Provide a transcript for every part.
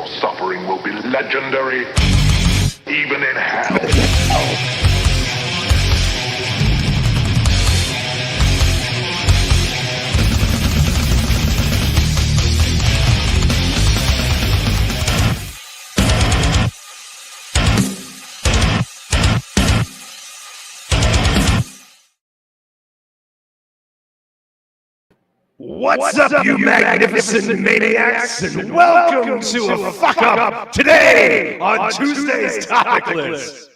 Your suffering will be legendary, even in hell. What's up, you magnificent maniacs, and welcome to a fuck up today on Tuesday's TOPcLESS.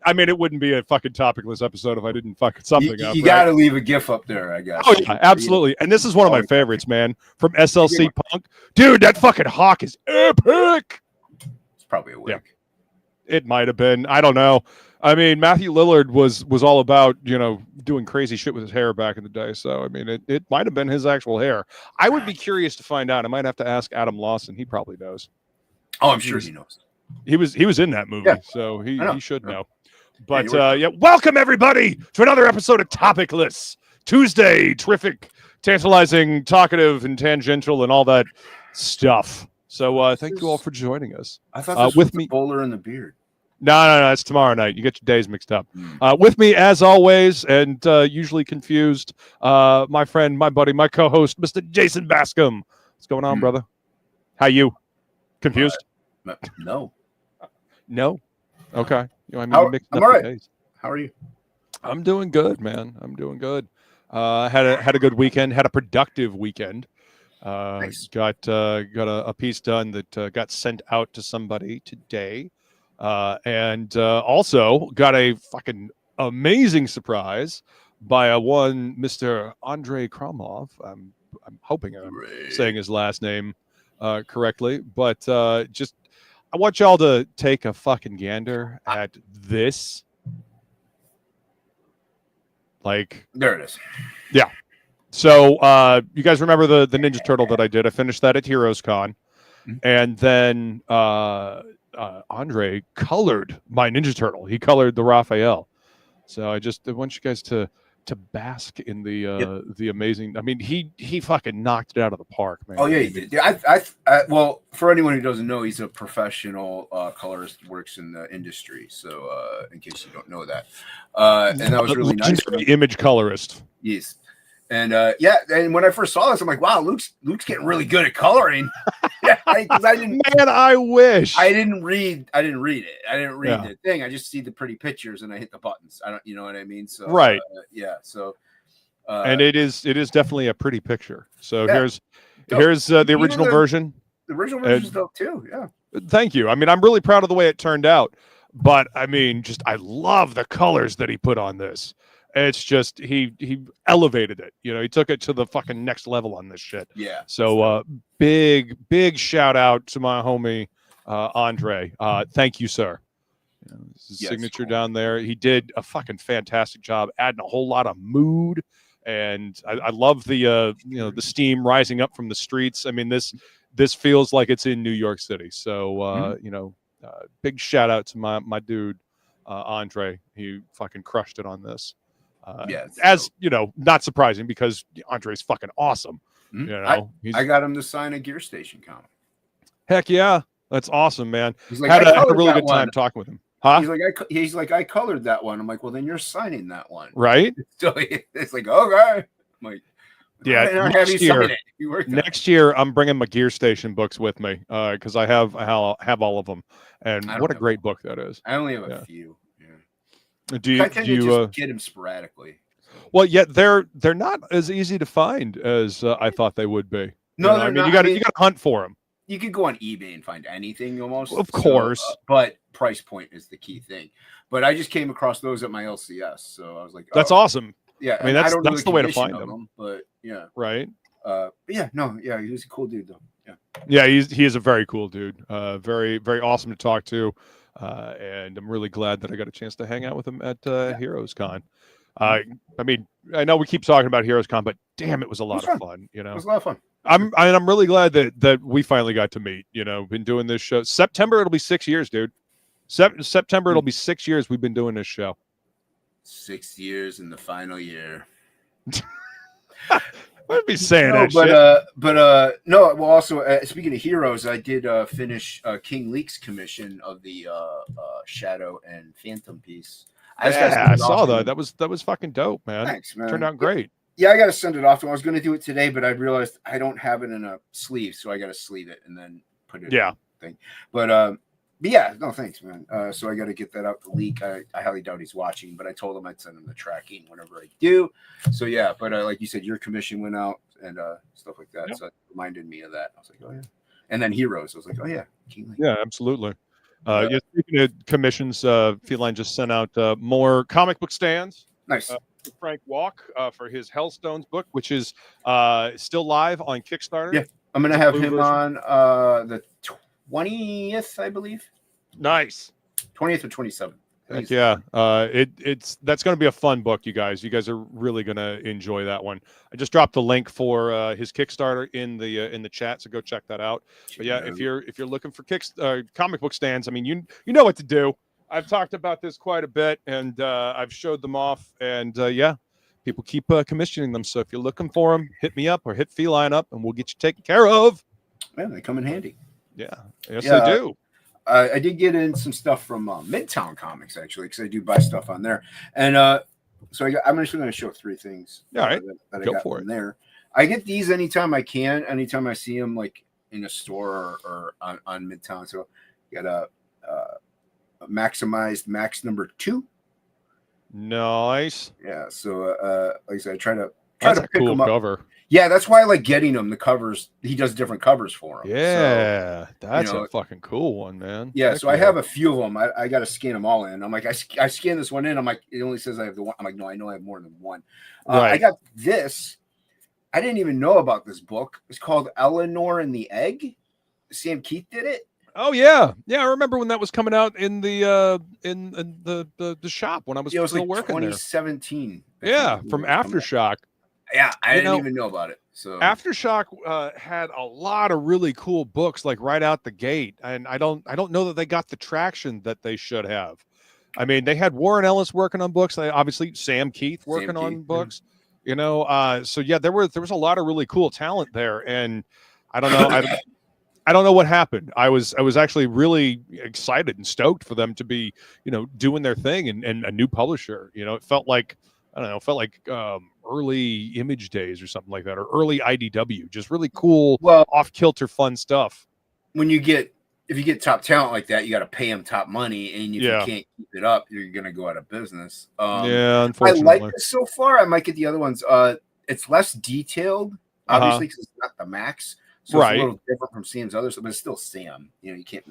I mean, it wouldn't be a fucking TOPcLESS episode if I didn't fuck something up. You got to leave a GIF up there, I guess. Oh yeah, absolutely. And this is one of my favorites, man, from SLC Punk. Dude, that fucking hawk is epic. It's probably a wig. Yeah. It might have been. I don't know. I mean, Matthew Lillard was all about, you know, doing crazy shit with his hair back in the day. So, I mean, it might have been his actual hair. I would be curious to find out. I might have to ask Adam Lawson. He probably knows. Oh, I'm sure he knows. He was in that movie, yeah. So he should know. But, yeah, welcome, everybody, to another episode of TOPcLESS. Tuesday, terrific, tantalizing, talkative, and tangential, and all that stuff. So, thank you all for joining us. I thought this was the bowler and the beard. No, it's tomorrow night. You get your days mixed up. With me, as always, and usually confused, my friend, my buddy, my co-host, Mr. Jason Bascom. What's going on, brother? How you? Confused? No. No? Okay. You know, I mean, I'm all right. Days. How are you? I'm doing good, man. I'm doing good. Had a good weekend. Had a productive weekend. Nice. Got a piece done that got sent out to somebody today. And also got a fucking amazing surprise by one Mr. Andrei Kromov. I'm hoping I'm saying his last name correctly, but just I want y'all to take a fucking gander at this. Like, there it is. Yeah. So you guys remember the Ninja Turtle that I did? I finished that at Heroes Con, and then Andre colored my Ninja Turtle. He colored the Raphael. So I just want you guys to bask in the amazing. I mean, he fucking knocked it out of the park, man. Oh yeah, he did. Yeah, well, for anyone who doesn't know, he's a professional colorist, works in the industry. So in case you don't know that, and that was really nice. Image colorist. Yes. And and when I first saw this, I'm like, wow, Luke's getting really good at coloring. Yeah, because I didn't. Man, I wish I didn't read it. I didn't read the thing. I just see the pretty pictures and I hit the buttons. I don't, you know what I mean? So right, So, and it is definitely a pretty picture. So here's the original version. The original version is dope too. Yeah. Thank you. I mean, I'm really proud of the way it turned out. But I mean, I love the colors that he put on this. It's just he elevated it. You know, he took it to the fucking next level on this shit. Yeah. So big shout out to my homie Andre. Thank you, sir. His signature down there. He did a fucking fantastic job, adding a whole lot of mood. And I love the the steam rising up from the streets. I mean, this feels like it's in New York City. So big shout out to my dude Andre. He fucking crushed it on this. As you know, not surprising because Andre's fucking awesome. You know, I got him to sign a Gear Station comic. Heck yeah, that's awesome, man. He's like, had a really good time talking with him. Huh? He's like, I colored that one. I'm like, well, then you're signing that one, right? So it's like, okay. I'm like, yeah. Next year, I'm bringing my Gear Station books with me because I have all of them, and what a great book that is. I only have a few. Do you just get him sporadically? Well, yet they're not as easy to find as I thought they would be. No, I mean, you got to hunt for them. You could go on eBay and find anything almost. Of course, but price point is the key thing. But I just came across those at my LCS, so I was like, that's awesome. Yeah, I mean that's the way to find them. But yeah, right. He was a cool dude though. Yeah, he is a very cool dude. Very awesome to talk to. And I'm really glad that I got a chance to hang out with him at Heroes Con. I mean, I know we keep talking about Heroes Con, but damn, it was a lot of fun. You know, it was a lot of fun. I'm really glad that we finally got to meet. You know, been doing this show. September it'll be 6 years, dude. September it'll be 6 years we've been doing this show. 6 years in the final year. Wouldn't be saying No, that shit. no. Well, also speaking of heroes, I did finish King Leek's commission of the Shadow and Phantom piece. I just got to Yeah, send I it off saw to that. him. That was fucking dope, man. Thanks, man. Turned out great. Yeah, I got to send it off to him. I was going to do it today, but I realized I don't have it in a sleeve, so I got to sleeve it and then put it. Yeah. In the thing. But yeah, no, thanks, man. So I got to get that out to Leek. I highly doubt he's watching, but I told him I'd send him the tracking whenever I do. So yeah, but like you said, your commission went out and stuff like that. Yep. So it reminded me of that. I was like, oh yeah. And then Heroes. I was like, oh yeah, King Leek. Yeah, absolutely. Yeah, speaking of commissions, Feline just sent out more comic book stands. Nice. Frank Walk for his Hellstones book, which is still live on Kickstarter. Yeah, I'm gonna have him on the 20th, I believe. Nice. 20th or 27th. Heck yeah. That's going to be a fun book, you guys. You guys are really going to enjoy that one. I just dropped the link for his Kickstarter in the chat, so go check that out. But yeah, if you're looking for comic book stands, I mean, you know what to do. I've talked about this quite a bit, and I've showed them off, and yeah, people keep commissioning them. So if you're looking for them, hit me up or hit Feline up, and we'll get you taken care of. Yeah, they come in handy. Yeah, yes, they do. I did get in some stuff from Midtown Comics, actually, because I do buy stuff on there. And so I'm actually going to show 3 things that I got from there. I get these anytime I can, anytime I see them, like in a store or on Midtown. So you got a maximized Max number 2. Nice. Yeah. So like I said, I try to pick cool them up. Cover. Yeah, that's why I like getting them. The covers, he does different covers for them. Yeah, so, that's a fucking cool one, man. Yeah, heck so I have a few of them. I got to scan them all in. I'm like, I scan this one in. I'm like, it only says I have the one. I'm like, no, I know I have more than one. Right. I got this. I didn't even know about this book. It's called Eleanor and the Egg. Sam Keith did it. Oh yeah, yeah. I remember when that was coming out in the the shop when I was still like working 2017. There. Yeah, from Aftershock. Yeah, I didn't even know about it. So Aftershock had a lot of really cool books, like right out the gate, and I don't know that they got the traction that they should have. I mean, they had Warren Ellis working on books. They obviously Sam Keith working on books. Yeah. You know, so yeah, there was a lot of really cool talent there, and I don't know, I don't know what happened. I was actually really excited and stoked for them to be, doing their thing and a new publisher. It felt like. I don't know, it felt like early Image days or something like that, or early IDW, just really cool, off-kilter fun stuff. If you get top talent like that, you got to pay them top money, and if you can't keep it up, you're going to go out of business. Yeah, unfortunately. I like it so far. I might get the other ones. It's less detailed, obviously, because it's not the Max. So it's a little different from Sam's others, but it's still Sam. You can't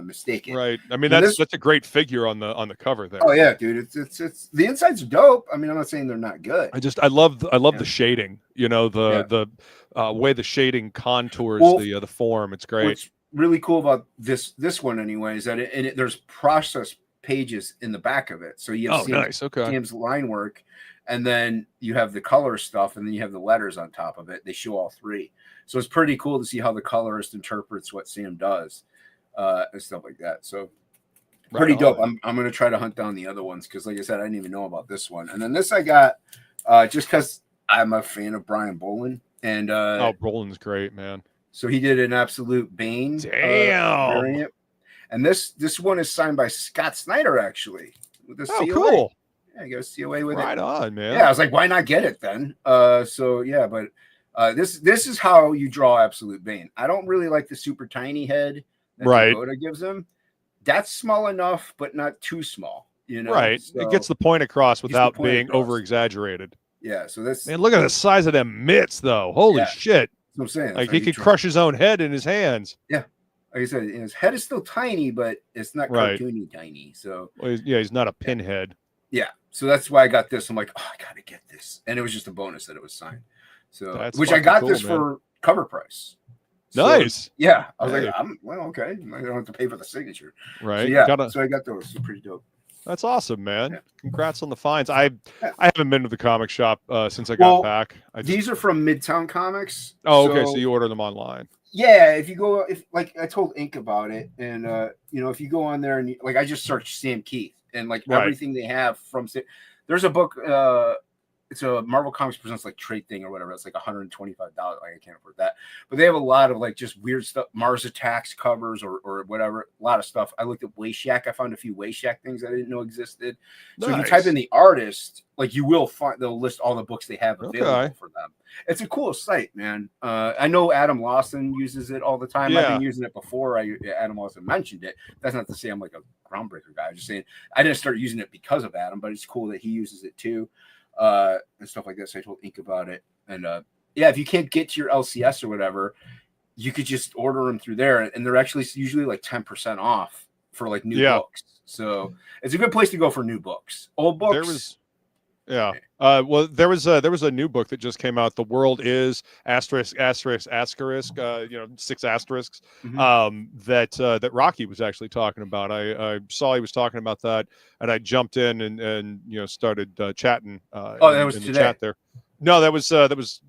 mistake it. Right. I mean, that's a great figure on the cover there. Oh yeah, dude. It's the insides are dope. I mean, I'm not saying they're not good. I love the shading. The way the shading contours the form. It's great. What's really cool about this one anyway is that there's process pages in the back of it. So you have Sam's line work, and then you have the color stuff, and then you have the letters on top of it. They show all 3. So it's pretty cool to see how the colorist interprets what Sam does and stuff like that. So pretty dope. I'm going to try to hunt down the other ones because, like I said, I didn't even know about this one. And then this I got just because I'm a fan of Brian Bolin. And Bolin's great, man. So he did an Absolute Bane variant. And this one is signed by Scott Snyder, actually. With the COA. Cool. Yeah, you got a COA with it. Right on, man. Yeah, I was like, why not get it then? So yeah, but this is how you draw Absolute Bane. I don't really like the super tiny head that Dakota gives him. That's small enough, but not too small. Right. So it gets the point across without being over exaggerated. Yeah. So that's look at the size of them mitts, though. Holy shit! That's what I'm saying. Like he could crush his own head in his hands. Yeah. Like I said, his head is still tiny, but it's not cartoony tiny. So he's not a pinhead. Yeah. So that's why I got this. I'm like, oh, I gotta get this, and it was just a bonus that it was signed. So which I got this for cover price. Nice. So, yeah. I was like, okay. I don't have to pay for the signature. Right. So, yeah. So I got those. It's pretty dope. That's awesome, man. Yeah. Congrats on the finds. I haven't been to the comic shop since I got back. These are from Midtown Comics. Oh, okay. So you order them online. Yeah, if like I told Ink about it, and if you go on there and I just searched Sam Keith and everything they have from there's a book it's a Marvel Comics Presents like trade thing or whatever. It's like $125. Like I can't afford that. But they have a lot of like just weird stuff, Mars Attacks covers or whatever. A lot of stuff. I looked at Wayshack. I found a few Wayshack things I didn't know existed. So if you type in the artist, like you will find, they'll list all the books they have available for them. It's a cool site, man. I know Adam Lawson uses it all the time. I've been using it before. Adam Lawson mentioned it. That's not to say I'm like a groundbreaker guy. I'm just saying I didn't start using it because of Adam, but it's cool that he uses it too. And stuff like that. So I told Ink about it. And if you can't get to your LCS or whatever, you could just order them through there. And they're actually usually like 10% off for like new books. So it's a good place to go for new books. Old books. Well, there was a new book that just came out. The World Is asterisk, 6 asterisks. That Rocky was actually talking about. I saw he was talking about that, and I jumped in and started chatting. That was in today. The chat there. No, that was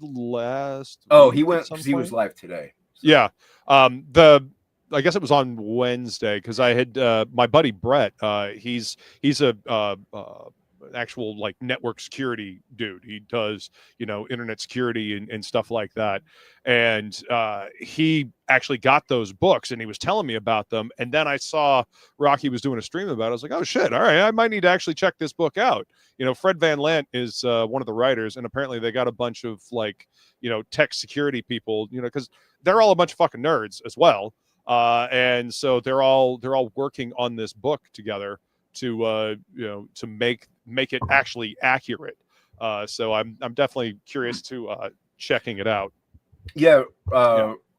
last. He went because he was live today. So. Yeah. I guess it was on Wednesday because I had my buddy Brett. He's a actual like network security dude. He does internet security and stuff like that, and he actually got those books and he was telling me about them, and then I saw Rocky was doing a stream about it. I was like, oh shit, all right, I might need to actually check this book out. Fred Van Lent is one of the writers, and apparently they got a bunch of like tech security people, because they're all a bunch of fucking nerds as well, and so they're all working on this book together to to make it actually accurate. So I'm definitely curious to checking it out.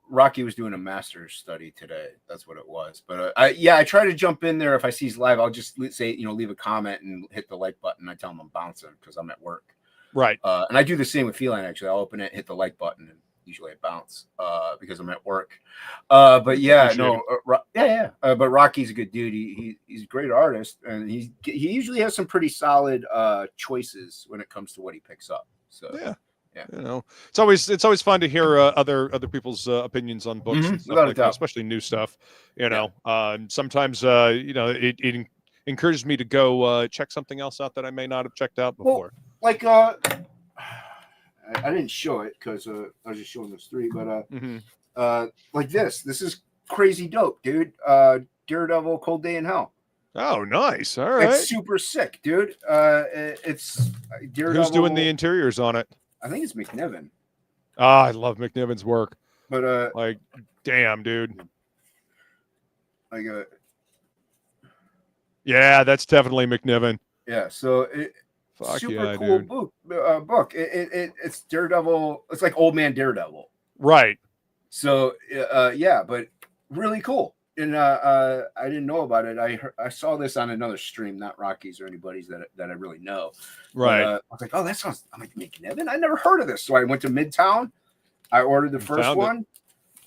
Rocky was doing a master's study today. That's what it was. But I try to jump in there. If I see he's live, I'll just say, leave a comment and hit the like button. I tell him I'm bouncing because I'm at work. Right. And I do the same with Feline, actually. I'll open it, hit the like button, and usually I bounce because I'm at work. But Rocky's a good dude. He's a great artist, and he usually has some pretty solid choices when it comes to what he picks up. So yeah. It's always fun to hear other people's opinions on books and stuff like that, especially new stuff. Sometimes it encourages me to go check something else out that I may not have checked out before. Well, I didn't show it because I was just showing those three, but like this is crazy dope, dude. Daredevil, Cold Day in Hell. Oh, nice. All right. It's super sick, dude. It's Daredevil. Who's doing the interiors on it? I think it's McNiven. I love McNiven's work. But like, damn, dude. Yeah, that's definitely McNiven. Yeah, so super cool book. It's Daredevil. It's like Old Man Daredevil. Right. So but really cool. And I didn't know about it. I saw this on another stream, not Rocky's or anybody's that I really know. Right. But, I was like, oh, that sounds. I'm like, McNiven. I never heard of this. So I went to Midtown. I ordered the first one.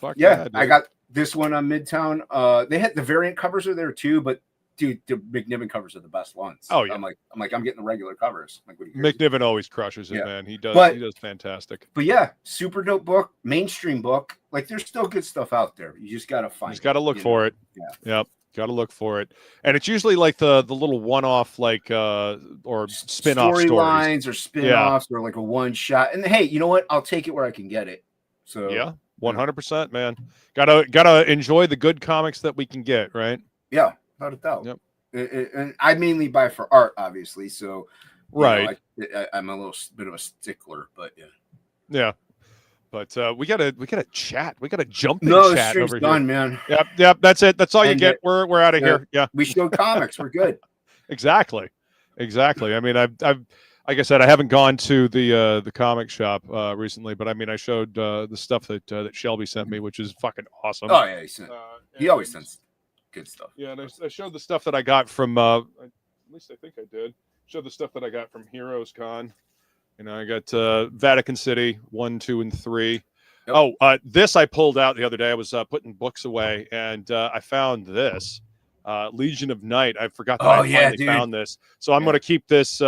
Fuck yeah, I got this one on Midtown. They had the variant covers are there too, but dude, the McNiven covers are the best ones. Oh yeah. I'm getting the regular covers. Like, what McNiven always crushes it, man. He does fantastic. But yeah, super dope book, mainstream book. Like, there's still good stuff out there. You just gotta find. You just gotta look for it. Yeah. Yep. Got to look for it, and it's usually like the little one-off like or spin-off storylines or spin-offs or like a one-shot. And hey, you know what? I'll take it where I can get it. So yeah, 100%, man. Gotta enjoy the good comics that we can get, right? Yeah, without a doubt. Yep. And I mainly buy for art, obviously. So right, I'm a little bit of a stickler, but yeah. But we gotta chat. We gotta jump in chat over done, here. Man. Yep. That's it. That's all you get. We're out of here. Yeah. We showed comics. We're good. Exactly. I mean, I've like I said, I haven't gone to the comic shop recently, but I mean, I showed the stuff that Shelby sent me, which is fucking awesome. Oh yeah, he always sends good stuff. Yeah, and I showed the stuff that I got from at least I think I did. Showed the stuff that I got from Heroes Con. I got Vatican City 1, 2, and 3. Yep. This I pulled out the other day. I was putting books away, and I found this Legion of Night. I forgot that I finally found this, so I'm going to keep this.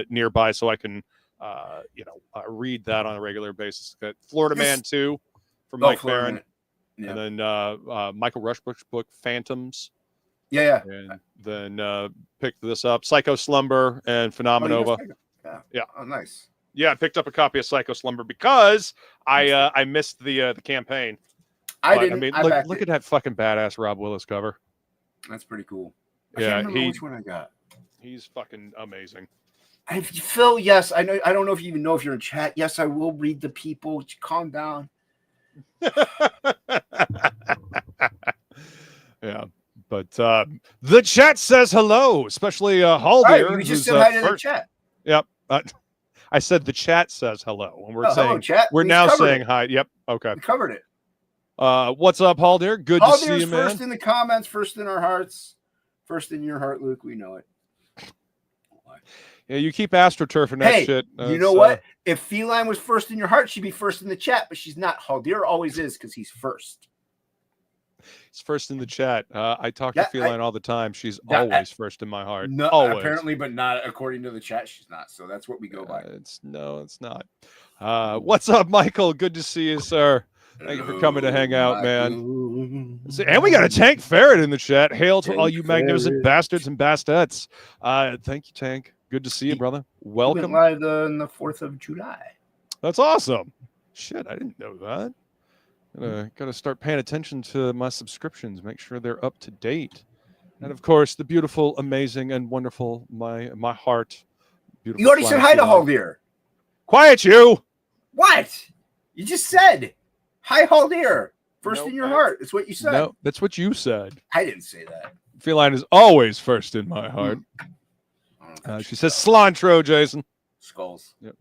Nearby so I can, read that on a regular basis. Got Florida Man 2 from Mike Barron, and then Michael Rushbrook's book Phantoms. Yeah. And then picked this up, Psycho Slumber and Phenomenova. Yeah. Oh, nice. Yeah, I picked up a copy of Psycho Slumber because I missed the campaign. I didn't. I mean, I look at that fucking badass Rob Willis cover. That's pretty cool. I Yeah, can't remember which one I got. He's fucking amazing. Phil, yes, I know. I don't know if you even know if you're in chat. Yes, I will read the people. Calm down. Yeah, but the chat says hello, especially Haldir. Right, you just said hi to the chat. Yep. I said the chat says hello, and we're saying hello, chat. We're now saying hi. Yep. Okay. We covered it. What's up, Haldir? Good to see you, man. First in the comments, first in our hearts, first in your heart, Luke. We know it. Yeah, you keep astroturfing that shit. You know what? If Feline was first in your heart, she'd be first in the chat, but she's not. Haldir always is because he's first. He's first in the chat. I talk to Feline all the time. She's always first in my heart. No, always. Apparently, but not according to the chat. She's not. So that's what we go by. It's not. What's up, Michael? Good to see you, sir. Thank you for coming to hang out, man. And we got a Tank Ferret in the chat. Hail to all you magnificent bastards and bastards. Thank you, Tank. Good to see you, brother. Welcome. Live on the 4th of July. That's awesome. Shit, I didn't know that. Gotta start paying attention to my subscriptions. Make sure they're up to date. And of course, the beautiful, amazing, and wonderful my heart. You already said hi to Haldir. Quiet, you. What? You just said hi, Haldir. First in your heart. That's what you said. No, that's what you said. I didn't say that. Feline is always first in my heart. She says cilantro, Jason. Skulls. Yep.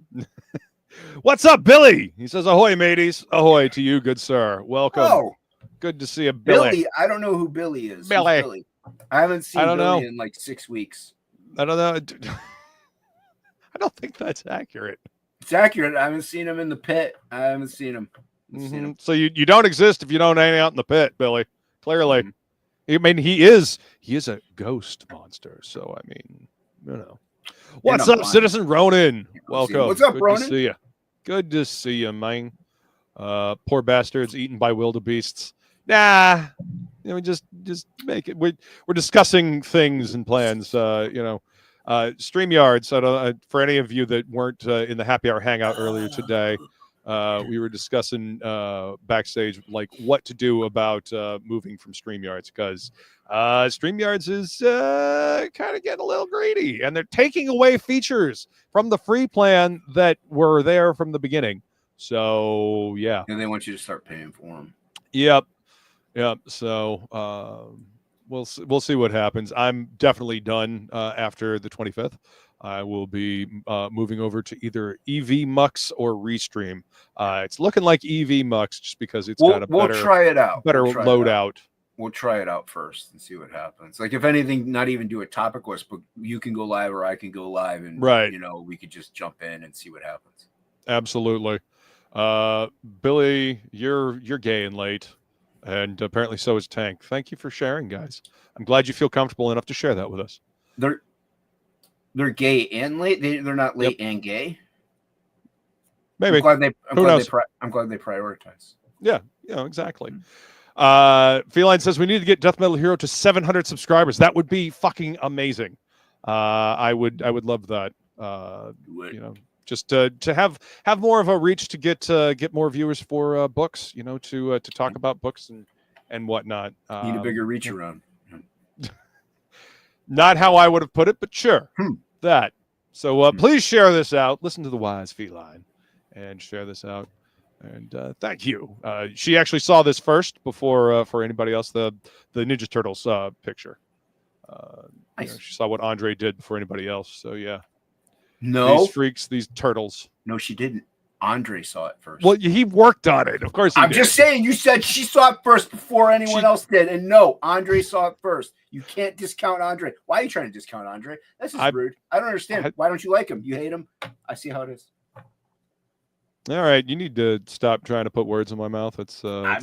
What's up, Billy? He says, ahoy, mateys. Ahoy to you, good sir. Welcome. Oh, good to see you, Billy. I don't know who Billy is. Billy. I haven't seen Billy in like 6 weeks. I don't know. I don't think that's accurate. It's accurate. I haven't seen him in the pit. I haven't seen him. So you don't exist if you don't hang out in the pit, Billy. Clearly. I mean, he is a ghost monster. So, I mean, you know. What's up, Citizen Ronan? Welcome. What's up, Ronan? Good to see you. Good to see you, man. Poor bastards eaten by wildebeests. Nah, just make it. We're discussing things and plans. StreamYards. For any of you that weren't in the happy hour hangout earlier today, we were discussing backstage like what to do about moving from StreamYards because StreamYards is kind of getting a little greedy and they're taking away features from the free plan that were there from the beginning. So yeah, and they want you to start paying for them. Yep. So we'll see what happens. I'm definitely done after the 25th. I will be moving over to either EV Mux or Restream. It's looking like EV Mux just because it's got a better, try it out. Better loadout. We'll try it out first and see what happens. Like if anything, not even do a TOPcLESS, but you can go live or I can go live, and we could just jump in and see what happens. Absolutely. Billy, you're gay and late, and apparently so is Tank. Thank you for sharing, guys. I'm glad you feel comfortable enough to share that with us. They're gay and late. They're not late and gay. Maybe. I'm glad they prioritize. Yeah, exactly. Feline says we need to get DeathMetalHero to 700 subscribers. That would be fucking amazing. I would love that. Just to have more of a reach to get more viewers for books. To talk about books and whatnot. Need a bigger reach around. Not how I would have put it, but sure. That. So please share this out. Listen to the wise Feline and share this out. And thank you. She actually saw this first before for anybody else, the Ninja Turtles picture. Nice. She saw what Andre did before anybody else. So yeah. No. These freaks, these turtles. No, she didn't. Andre saw it first. Well, he worked on it. Of course he did. Just saying, you said she saw it first before anyone else did. And no, Andre saw it first. You can't discount Andre. Why are you trying to discount Andre? That's just rude. I don't understand. Why don't you like him? You hate him? I see how it is. All right, you need to stop trying to put words in my mouth. I'm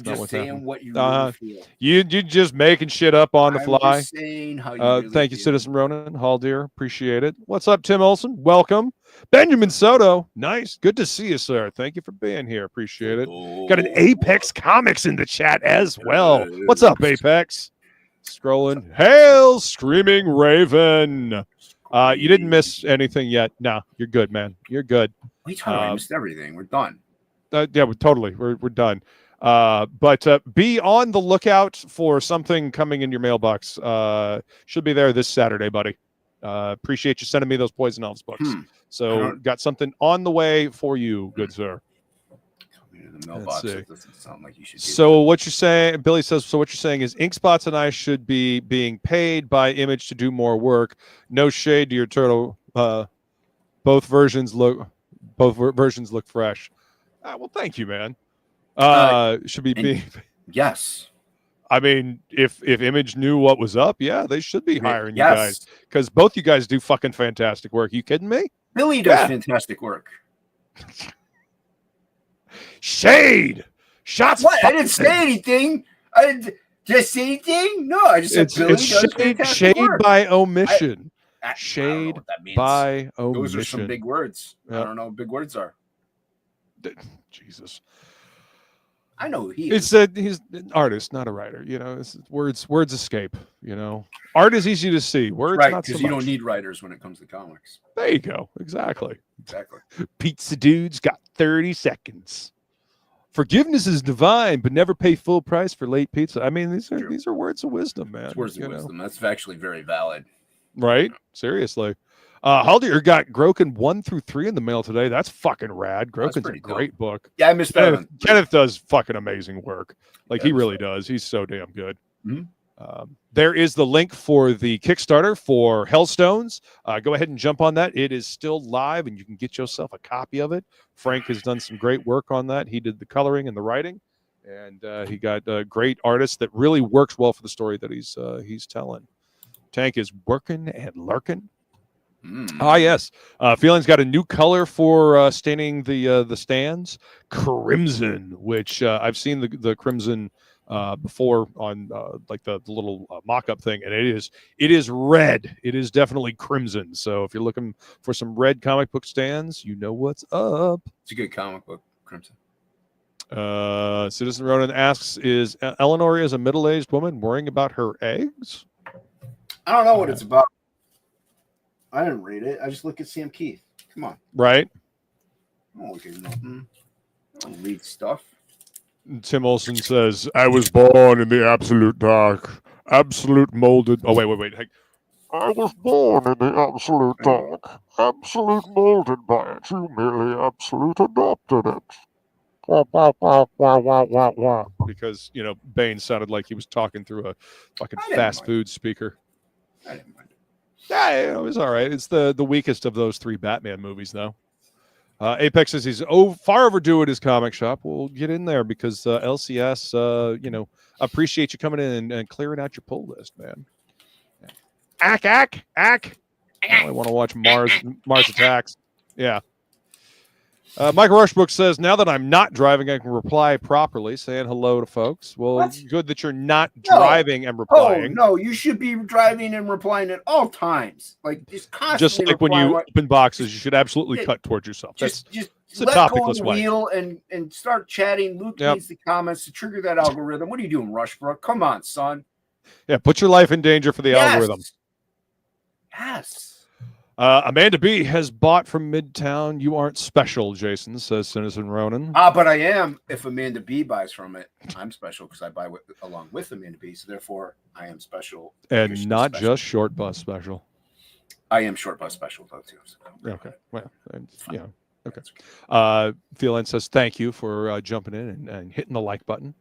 just saying what you really feel. You just making shit up on the fly. I'm just saying how you really thank you, feel. Citizen Ronan, Haldir, appreciate it. What's up, Tim Olson? Welcome, Benjamin Soto. Nice, good to see you, sir. Thank you for being here. Appreciate it. Got an Apex Comics in the chat as well. What's up, Apex? Scrolling. Hail, Screaming Raven. You didn't miss anything yet. No, you're good, man. You're good. We totally missed everything. We're done. Yeah, we're done. But be on the lookout for something coming in your mailbox. Should be there this Saturday, buddy. Appreciate you sending me those Poison Elves books. So got something on the way for you, good sir. The mailbox. It doesn't sound like you should. So what you're saying, Billy says. So what you're saying is, Inkspots and I should be being paid by Image to do more work. No shade to your turtle. Both versions look fresh. Well, thank you, man. Should be being. Yes. I mean, if Image knew what was up, yeah, they should be hiring you guys, because both you guys do fucking fantastic work. You kidding me? Billy does fantastic work. Shade. Shots. What? I didn't say anything. I didn't just say anything. No, I just said Billy does fantastic work. By omission. Shade by omission. Those are some big words. I don't know what big words are. Jesus. I know who he is. He's an artist, not a writer. You know, words escape. You know, art is easy to see. Words, right? Not so because you don't need writers when it comes to comics. There you go. Exactly. Exactly. Pizza dude's got 30 seconds. Forgiveness is divine, but never pay full price for late pizza. I mean, these are words of wisdom, man. It's words of wisdom. That's actually very valid. Right? Seriously. Haldier got Groken 1 through 3 in the mail today. That's fucking rad. Groken's a great book. Yeah, I missed that one. Kenneth does fucking amazing work. Like, he really does. He's so damn good. There is the link for the Kickstarter for Hellstones. Go ahead and jump on that. It is still live, and you can get yourself a copy of it. Frank has done some great work on that. He did the coloring and the writing, and he got a great artist that really works well for the story that he's telling. Tank is working and lurking. Yes. Feline's got a new color for staining the stands, crimson, which I've seen the crimson before on like the little mock-up thing, and it is red. It is definitely crimson. So if you're looking for some red comic book stands, you know what's up. It's a good comic book, crimson. Citizen Ronan asks, is Eleanor a middle-aged woman worrying about her eggs? I don't know what it's about. I didn't read it. I just look at Sam Keith. Come on. Right. I don't look at nothing. I don't read stuff. Tim Olson says, I was born in the absolute dark. Absolute molded. Oh, wait. Hey. I was born in the absolute dark. Absolute molded by it. You merely absolute adopted it. Because, Bane sounded like he was talking through a fucking fast food speaker. I didn't mind it. Yeah, it was all right. It's the weakest of those 3 Batman movies, though. Apex says he's far overdue at his comic shop. We'll get in there because LCS, appreciate you coming in and clearing out your pull list, man. Ack. I want to watch Mars Attacks. Yeah. Michael Rushbrook says, now that I'm not driving, I can reply properly, saying hello to folks. Well, good that you're not driving and replying. Oh, no, you should be driving and replying at all times. Like, just constantly. Just like when you open boxes, you should absolutely cut towards yourself. Just let go of the wheel and start chatting. Luke needs the comments to trigger that algorithm. What are you doing, Rushbrook? Come on, son. Yeah, put your life in danger for the algorithm. Yes. Amanda B has bought from Midtown. You aren't special, Jason, says Citizen Ronan. But I am. If Amanda B buys from it, I'm special because I buy along with Amanda B. So therefore, I am special. And not just short bus special. I am short bus special, though, too. So okay. Well, yeah. Okay. Feline says thank you for jumping in and hitting the like button.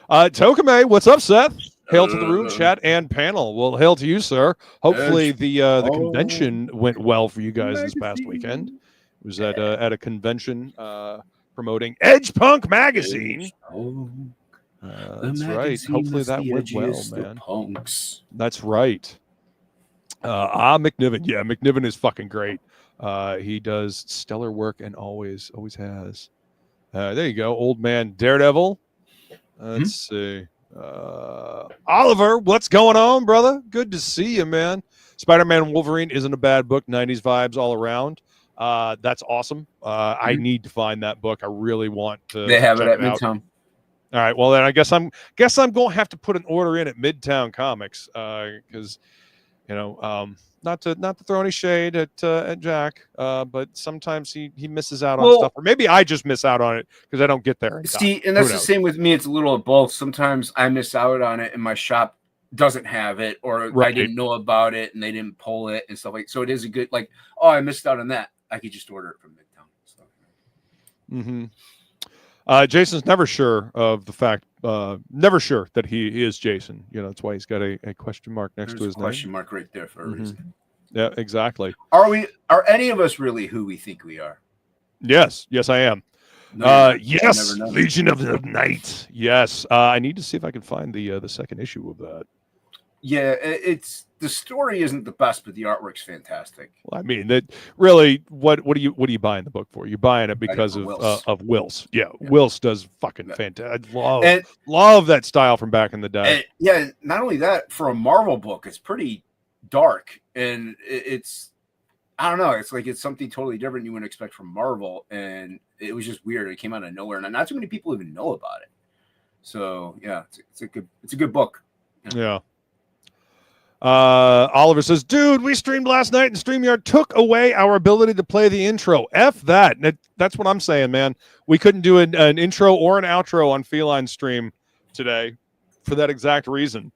Tokame, what's up, Seth? Hail to the room, chat, and panel. Well, hail to you, sir. Hopefully the convention went well for you guys this past weekend. It was at a convention promoting Edge Punk Magazine. That's right. Hopefully that went well, man. Punks. That's right. McNiven. Yeah, McNiven is fucking great. He does stellar work and always has. There you go, old man Daredevil. Let's see. Oliver, what's going on, brother? Good to see you, man. Spider-Man and Wolverine isn't a bad book. 90s vibes all around. That's awesome. I need to find that book. I really want to. They have it at Midtown. All right. Well, then I guess I'm going to have to put an order in at Midtown Comics because not to throw any shade at Jack, but sometimes he misses out on stuff, or maybe I just miss out on it because I don't get there. See, and that's the same with me. It's a little of both. Sometimes I miss out on it, and my shop doesn't have it, or I didn't know about it, and they didn't pull it and stuff like. So it is a good I missed out on that. I could just order it from Midtown. So. Jason's never sure of the fact, never sure that he is Jason. That's why he's got a question mark next to his name. Question mark right there for a reason. Yeah, exactly. Are any of us really who we think we are? Yes, I am. No, yes, Legion of the Night. Yes, I need to see if I can find the second issue of that. Yeah, it's the story isn't the best, but the artwork's fantastic. Well, I mean, that really, what are you buying the book for? You're buying it because of Wills. Yeah, Wills does fucking fantastic. I love that style from back in the day. And not only that, for a Marvel book, it's pretty dark, and it's I don't know, it's something totally different you wouldn't expect from Marvel, and it was just weird. It came out of nowhere, and not too many people even know about it. So yeah, it's a good book. Yeah. Oliver says, dude, we streamed last night and StreamYard took away our ability to play the intro. F that. That's what I'm saying, man. We couldn't do an intro or an outro on Feline stream today for that exact reason.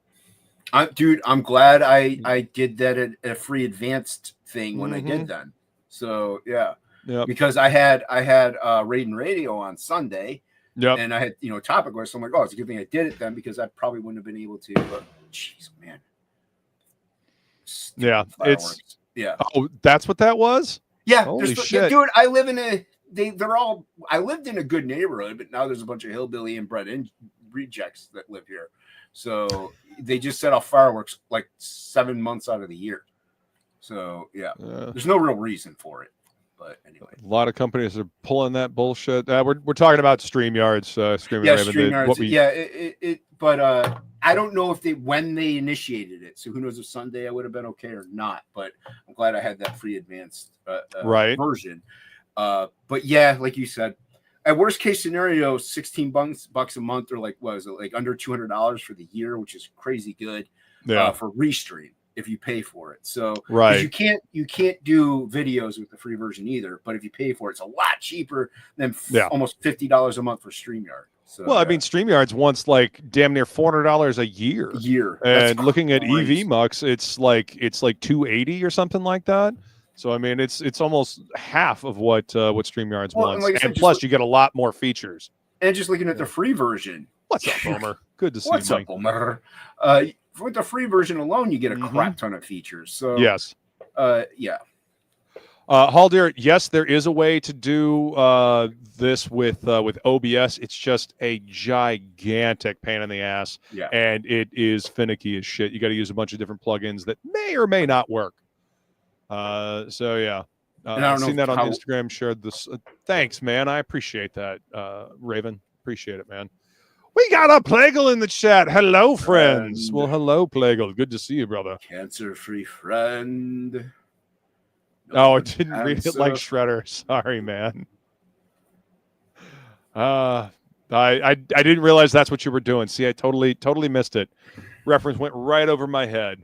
Dude, I'm glad I did that at a free advanced thing when I did then. So yeah. Because I had Raiden Radio on Sunday. Yep. And I had TOPcLESS. So I'm like, it's a good thing I did it then, because I probably wouldn't have been able to. But jeez, man. Yeah, fireworks. Oh, that's what that was. Yeah, holy shit, dude. I live in I lived in a good neighborhood, but now there's a bunch of hillbilly and bred rejects that live here. So they just set off fireworks like 7 months out of the year. So yeah, there's no real reason for it. But anyway, a lot of companies are pulling that bullshit. We're talking about StreamYards, StreamYards. But I don't know when they initiated it. So who knows if Sunday I would have been okay or not. But I'm glad I had that free advanced version. But yeah, like you said, at worst case scenario, $16 a month, or what is it, like under $200 for the year, which is crazy good for Restream if you pay for it. So you can't do videos with the free version either. But if you pay for it, it's a lot cheaper than almost $50 a month for StreamYard. So, I mean, StreamYard's wants like damn near $400 a year. And looking at EV Mux, it's like $280 or something like that. So I mean, it's almost half of what StreamYard's wants, and plus you get a lot more features. And just looking at the free version, what's up, Boomer? Good to see you. What's up, Boomer? With the free version alone, you get a crap ton of features. So yes, yeah. Haldir, yes, there is a way to do this with OBS. It's just a gigantic pain in the ass, and it is finicky as shit. You got to use a bunch of different plugins that may or may not work. So yeah, I've seen that on Instagram. Shared this. Thanks, man. I appreciate that, Raven. Appreciate it, man. We got a Plagle in the chat. Hello, friends. Well, hello, Plagle. Good to see you, brother. Cancer-free friend. I didn't read it like Shredder. Sorry, man. I didn't realize that's what you were doing. See, I totally missed it. Reference went right over my head.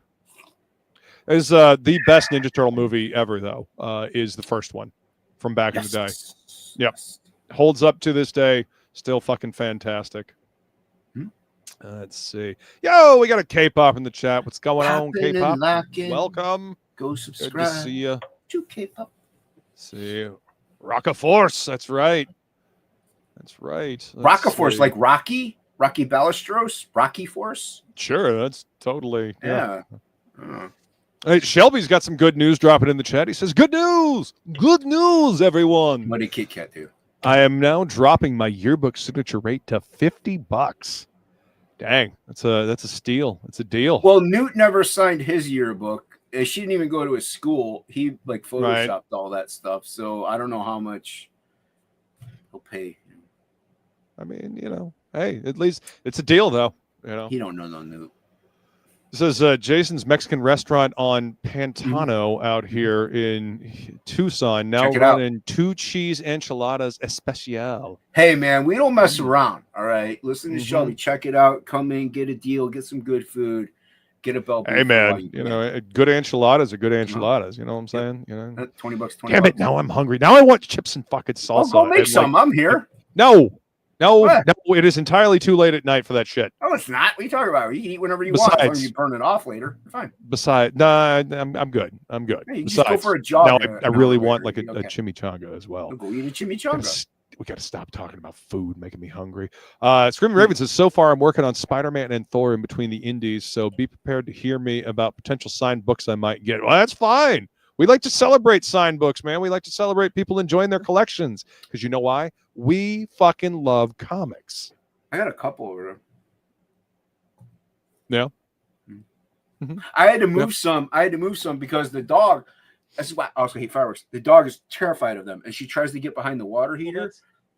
Is the best Ninja Turtle movie ever, though, is the first one from back in the day. Yep. Holds up to this day. Still fucking fantastic. Let's see. Yo, we got a K-pop in the chat. What's going on, K-pop? Welcome. Go subscribe. Good to see you. To K-pop. See you. Rocka Force. That's right. Rocka Force, like Rocky Ballestros, Rocky Force. Sure, that's totally. Yeah. Hey, Shelby's got some good news dropping in the chat. He says, "Good news, everyone." What did Kit Kat do? I am now dropping my yearbook signature rate to $50. Dang, that's a steal. It's a deal. Well, Newt never signed his yearbook. She didn't even go to his school. He photoshopped all that stuff. So I don't know how much he'll pay. I mean, hey, at least it's a deal, though. He don't know no Newt. This is Jason's Mexican restaurant on Pantano out here in Tucson. Now running 2 cheese enchiladas especial. Hey, man, we don't mess around. All right. Listen to Shelby. Check it out. Come in, get a deal, get some good food. Get a bell. Hey man, good enchiladas are good enchiladas. You know what I'm saying? You know, $20. Damn it! Now I'm hungry. Now I want chips and fucking salsa. Go make some. I'm here. No, it is entirely too late at night for that shit. Oh, it's not. What are you talking about? You can eat whenever you want. As long as you burn it off later. You're fine. Besides, I'm good. I'm good. Hey, you just go for a jog. I really want like a chimichanga as well. Go eat a chimichanga. We got to stop talking about food, making me hungry. Screaming Raven says, so far I'm working on Spider-Man and Thor in between the indies, so be prepared to hear me about potential signed books I might get. Well, that's fine. We like to celebrate signed books, man. We like to celebrate people enjoying their collections because you know why? We fucking love comics. I got a couple over there. Yeah. Mm-hmm. I had to move some. I had to move some because the dog. This is why I also hate fireworks. The dog is terrified of them, and she tries to get behind the water heater.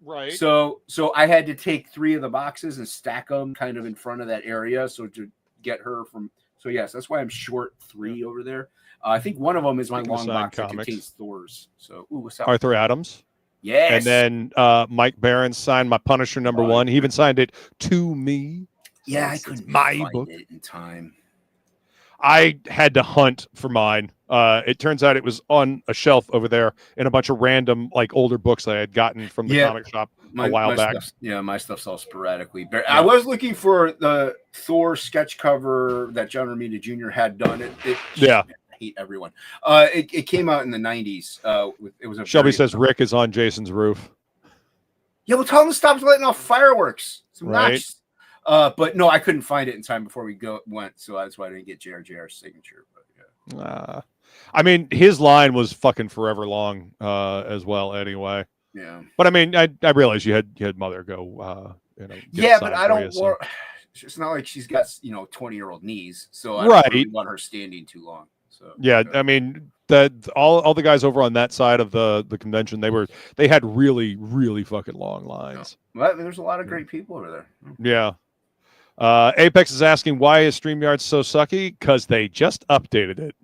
Right. So I had to take 3 of the boxes and stack them kind of in front of that area, so to get her from. So yes, that's why I'm short 3 over there. I think one of them is my long box that contains Thor's. So what's up? Arthur Adams. Yes. And then Mike Barron signed my Punisher #1. He even signed it to me. Yeah, I couldn't find it in time. I had to hunt for mine. It turns out it was on a shelf over there in a bunch of random, like, older books I had gotten from the comic shop a while back. My stuff's all sporadically. I was looking for the Thor sketch cover that John Romita Jr. had done. I hate everyone. It came out in the 90s. It was Shelby says Rick is on Jason's roof. Yeah, well, tell him to stop letting off fireworks. It's obnoxious. But no, I couldn't find it in time before we went, so that's why I didn't get JRJR's signature. But yeah. I mean, his line was fucking forever long as well. Anyway. Yeah. But I mean, I realized you had Mother go. Yeah, but I don't. It's not like she's got 20-year-old knees, so I don't really want her standing too long. So yeah, I mean all the guys over on that side of the convention, they had really, really fucking long lines. Well, there's a lot of great people over there. Yeah. Apex is asking, why is StreamYard so sucky? Because they just updated it.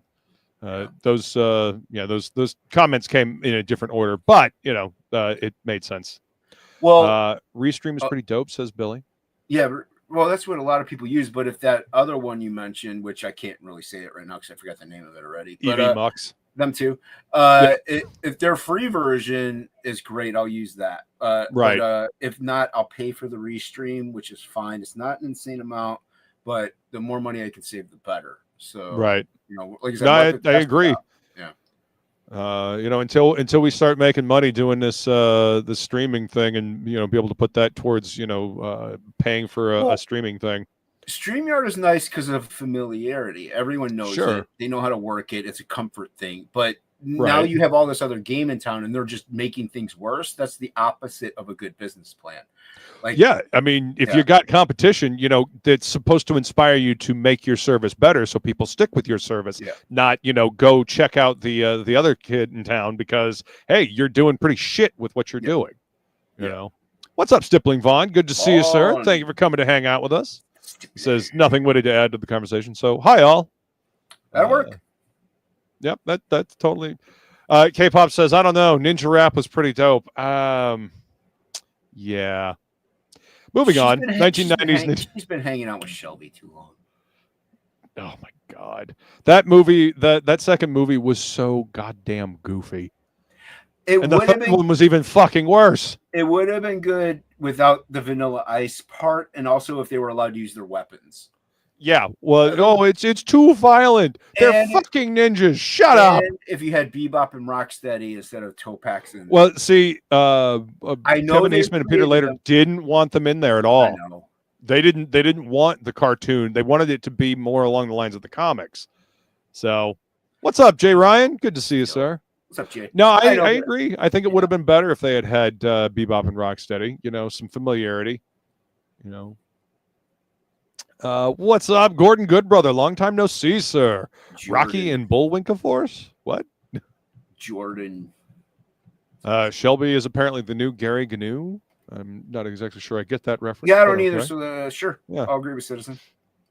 Those comments came in a different order, but it made sense. Well, Restream is pretty dope, says Billy. Yeah, well, that's what a lot of people use. But if that other one you mentioned, which I can't really say it right now because I forgot the name of it already. But, EV Mux. Them too. If their free version is great, I'll use that. Right. But, if not, I'll pay for the Restream, which is fine. It's not an insane amount, but the more money I can save, the better. So right. Like I said, I agree. Yeah. Until we start making money doing this the streaming thing, and be able to put that towards paying for a streaming thing. StreamYard is nice because of familiarity. Everyone knows it. They know how to work it. It's a comfort thing. But now you have all this other game in town, and they're just making things worse. That's the opposite of a good business plan. I mean, if you got competition, that's supposed to inspire you to make your service better, so people stick with your service. Not go check out the other kid in town because hey, you're doing pretty shit with what you're doing. You know. What's up, Stippling Vaughn? Good to see you, sir. Thank you for coming to hang out with us. He says nothing witty to add to the conversation. So hi all. That'll work. Yep, that's totally. K-pop says, I don't know. Ninja Rap was pretty dope. Yeah. Moving on. 1990s. She's been hanging out with Shelby too long. Oh my God. That movie, that second movie was so goddamn goofy. And the third one was even fucking worse. It would have been good without the Vanilla Ice part, and also if they were allowed to use their weapons. Yeah, well, it's too violent. They're fucking ninjas. Shut up. If you had Bebop and Rocksteady instead of TOPcLESS. Well, see, I know Kevin Eastman and Peter Later didn't want them in there at all. I know. They didn't want the cartoon. They wanted it to be more along the lines of the comics. So, what's up, Jay Ryan? Good to see you, sir. What's up, Jay? No, I agree. I think it would have been better if they had Bebop and Rocksteady. Some familiarity. What's up, Gordon Goodbrother? Long time no see, sir. Jordan. Rocky and Bullwinkle Force? What? Jordan. Shelby is apparently the new Gary Gnu. I'm not exactly sure I get that reference. Yeah, I don't either. So sure. Yeah. I'll agree with Citizen.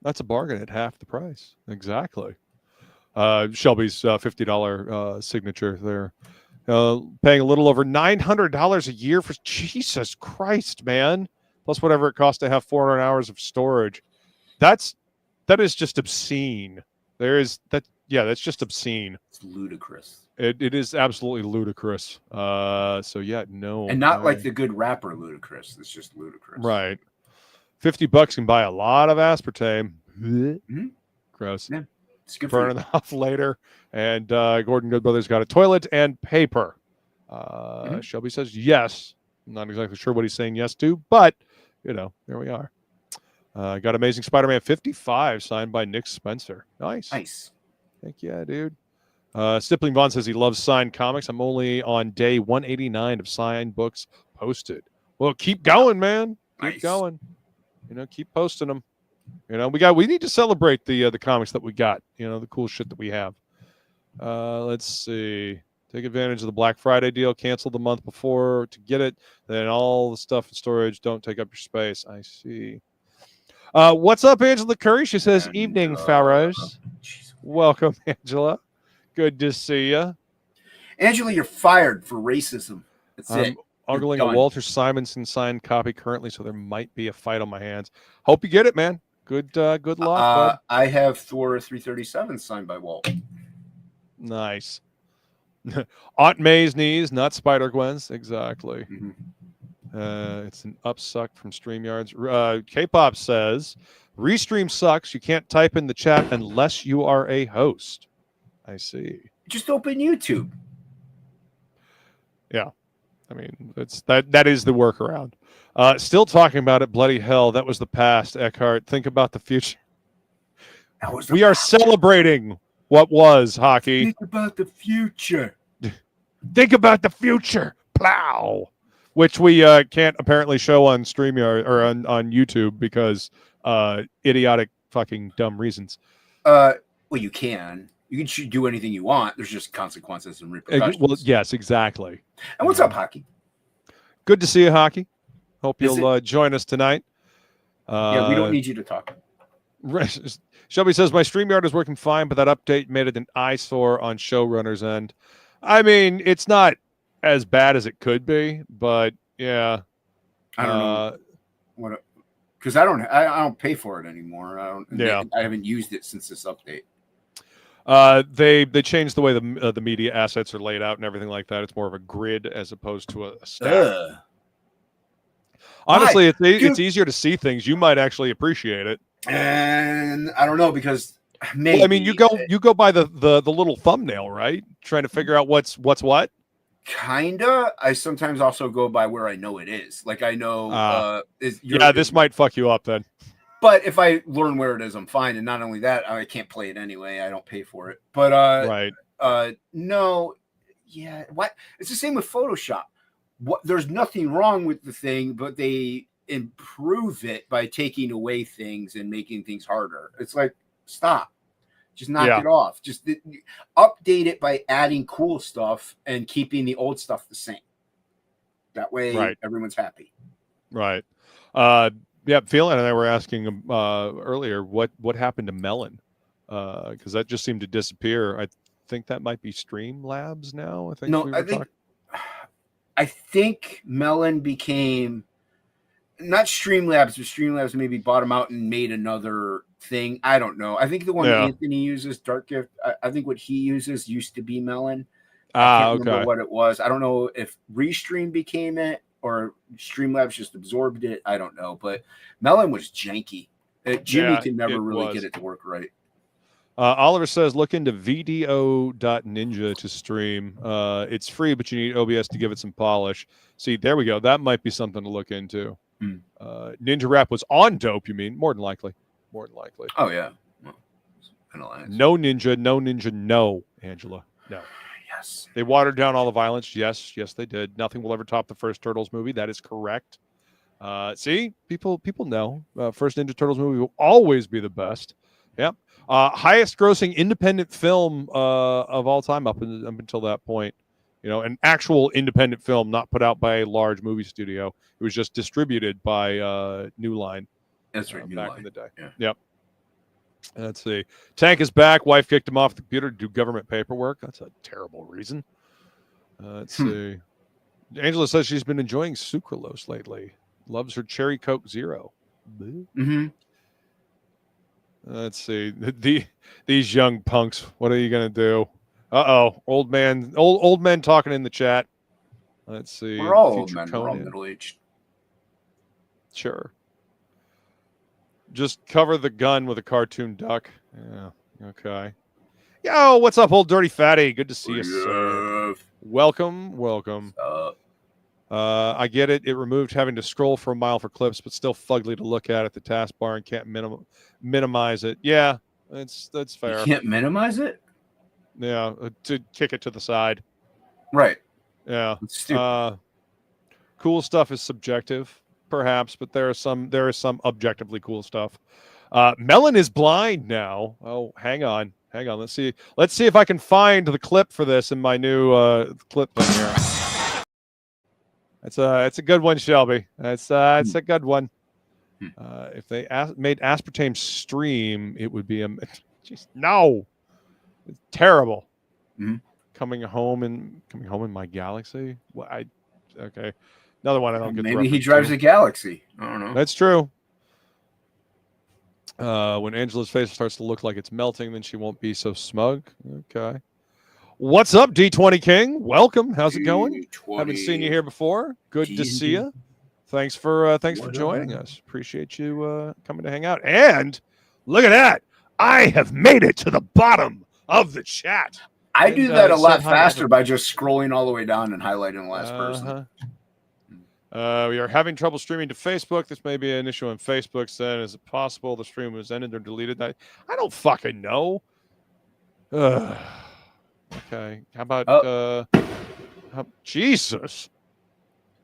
That's a bargain at half the price. Exactly. Shelby's $50 signature there. Paying a little over $900 a year for Jesus Christ, man. Plus whatever it costs to have 400 hours of storage. That's That is just obscene. There is that. Yeah, that's just obscene. It's ludicrous. It is absolutely ludicrous. So yeah, no. And not like the good rapper Ludacris. It's just ludicrous. Right. $50 can buy a lot of aspartame. Mm-hmm. Gross. Yeah. It's good Burn it off later. And Gordon Goodbrother's got a toilet and paper. Shelby says yes. I'm not exactly sure what he's saying yes to, but there we are. Got Amazing Spider-Man 55 signed by Nick Spencer. Nice. Heck yeah, dude. Stippling Vaughn says he loves signed comics. I'm only on day 189 of signed books posted. Well, keep going, man. Keep going. Keep posting them. We need to celebrate the comics that we got. The cool shit that we have. Let's see. Take advantage of the Black Friday deal. Cancel the month before to get it. Then all the stuff in storage don't take up your space. I see. What's up, Angela Curry? She says, evening, Pharaohs. Welcome, Angela. Good to see you. Angela, you're fired for racism. That's it. Ogling a Walter Simonson signed copy currently, so there might be a fight on my hands. Hope you get it, man. Good luck, bud. I have Thor 337 signed by Walt. Nice. Aunt May's knees, not Spider-Gwen's. Exactly. It's an upsuck from StreamYards. K-Pop says, Restream sucks. You can't type in the chat unless you are a host. I see. Just open YouTube. Yeah. I mean, that is the workaround. Still talking about it, bloody hell. That was the past, Eckhart. Think about the future. We are celebrating what was, Hockey. Think about the future. Think about the future. Plow. Which we can't apparently show on StreamYard or on YouTube because idiotic fucking dumb reasons. Well, you can. You can do anything you want. There's just consequences and repercussions. Well, yes, exactly. And what's up, Hockey? Good to see you, Hockey. Hope you'll join us tonight. Yeah, we don't need you to talk. Shelby says, my StreamYard is working fine, but that update made it an eyesore on showrunners' end. I mean, it's not as bad as it could be, but yeah. I don't know what, because I don't pay for it anymore. I haven't used it since this update. They changed the way the media assets are laid out and everything like that. It's more of a grid as opposed to a stack. Honestly, it's easier to see things. You might actually appreciate it. And I don't know because maybe I mean you go by the little thumbnail, right? Trying to figure out what's what. Kinda. I sometimes also go by where I know it is. Like I know this might fuck you up then. But if I learn where it is, I'm fine. And not only that, I can't play it anyway. I don't pay for it. But no, yeah. What? It's the same with Photoshop. There's nothing wrong with the thing, but they improve it by taking away things and making things harder. It's like, stop. Just knock it off. Just update it by adding cool stuff and keeping the old stuff the same. That way, everyone's happy. Right. Yeah, Feline and I were asking earlier what happened to Melon, because that just seemed to disappear. I think that might be Streamlabs now. I think Melon became not Streamlabs, but Streamlabs maybe bought him out and made another thing. I don't know. I think the one Anthony uses, Dark Gift, I think what he uses used to be Melon. I can't remember what it was. I don't know if Restream became it or Streamlabs just absorbed it. I don't know. But Melon was janky. Jimmy can never really get it to work right. Oliver says, look into VDO.ninja to stream. It's free, but you need OBS to give it some polish. See, there we go. That might be something to look into. Ninja Rap was on Dope, you mean? More than likely. Oh, yeah. No Ninja, no, Angela. No. Yes. They watered down all the violence. Yes, they did. Nothing will ever top the first Turtles movie. That is correct. See, people know. First Ninja Turtles movie will always be the best. Yep. Highest grossing independent film of all time up until that point. An actual independent film, not put out by a large movie studio. It was just distributed by New Line. That's right. Back in the day. Yeah. Yep. Let's see. Tank is back. Wife kicked him off the computer to do government paperwork. That's a terrible reason. Let's see. Angela says she's been enjoying sucralose lately. Loves her cherry Coke Zero. Let's see. These young punks. What are you gonna do? Old men talking in the chat. Let's see. We're all old men. We're all middle-aged. Sure. Just cover the gun with a cartoon duck. Yeah. Okay. Yo, what's up, old dirty fatty? Good to see you, sir. Welcome. I get it. It removed having to scroll for a mile for clips, but still fugly to look at the taskbar and can't minimize it. Yeah, that's fair. You can't minimize it? Yeah, to kick it to the side. Right. Yeah. Cool stuff is subjective, perhaps, but there is some objectively cool stuff. Melon is blind now. Oh, hang on. Let's see if I can find the clip for this in my new clip thing here. It's a good one, Shelby. It's a good one. If they made aspartame stream, it would be just no. It's terrible. Mm-hmm. Coming home in my Galaxy. Well, okay. Another one I don't get. Maybe he drives a Galaxy. I don't know. That's true. When Angela's face starts to look like it's melting, then she won't be so smug. Okay. What's up, D20 King? Welcome. How's it going? Haven't seen you here before. Good to see you. Thanks for joining us. Appreciate you coming to hang out. And look at that. I have made it to the bottom of the chat. I do that a lot faster by just scrolling all the way down and highlighting the last person. We are having trouble streaming to Facebook. This may be an issue on Facebook. Then is it possible the stream was ended or deleted? I don't fucking know. Okay. How about Jesus?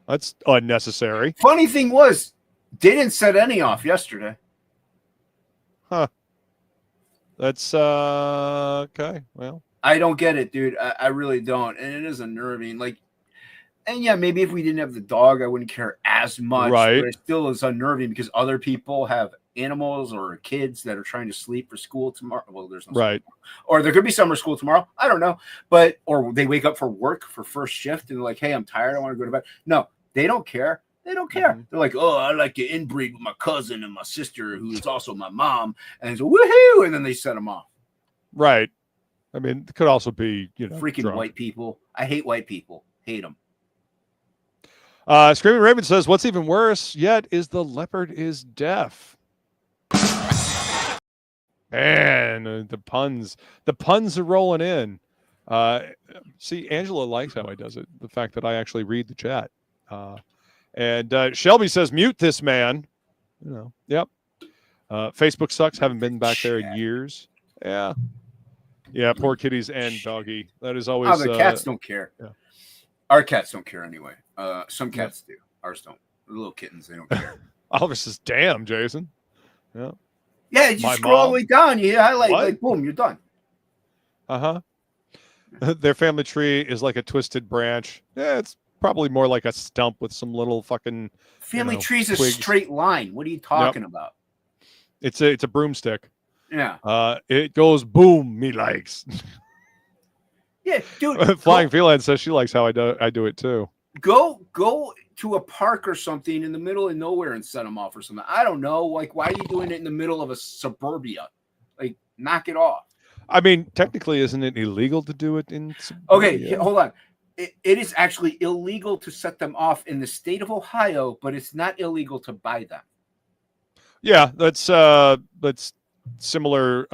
That's unnecessary. Funny thing was, they didn't set any off yesterday. Huh. That's okay. Well, I don't get it, dude. I really don't. And it is unnerving. Like, and yeah, maybe if we didn't have the dog, I wouldn't care as much. Right. But it still is unnerving because other people have animals or kids that are trying to sleep for school tomorrow. Well, there's no right. Or there could be summer school tomorrow. I don't know. But or they wake up for work for first shift and they're like, hey, I'm tired. I want to go to bed. No, they don't care. They don't care. Mm-hmm. They're like, oh, I like to inbreed with my cousin and my sister, who is also my mom. And so woohoo! And then they set them off. Right. I mean, it could also be, freaking drunk. White people. I hate white people. Hate them. Screaming Raven says, what's even worse yet is the leopard is deaf. Man, the puns are rolling in. See, Angela likes how I does it. The fact that I actually read the chat. And Shelby says, mute this man. Yep. Facebook sucks. Haven't been back there in years. Yeah. Yeah, poor kitties and doggy. That is always. The cats don't care. Yeah. Our cats don't care anyway. Some cats do. Ours don't. The little kittens, they don't care. Oliver says, damn, Jason. Yeah. Yeah, you scroll all the way down. You highlight, like, boom, you're done. Their family tree is like a twisted branch. Yeah, it's probably more like a stump with some little fucking. Family tree's a straight line. What are you talking about? It's a broomstick. Yeah. It goes boom, me likes. Yeah, dude. Flying Feline says she likes how I do it too. Go to a park or something in the middle of nowhere and set them off or something. I don't know. Like, why are you doing it in the middle of a suburbia? Like, knock it off. I mean, technically, isn't it illegal to do it in suburbia? Okay, hold on. It is actually illegal to set them off in the state of Ohio, but it's not illegal to buy them. Yeah, that's similar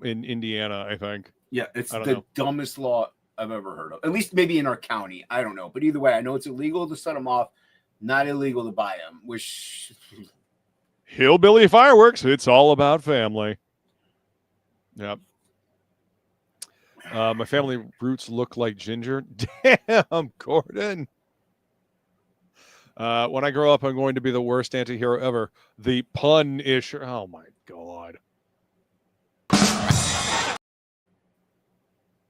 in Indiana, I think. Yeah, it's the dumbest law I've ever heard of. At least maybe in our county. I don't know. But either way, I know it's illegal to set them off, not illegal to buy them, which... Hillbilly fireworks. It's all about family. Yep. My family roots look like ginger. Damn, Gordon. When I grow up, I'm going to be the worst anti-hero ever. The pun-ish. Oh, my God.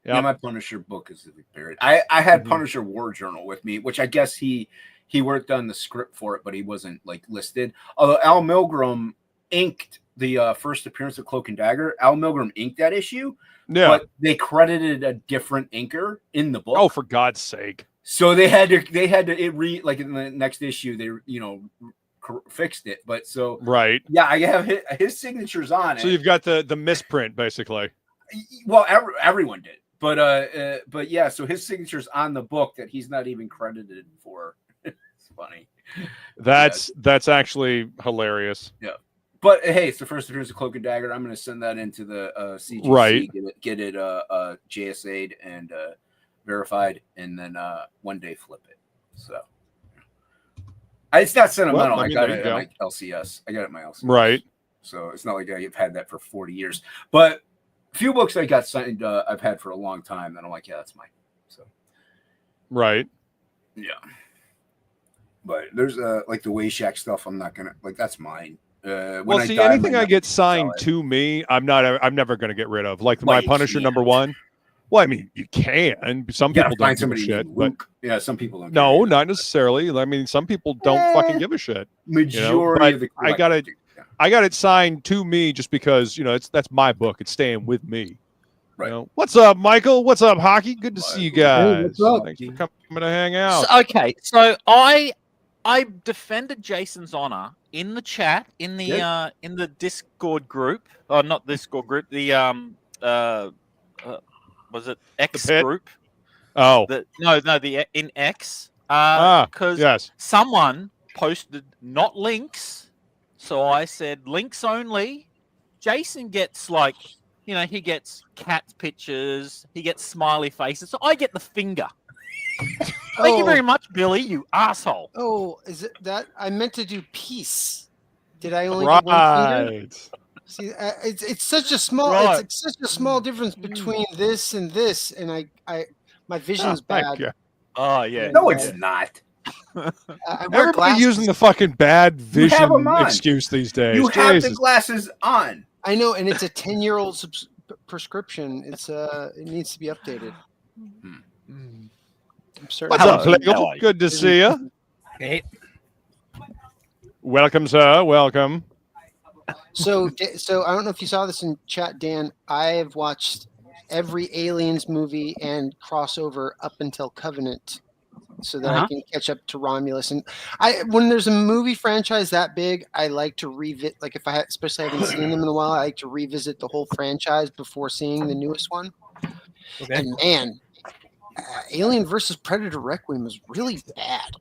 Yep. Yeah, my Punisher book is buried. I had Punisher War Journal with me, which I guess he worked on the script for it, but he wasn't like listed. Although Al Milgrom inked the first appearance of Cloak and Dagger. Al Milgrom inked that issue, but they credited a different inker in the book. Oh, for God's sake! So they had to like in the next issue they fixed it. But so right, yeah, I have his signatures on it. So you've got the misprint basically. Well, everyone did, but yeah, so his signature's on the book that he's not even credited for. It's funny. That's actually hilarious. Yeah. But hey, it's the first appearance of Cloak and Dagger. I'm going to send that into the CGC, right. get it JSA'd and verified, and then one day flip it. So it's not sentimental. Well, I got it at my LCS. I got it at my LCS. Right. So it's not like I've had that for 40 years. But a few books I got signed, I've had for a long time. And I'm like, yeah, that's mine. So right. Yeah. But there's like the Wayshack stuff. I'm not gonna like. That's mine. Well, see, anything I get signed to me, I'm never going to get rid of. Like my Punisher #1. Well, I mean, you can. Some people don't give a shit, but yeah, some people don't. No, not necessarily. I mean, some people don't fucking give a shit. Majority of the I got it signed to me just because that's my book. It's staying with me. Right. What's up, Michael? What's up, Hockey? Good to see you guys. Hey, what's up? Thanks for coming to hang out. So I defended Jason's honor in the chat in the Discord group. Oh, not Discord group. The was it X group? Oh, in X. Because someone posted not links, so I said links only. Jason gets he gets cat pictures, he gets smiley faces, so I get the finger. Thank you very much, Billy, you asshole. Oh, is it that? I meant to do peace. Did I only get one finger? See, it's such a small it's such a small difference between this, and my vision's bad. Oh yeah. No, it's not. Everybody using the fucking bad vision excuse these days. You have the glasses on. I know, and it's a 10-year-old prescription. It's it needs to be updated. What's up, Flegel? Good to see you. Hey. Welcome, sir. Welcome. So I don't know if you saw this in chat, Dan. I've watched every Aliens movie and crossover up until Covenant, so that I can catch up to Romulus. And when there's a movie franchise that big, I like to revisit. Like if especially haven't seen them in a while, I like to revisit the whole franchise before seeing the newest one. Okay. And man, Alien versus Predator Requiem is really bad.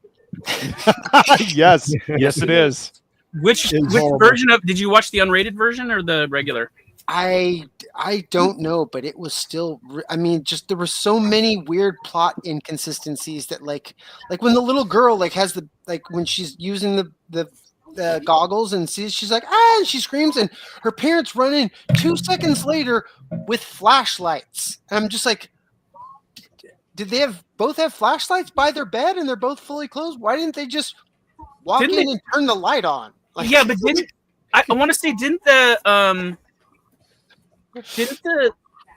Yes, it is. Which version did you watch, the unrated version or the regular? I don't know, but it was still. I mean, just there were so many weird plot inconsistencies that like when the little girl has when she's using the goggles and she's like and she screams and her parents run in 2 seconds later with flashlights. And I'm just like, did they both have flashlights by their bed and they're both fully closed? Why didn't they just walk in and turn the light on? Yeah, but I want to say didn't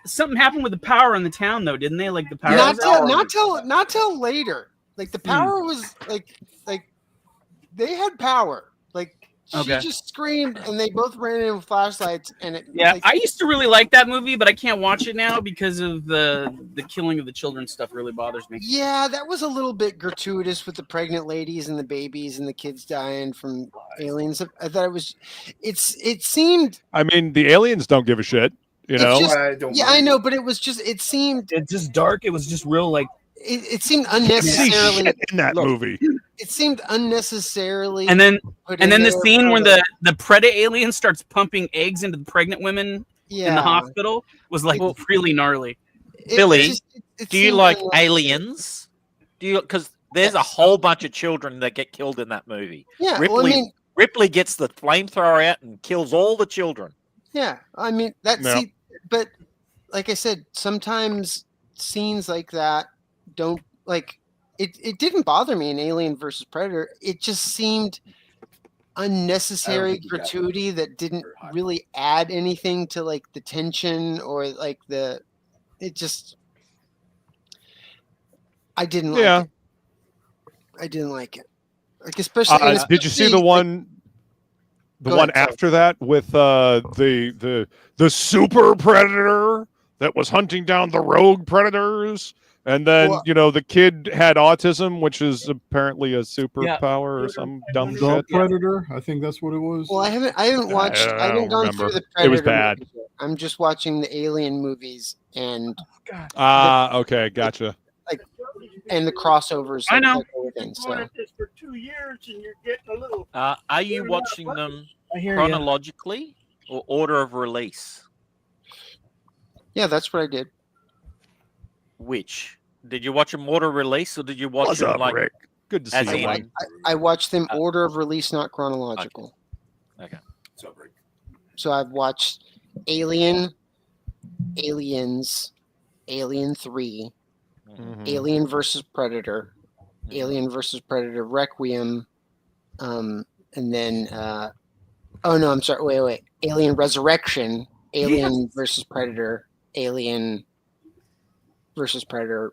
something happen with the power in the town though? Didn't they the power? Not till later. Like the power was like they had power. She just screamed and they both ran in with flashlights and I used to really like that movie, but I can't watch it now because of the killing of the children stuff really bothers me. Yeah, that was a little bit gratuitous with the pregnant ladies and the babies and the kids dying from aliens. I thought it seemed. I mean, the aliens don't give a shit, I know, but it seemed. It's just dark. It was just real It seemed unnecessarily in that movie. It seemed unnecessarily. And then the scene where the Predator alien starts pumping eggs into the pregnant women in the hospital was really gnarly. Billy, do you like aliens? Because there's a whole bunch of children that get killed in that movie. Yeah, Ripley gets the flamethrower out and kills all the children. Yeah, I mean but like I said, sometimes scenes like that don't it didn't bother me in Alien versus Predator. It just seemed unnecessary gratuity that didn't really add anything to the tension or I didn't like it. I didn't like it. Especially did you see the one after that with the super predator that was hunting down the rogue predators? And then, the kid had autism, which is apparently a superpower or some dumb shit. Predator, I think that's what it was. Well, I haven't watched. I haven't gone through the Predator. It was bad. Movies. I'm just watching the Alien movies and. Okay, gotcha. And the crossovers. I know. Within, so. This for 2 years, and you're getting a little. Are you watching them chronologically or order of release? Yeah, that's what I did. Which did you watch them order release or did you watch them like Rick? Good to see you. I watched them order of release, not chronological. Okay. So I've watched Alien, Aliens, Alien 3, Alien versus Predator, Alien versus Predator Requiem, and then oh no, I'm sorry. Wait. Alien Resurrection, Alien versus Predator, Alien versus Predator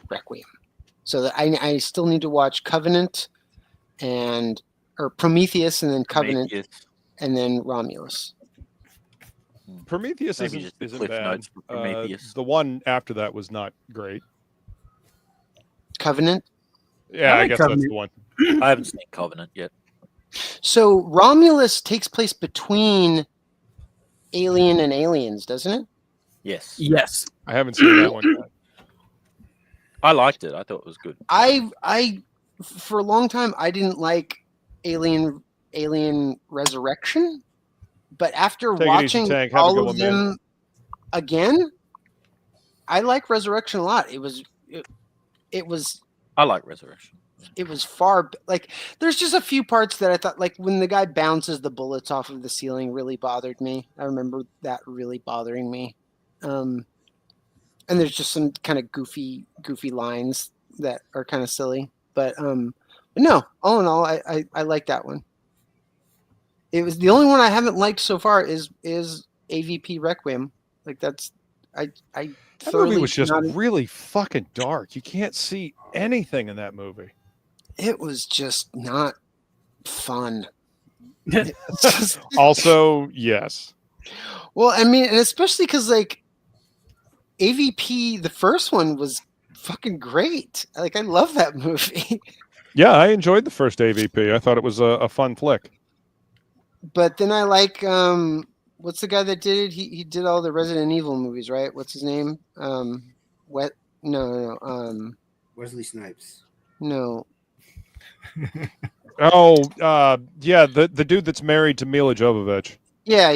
Requiem. So that I still need to watch Covenant or Prometheus and then Covenant and then Romulus. Prometheus isn't bad. The one after that was not great. Covenant? Yeah, I guess Covenant. That's the one. I haven't seen Covenant yet. So Romulus takes place between Alien and Aliens, doesn't it? Yes. Yes. I haven't seen that one yet. I liked it. I thought it was good. I for a long time I didn't like Alien Resurrection, but after watching all of them again, I like Resurrection a lot. It was I like Resurrection. It was there's just a few parts that I thought, like when the guy bounces the bullets off of the ceiling really bothered me. I remember that really bothering me. And there's just some kind of goofy lines that are kind of silly, but no, all in all, I like that one. It was the only one I haven't liked so far is AVP Requiem. Like that movie was just really fucking dark. You can't see anything in that movie. It was just not fun. Also, yes. Well, I mean, and especially because like AVP, the first one was fucking great. Like I love that movie. Yeah, I enjoyed the first AVP. I thought it was a fun flick. But then I like what's the guy that did it? He did all the Resident Evil movies, right? What's his name? Wesley Snipes. No. Yeah, the dude that's married to Mila Jovovich. Yeah.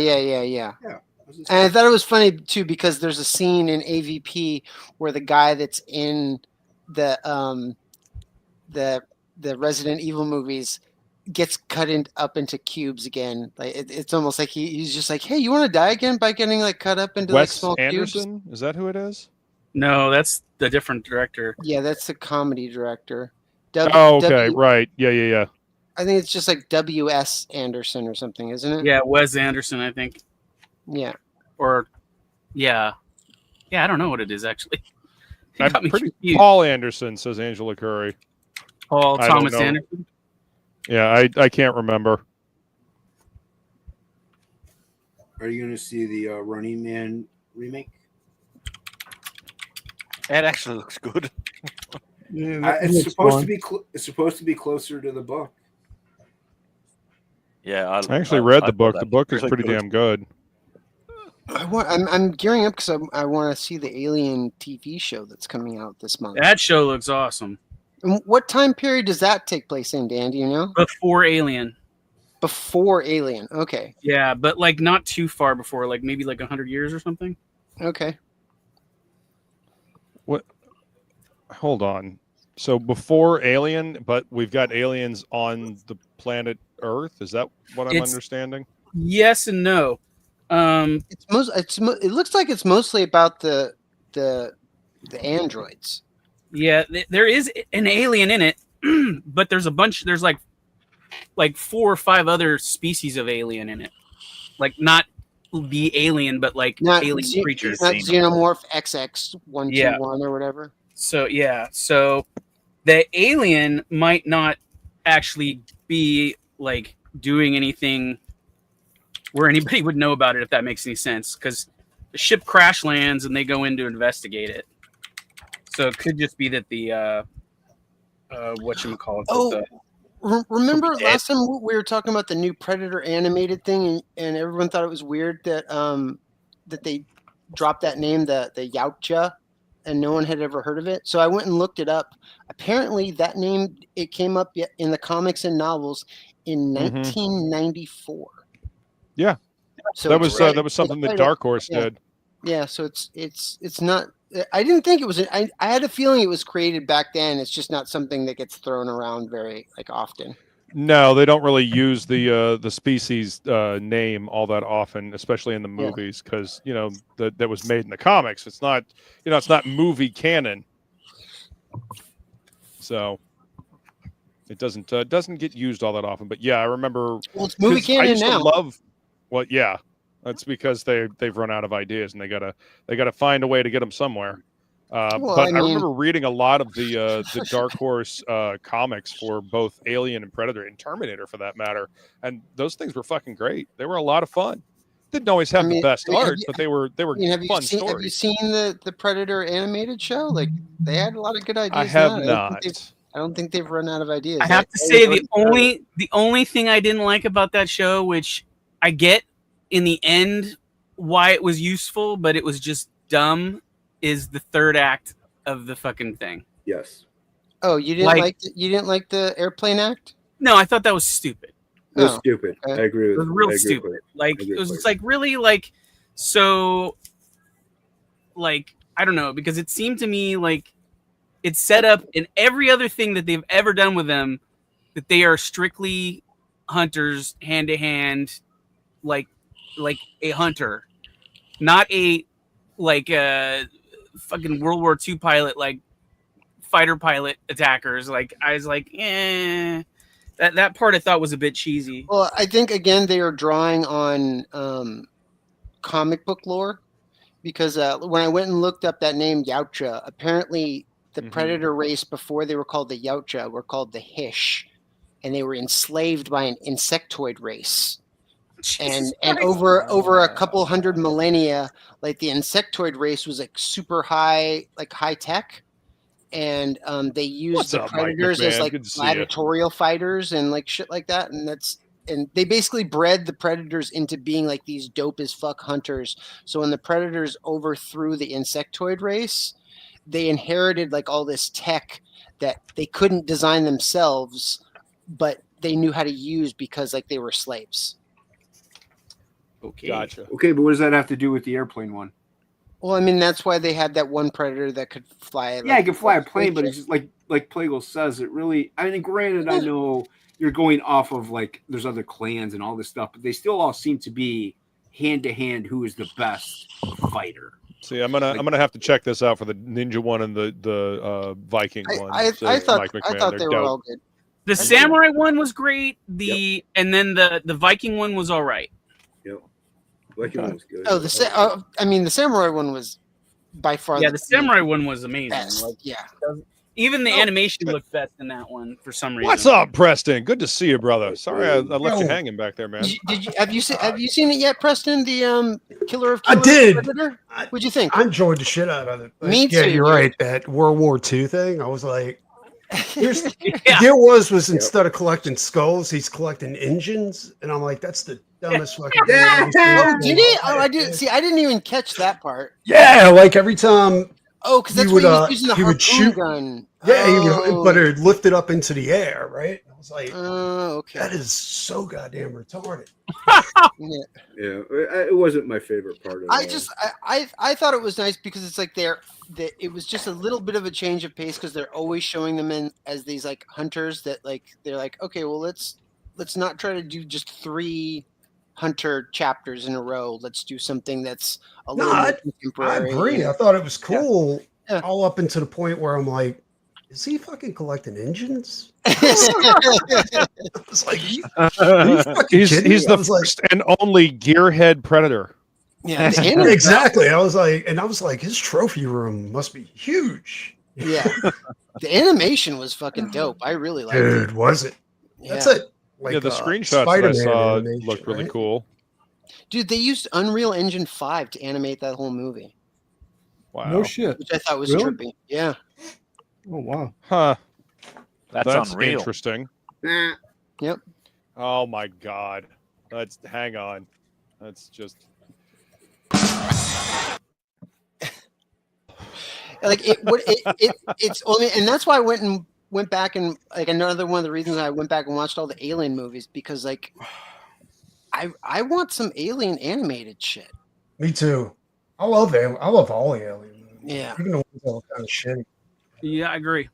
And I thought it was funny too because there's a scene in AVP where the guy that's in the Resident Evil movies gets cut up into cubes again. Like it's almost like he's just like, hey, you want to die again by getting like cut up into like small Anderson? cubes? Is that who it is? No, that's the different director. Yeah, that's the comedy director. Right. Yeah. I think it's just like W.S. Anderson or something, isn't it? Yeah, Wes Anderson, I think. Yeah. Or, yeah. Yeah, I don't know what it is, actually. Paul Anderson, says Angela Curry. Paul Thomas Anderson? Yeah, I can't remember. Are you going to see the Running Man remake? It actually looks good. Yeah, it's supposed to be closer to the book. Yeah, I actually read the book. The book is pretty damn good. I'm gearing up because I want to see the Alien TV show that's coming out this month. That show looks awesome. And what time period does that take place in, Dan? Do you know? Before Alien. Before Alien. Okay. Yeah, but like not too far before, like maybe like 100 years or something. Okay. What? Hold on. So before Alien, but we've got aliens on the planet Earth. Is that what I'm understanding? Yes and no. It looks like it's mostly about the androids. Yeah, there is an alien in it, but there's like 4 or 5 other species of alien in it. Like not the alien, but like alien creatures. Not Xenomorph XX121 or whatever. So the alien might not actually be like doing anything where anybody would know about it, if that makes any sense, because the ship crash lands and they go in to investigate it. So it could just be that the whatchamacallit. Oh, remember last time we were talking about the new Predator animated thing, and everyone thought it was weird that that they dropped that name, the Yautja, and no one had ever heard of it. So I went and looked it up. Apparently, that name it came up in the comics and novels in 1994. Yeah, so that was something that Dark Horse did. Yeah, so it's not. I didn't think it was. I had a feeling it was created back then. It's just not something that gets thrown around very often. No, they don't really use the species name all that often, especially in the movies, because that was made in the comics. It's not it's not movie canon, so it doesn't get used all that often. But yeah, I remember. Well, it's movie canon now. Yeah, that's because they've run out of ideas and they gotta find a way to get them somewhere. But I remember reading a lot of the Dark Horse comics for both Alien and Predator and Terminator, for that matter, and those things were fucking great. They were a lot of fun. Didn't always have the best art, but they were fun stories. Have you seen the Predator animated show? Like, they had a lot of good ideas. I have not. I don't think they've run out of ideas. I have to say the only thing I didn't like about that show, which I get in the end why it was useful, but it was just dumb, is the third act of the fucking thing. Yes. Oh, you didn't like the airplane act? No, I thought that was stupid. It was stupid. Okay. I agree with it. It was real stupid. It was like really so I don't know, because it seemed to me like it's set up in every other thing that they've ever done with them that they are strictly hunters, hand to hand, like a hunter, not a fucking World War II pilot, like fighter pilot attackers. Like, I was like, that part I thought was a bit cheesy. Well, I think again they are drawing on comic book lore, because when I went and looked up that name Yautja, apparently the Predator race before they were called the Yautja were called the Hish, and they were enslaved by an insectoid race. And over a couple hundred millennia, like the insectoid race was like super high tech, and they used the predators as like gladiatorial fighters and like shit like that, and they basically bred the predators into being like these dope as fuck hunters. So when the predators overthrew the insectoid race, they inherited like all this tech that they couldn't design themselves, but they knew how to use because like they were slaves. Okay. Gotcha. Okay, but what does that have to do with the airplane one? Well, I mean, that's why they had that one predator that could fly. Yeah, it could fly a plane, but it's just like Plagle says, it really. I mean, granted, I know you're going off of like there's other clans and all this stuff, but they still all seem to be hand to hand who is the best fighter. See, I'm gonna have to check this out for the ninja one and the Viking one. I thought they were all good. The samurai one was great. And then the Viking one was all right. Yep. Viking one was good. Oh, the samurai one was by far. Yeah, the samurai one was amazing. Best. Even the animation looked best in that one for some reason. What's up, Preston? Good to see you, brother. Sorry I left you hanging back there, man. Have you seen it yet, Preston? The Killer of Killers? I did. What'd you think? I enjoyed the shit out of it. Me too. Yeah, you're right. That World War II thing, I was like, the deal was instead of collecting skulls, he's collecting engines, and I'm like, that's the dumbest fucking thing. Oh, did he? Oh, I didn't see. I didn't even catch that part. Yeah, like every time. Oh, because that's what he was using the harpoon gun. Yeah, but it lifted up into the air, right? I was like, okay. That is so goddamn retarded. Yeah, it wasn't my favorite part of it. I thought it was nice because it's like it was just a little bit of a change of pace, because they're always showing them in as these like hunters that like they're like, okay, well let's not try to do just 3 hunter chapters in a row. Let's do something that's a little more contemporary. I agree. I thought it was cool all up until the point where I'm like, is he fucking collecting engines? I was like, he's the first and only gearhead predator. Yeah, exactly. I was like, his trophy room must be huge. Yeah, the animation was fucking dope. I really liked it. Dude, was it? That's it. Like, the screenshots that I saw looked really cool. Dude, they used Unreal Engine 5 to animate that whole movie. Wow. No shit. Which I thought was Really? trippy. Yeah. Oh wow. Huh. That's unreal. Interesting. Yep. Oh my God. Hang on. That's just like it's only, and that's why I went back and like another one of the reasons I went back and watched all the Alien movies, because like I want some Alien animated shit. Me too. I love all the Alien movies. Yeah. Even the ones that are kind of shitty. Yeah, I agree.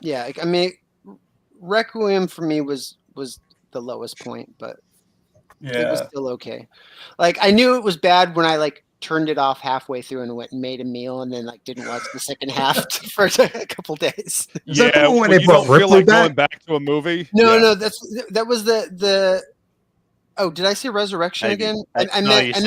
Yeah, like, I mean, Requiem for me was the lowest point, but it was still okay. Like I knew it was bad when I like turned it off halfway through and went and made a meal and then like didn't watch the second half for a couple days. Yeah, when you don't feel like going back to a movie. No, that was the. Oh, did I say Resurrection again? I meant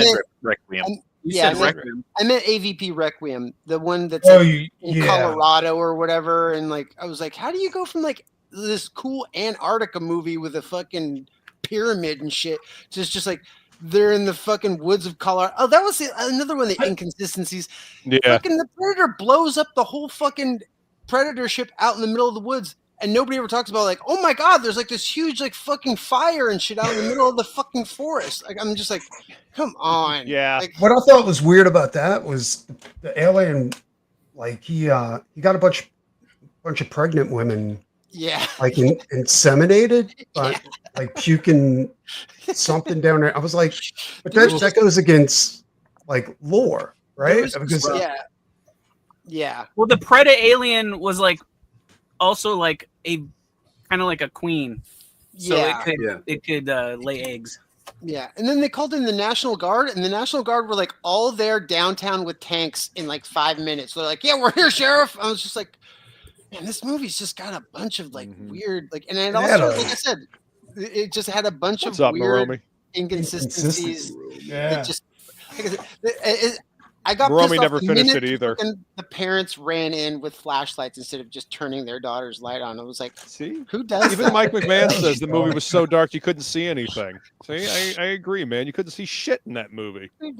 Requiem. I meant AVP Requiem, the one that's in Colorado or whatever. And like, I was like, how do you go from like this cool Antarctica movie with a fucking pyramid and shit to just like they're in the fucking woods of Colorado? Oh, that was another one of the inconsistencies. Yeah, fucking the Predator blows up the whole fucking Predator ship out in the middle of the woods. And nobody ever talks about like, oh my God, there's like this huge like fucking fire and shit out in the middle of the fucking forest. Like I'm just like, come on. Yeah. Like, what I thought was weird about that was the alien, like he got a bunch of pregnant women. Yeah. Like inseminated, but like puking something down there. I was like, but that goes against like lore, right? Because yeah. Well, the Predator alien was like also like a kind of like a queen, so it could lay eggs. Yeah, and then they called in the National Guard, and the National Guard were like all there downtown with tanks in like 5 minutes. They're like, "Yeah, we're here, Sheriff." I was just like, "Man, this movie's just got a bunch of like weird, like," and it also, like I said, it just had a bunch of weird inconsistencies. That just, like I said, I got pissed off never the finished minute it either. The parents ran in with flashlights instead of just turning their daughter's light on. I was like, see, who does even that? Mike McMahon says the movie was so dark you couldn't see anything. See, I agree, man. You couldn't see shit in that movie. Even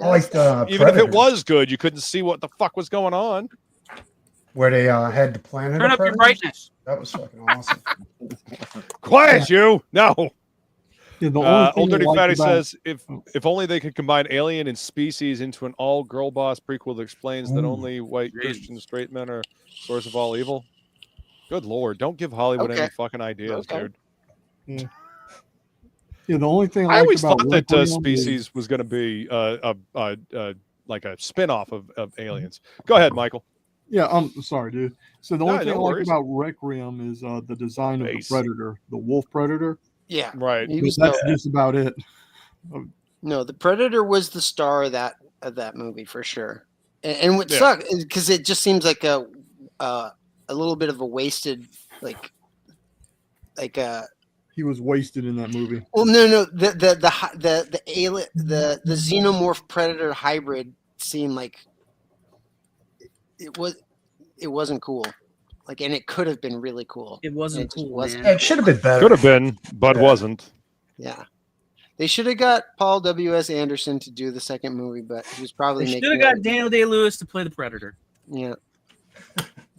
if it was good, you couldn't see what the fuck was going on. Where they had the planet. Turn up your brightness. That was fucking awesome. Quiet, you. No. Yeah, Old Dirty Fatty says, if only they could combine Alien and Species into an all-girl boss prequel that explains that only white Christian straight men are source of all evil. Good Lord, don't give Hollywood any fucking ideas, dude. Yeah, the only thing I always thought that Species was going to be like a spin-off of Aliens. Go ahead, Michael. Yeah, I'm sorry, dude. So the only thing I like about Requiem is the design of the Predator, the wolf Predator. Yeah, right. That's just about it. No, the Predator was the star of that movie for sure. And what sucked because it just seems like a little bit of a wasted he was wasted in that movie. Well, no, the alien, the xenomorph Predator hybrid seemed like it wasn't cool. Like, and it could have been really cool. It wasn't cool. It should have been better. Could have been, but wasn't. Yeah, they should have got Paul W.S. Anderson to do the second movie, but he was probably should have got Daniel Day-Lewis to play the Predator. Yeah,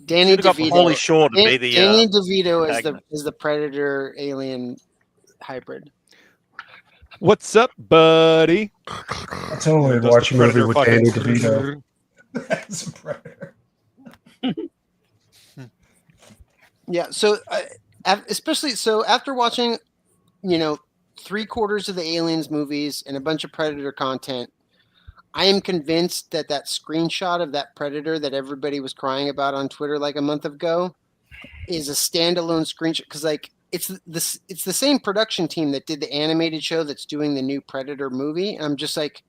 Danny DeVito. Pauly Shore to be the Danny DeVito is the Predator alien hybrid. What's up, buddy? I totally watch a movie with Danny DeVito. That's a Predator. Yeah, so especially so after watching, 3/4 of the Aliens movies and a bunch of Predator content, I am convinced that screenshot of that Predator that everybody was crying about on Twitter like a month ago is a standalone screenshot because it's the same production team that did the animated show that's doing the new Predator movie, and I'm just like,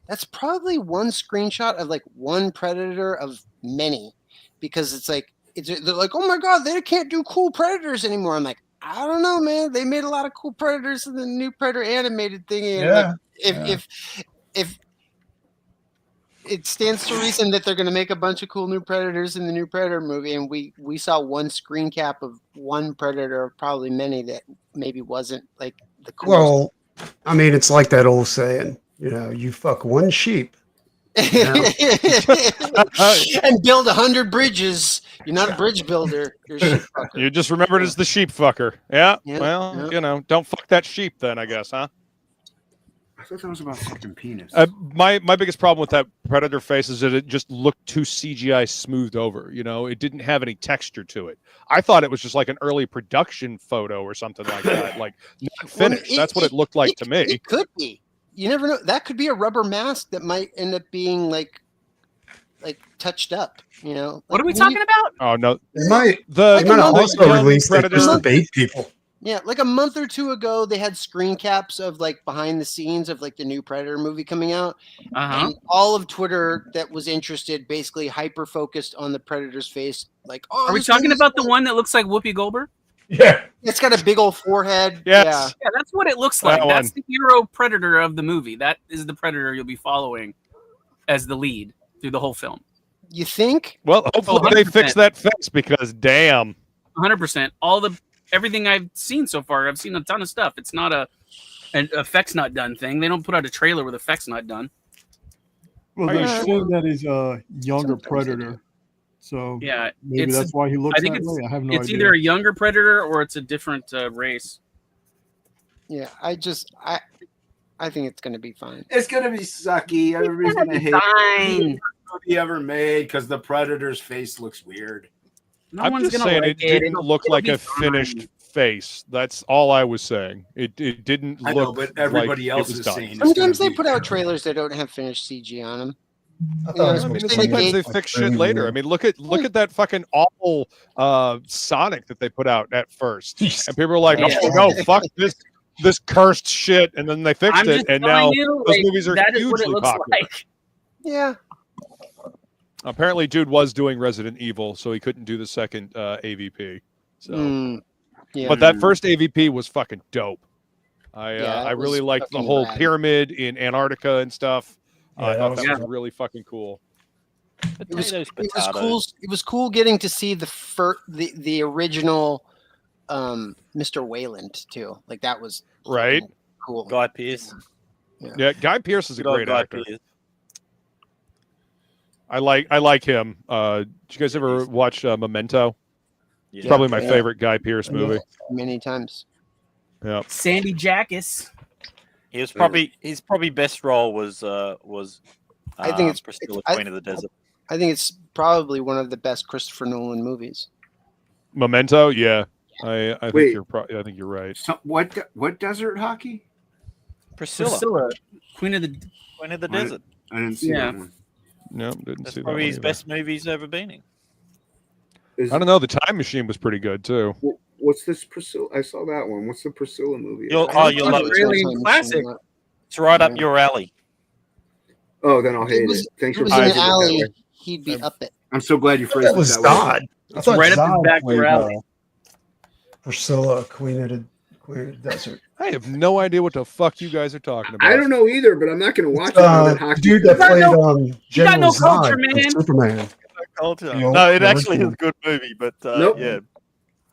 that's probably one screenshot of like one Predator of many, because it's like. They're like, oh my God, they can't do cool Predators anymore. I'm like, I don't know, man. They made a lot of cool Predators in the new Predator animated thing. And if it stands to reason that they're going to make a bunch of cool new Predators in the new Predator movie, and we saw one screen cap of one Predator, probably many that maybe wasn't like the coolest. Well, I mean, it's like that old saying, you fuck one sheep And build 100 bridges. You're not a bridge builder. You're a sheep fucker. You just remembered as the sheep fucker. Yeah. Well, you know, don't fuck that sheep then, I guess, huh? I thought that was about fucking penis. My biggest problem with that Predator face is that it just looked too CGI smoothed over. You know, it didn't have any texture to it. I thought it was just like an early production photo or something like that, like not finished. Well, that's what it looked like to me. It could be. You never know. That could be a rubber mask that might end up being like touched up. You know. What are we talking about? Oh no, they might also release it just to bait people. Yeah, like a month or two ago, they had screen caps of like behind the scenes of like the new Predator movie coming out. And all of Twitter that was interested basically hyper focused on the Predator's face. Like, oh, are we talking about the one that looks like Whoopi Goldberg? Yeah, it's got a big old forehead. Yes. Yeah, that's what it looks like. That's the hero Predator of the movie. That is the Predator you'll be following as the lead through the whole film. You think? Well, hopefully they fix that face because damn. 100%. Everything I've seen so far, I've seen a ton of stuff. It's not an effects not done thing. They don't put out a trailer with effects not done. Well, they showed that he's a younger Predator. So yeah, maybe that's why he looks that way. I have no idea. It's either a younger Predator or it's a different race. Yeah, I think it's going to be fine. It's going to be sucky. Everybody's going to hate it. Movie ever made because the Predator's face looks weird. I'm just saying it didn't look like a finished face. That's all I was saying. It didn't look. I know, but everybody like else it was is done. saying. Sometimes they put out trailers that don't have finished CG on them. Sometimes they fix shit later. I mean, look at that fucking awful Sonic that they put out at first, and people are like, "Oh no, fuck this cursed shit," and then they fixed it, and now those movies are hugely popular. Like. Yeah. Apparently, dude was doing Resident Evil, so he couldn't do the second AVP. So, but that first AVP was fucking dope. I really liked the whole pyramid in Antarctica and stuff. I thought that was really fucking cool. It was cool getting to see the original Mr. Wayland too. Like that was cool. Guy Pearce. Yeah, Guy Pearce is a great actor. I like him. Did you guys ever watch Memento? Yeah. It's probably my favorite Guy Pearce movie. Many times. Yeah. Sandy Jackus. His probably best role was I think it's Priscilla, Queen of the Desert. I think it's probably one of the best Christopher Nolan movies. Memento, yeah. I think you're right. So what desert hockey? Priscilla, Queen of the Desert. I didn't see that one. No, didn't see that. Probably his best movie he's ever been in. I don't know. The Time Machine was pretty good too. What's this Priscilla? I saw that one. What's the Priscilla movie? You'll love it. Really classic. It's right up your alley. Oh, then I'll hate it. Thanks for phrasing it that way. He'd be up it. I'm so glad you phrased it that way. It's right up his back alley. Priscilla, Queen of the Desert. I have no idea what the fuck you guys are talking about. I don't know either, but I'm not going to watch it. Dude that played General culture, Zod man. Superman. No, it actually is a good movie, but nope. yeah.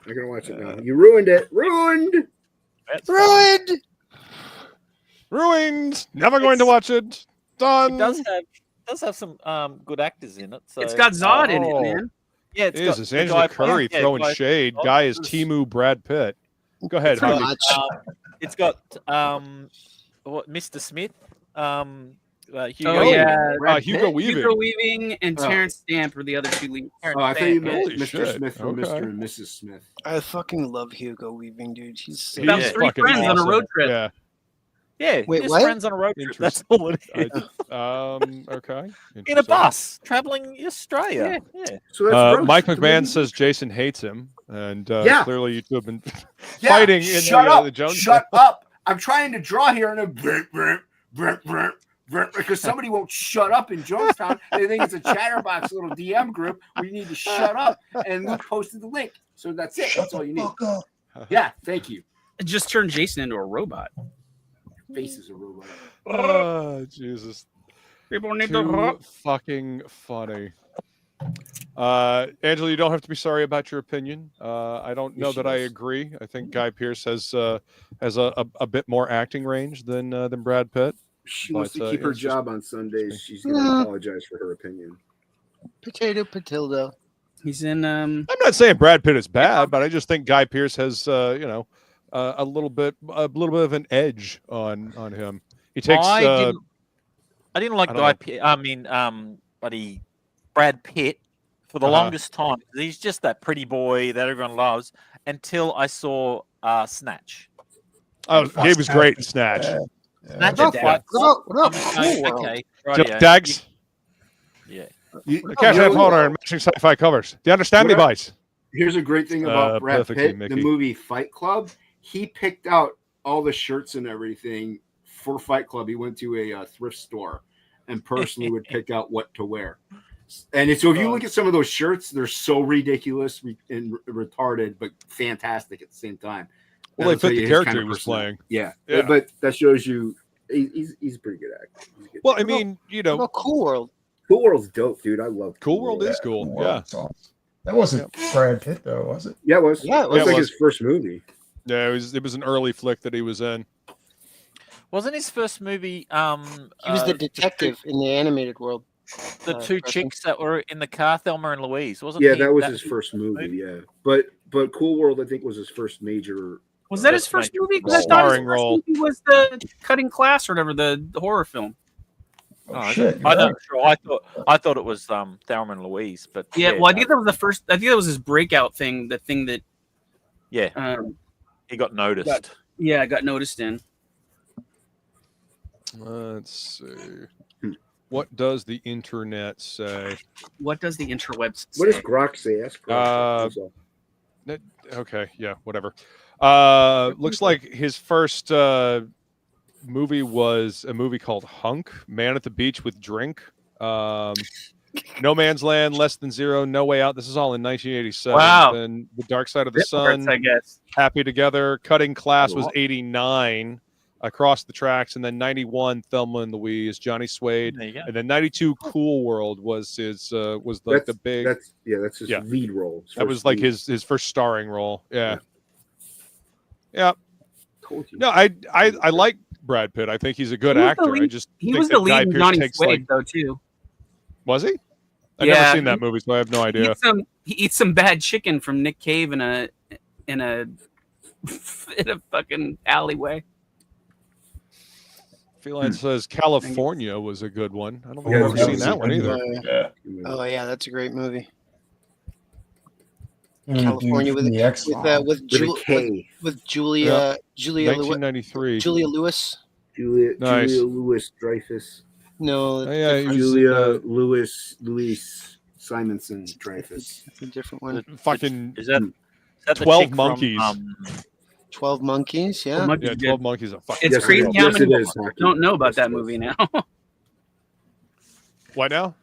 I'm going to watch it now. You ruined it. Ruined. Ruined. Never going to watch it. Done. It does have some good actors in it. So. It's got Zod in it, man. Yeah, it's Angela Curry throwing shade. Guy is Timu Brad Pitt. Go ahead. It's got Mr. Smith. Hugo Weaving. Hugo Weaving and Terrence Stamp are the other two leads. I thought you meant Mr. Smith from Mr. and Mrs. Smith. I fucking love Hugo Weaving, dude. He's about three friends on a road trip. Yeah. Yeah, wait, just what? friends on a road trip. That's all it is. Okay. In a bus, traveling Australia. Yeah. So Mike McMahon says Jason hates him, and clearly you two have been fighting in the Jones. Shut up! I'm trying to draw here, and because somebody won't shut up in Jonestown. They think it's a chatterbox little DM group. We need to shut up, and Luke posted the link. So that's it. That's all you need. Yeah, thank you. It just turned Jason into a robot. Face is a robot. Oh, Jesus. People need Too fucking funny. Angela, you don't have to be sorry about your opinion. I don't know that I agree. I think Guy Pearce has a bit more acting range than Brad Pitt. She wants to keep her job on Sundays. She's going to apologize for her opinion. Potato Patildo. He's in. I'm not saying Brad Pitt is bad, but I just think Guy Pearce has, a little bit of an edge on him. He takes. I didn't like Guy Pitt. Buddy Brad Pitt for the longest time. He's just that pretty boy that everyone loves until I saw Snatch. Oh, he was great in Snatch. Snatch okay. Dags. Yeah. CashApp holder and matching sci-fi covers. Do you understand me, boys? Here's a great thing about Brad Pitt. The movie Fight Club. He picked out all the shirts and everything for Fight Club. He went to a thrift store and personally would pick out what to wear. And so if you look at some of those shirts, they're so ridiculous and retarded, but fantastic at the same time. Well, they fit the character he was playing. Yeah, but that shows you he's a pretty good actor. Well, I mean, Cool World. Cool World's dope, dude. I love Cool World. Is cool. Yeah. That wasn't Brad Pitt, though, was it? Yeah, it was. Yeah, it was like his first movie. Yeah, it was an early flick that he was in. Wasn't his first movie? He was the detective in the animated world. The two chicks that were in the car, Thelma and Louise, wasn't? Yeah, that was his first movie. Yeah, but Cool World, I think, was his first major. Was that his first movie? Because I thought his first movie was the Cutting Class or whatever, the horror film. Oh, shit! I'm not sure. I thought it was Thelma and Louise, but yeah. Well, I think that was the first. I think that was his breakout thing. The thing that he got noticed. I got noticed in. Let's see. What does the internet say? What does the interwebs say? What does Grok say? Ask Grok. Okay, yeah, whatever. Looks like his first movie was a movie called Hunk, Man at the Beach with Drink. No Man's Land, Less Than Zero, No Way Out. This is all in 1987. Wow. And The Dark Side of the Sun, I guess. Happy Together. Cutting Class was 89. Across the Tracks, and then 91 Thelma and Louise, Johnny Suede, and then 92 Cool World was his the big. That's his lead role. That was like his first starring role. Yeah. No, I like Brad Pitt. I think he's a good actor. He was the lead in Johnny Suede though too. Was he? I've never seen that movie, so I have no idea. He eats some bad chicken from Nick Cave in a fucking alleyway. Feline says California was a good one. I don't think I've ever seen that one either. Oh yeah, that's a great movie. California with Julia 1993. Julia Lewis. Julia Lewis Dreyfus. No, Julia Louis Simonson Dreyfus. That's a different one. Fucking is that 12 Monkeys. 12 Monkeys, yeah. 12 Monkeys are fucking. It's crazy how many people don't know about that movie now. What now?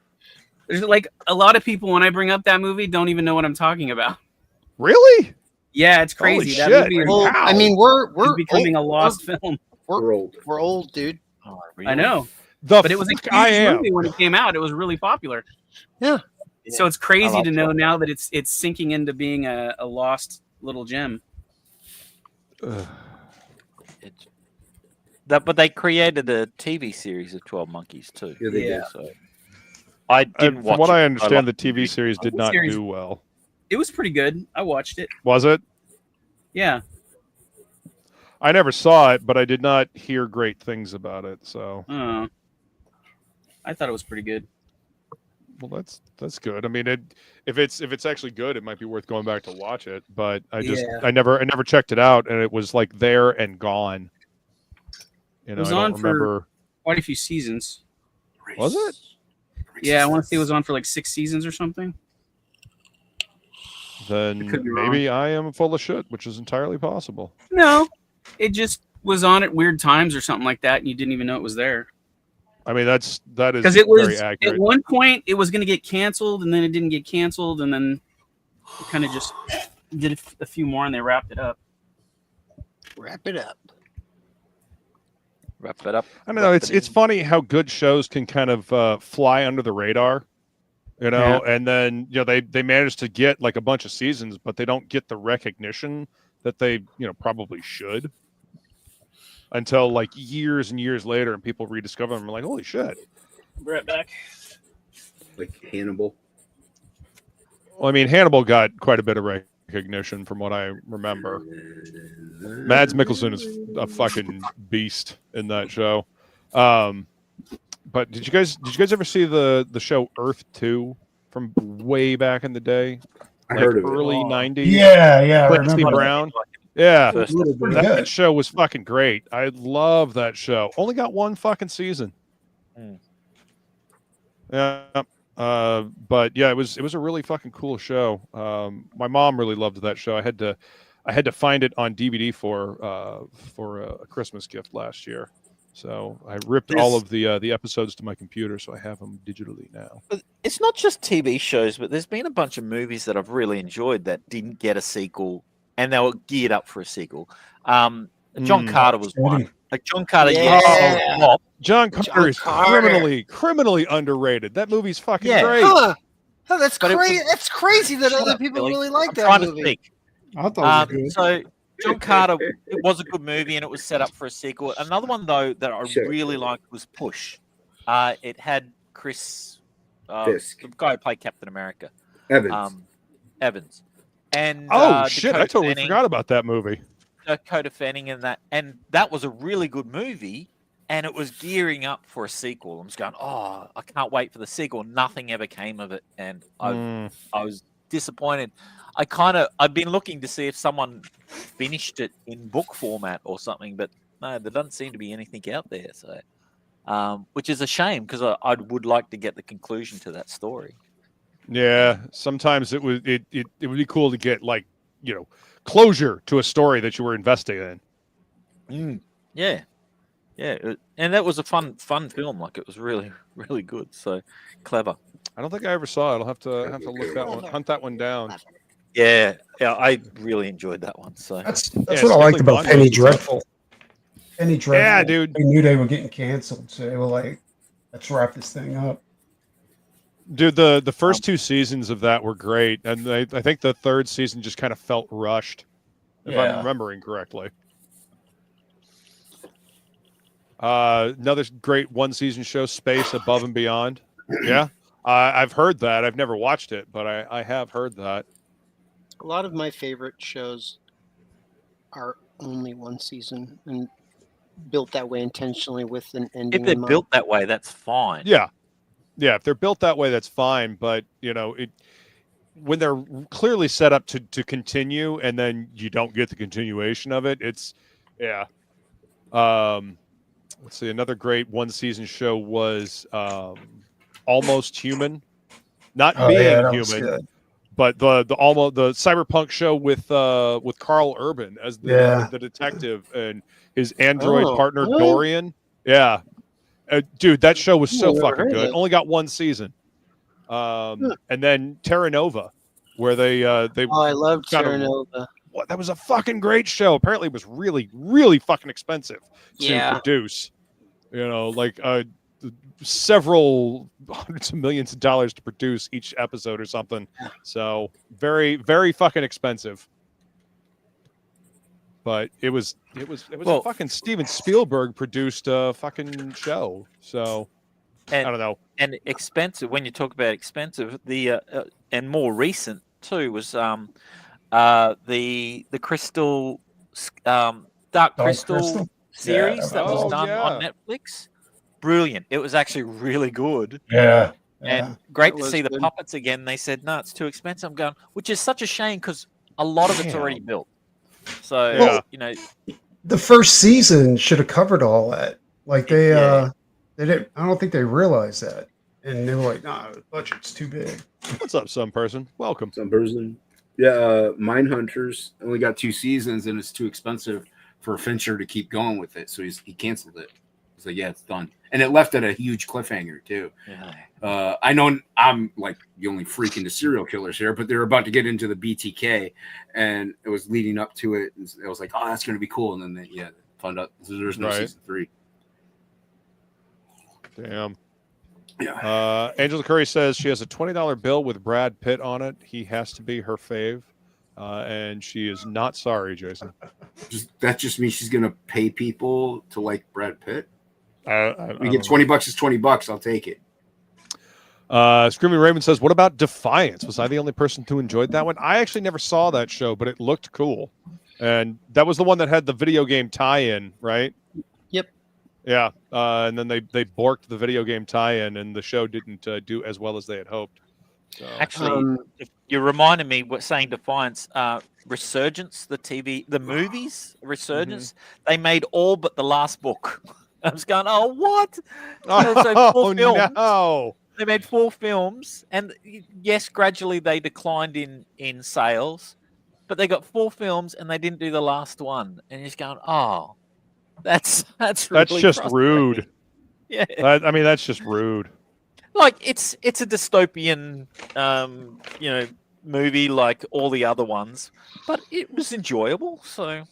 There's like a lot of people when I bring up that movie don't even know what I'm talking about. Really? Yeah, it's crazy. Holy that shit. movie. Well, I mean, we're becoming a lost film. We're old. We're old, dude. Oh, really? I know. But it was a huge movie when it came out. It was really popular. Yeah. So it's crazy to know now that it's sinking into being a lost little gem. But they created a TV series of 12 Monkeys too. Yeah, they did. So I didn't watch. From what I understand, the TV series did not do well. It was pretty good. I watched it. Was it? Yeah. I never saw it, but I did not hear great things about it. So I thought it was pretty good. Well, that's good. I mean, if it's actually good, it might be worth going back to watch it. But I never checked it out, and it was like there and gone. It was on for quite a few seasons. Was it? Yeah, I want to say it was on for like 6 seasons or something. Then maybe I am full of shit, which is entirely possible. No, it just was on at weird times or something like that, and you didn't even know it was there. I mean, that is because it was very accurate. At one point it was going to get canceled, and then it didn't get canceled, and then it kind of just did a few more, and they wrapped it up. Wrap it up. I don't know. It's funny how good shows can kind of fly under the radar, and then they manage to get like a bunch of seasons, but they don't get the recognition that they probably should. until like years and years later, and people rediscover them and like, holy shit. Right back. Like Hannibal. Well, I mean, Hannibal got quite a bit of recognition from what I remember. Mads Mikkelsen is a fucking beast in that show. But did you guys ever see the show Earth 2 from way back in the day? I heard of early it. 90s. Yeah. Clancy Brown. Yeah, that Good. show was fucking great. I love that show. Only got one fucking season. Yeah. But yeah, it was a really fucking cool show. My mom really loved that show. I had to find it on DVD for a Christmas gift last year. So I ripped all of the episodes to my computer, so I have them digitally now. But it's not just TV shows, but there's been a bunch of movies that I've really enjoyed that didn't get a sequel, and they were geared up for a sequel. John Carter was one. Like John Carter, John Carter is criminally underrated. That movie's fucking great. Oh, that's crazy. That's crazy that other people really like that movie. I thought it was good. So John Carter, it was a good movie, and it was set up for a sequel. Another one though that I really liked was Push. It had Chris, the guy who played Captain America, Evans, and shit, I totally forgot about that movie. Dakota Fanning in that, and that was a really good movie, and it was gearing up for a sequel. I'm just going, I can't wait for the sequel. Nothing ever came of it, and I was disappointed. I've been looking to see if someone finished it in book format or something, but no, there doesn't seem to be anything out there. So, which is a shame because I would like to get the conclusion to that story. Yeah, sometimes it would be cool to get closure to a story that you were investing in. Yeah, and that was a fun film. Like it was really, really good. So clever. I don't think I ever saw it. I'll have to look that one, hunt that one down. Yeah, I really enjoyed that one. So that's what I liked about Penny Dreadful. Penny Dreadful. Yeah, dude. They knew they were getting canceled, so they were like, "Let's wrap this thing up." Dude, the first two seasons of that were great, and I think the third season just kind of felt rushed, if I'm remembering correctly. Another great one-season show, Space Above and Beyond. Yeah, I've heard that. I've never watched it, but I have heard that. A lot of my favorite shows are only one season and built that way intentionally with an ending. If they're built that way, that's fine. Yeah, if they're built that way, that's fine. But when they're clearly set up to continue, and then you don't get the continuation of it, it's Let's see. Another great one-season show was Almost Human, not being human. But the cyberpunk show with Carl Urban as the detective and his android partner Dorian. Yeah, dude, that show was so fucking good. Only got one season. And then Terra Nova, where they I loved Terra Nova. That was a fucking great show. Apparently, it was really, really fucking expensive to produce. Several hundreds of millions of dollars to produce each episode or something. So very, very fucking expensive. But it was a fucking Steven Spielberg produced fucking show. So I don't know. And expensive. When you talk about expensive, the and more recent too was the Crystal Dark Crystal series that was done on Netflix. Brilliant. It was actually really good. Yeah. And great to see the puppets again. They said, no, it's too expensive. I'm going, which is such a shame because a lot of it's already built. So, the first season should have covered all that. Like they didn't, I don't think they realized that. And they were like, nah, the budget's too big. What's up, some person? Welcome. Some person. Yeah. Mindhunters only got 2 seasons and it's too expensive for Fincher to keep going with it. So he canceled it. He's like, yeah, it's done. And it left at a huge cliffhanger too. Yeah. I know I'm like the only freak into serial killers here, but they're about to get into the BTK, and it was leading up to it. And it was like, oh, that's going to be cool. And then they found out there's no season 3. Damn. Yeah. Angela Curry says she has a $20 bill with Brad Pitt on it. He has to be her fave. and she is not sorry, Jason. That just means she's gonna pay people to like Brad Pitt. We get $20 is $20. I'll take it. Screaming Raven says, "What about Defiance? Was I the only person who enjoyed that one? I actually never saw that show, but it looked cool, and that was the one that had the video game tie-in, right?" Yep. Yeah, and then they borked the video game tie-in, and the show didn't do as well as they had hoped. So. Actually, if you reminded me what saying Defiance, Resurgence, the movies, Resurgence, they made all but the last book. I was going, oh, what? Oh, no. They made 4 films, and yes, gradually they declined in sales, but they got 4 films and they didn't do the last one. And you're just going, oh, that's really just rude. Yeah, I mean, that's just rude. Like it's a dystopian, movie like all the other ones, but it was enjoyable. So,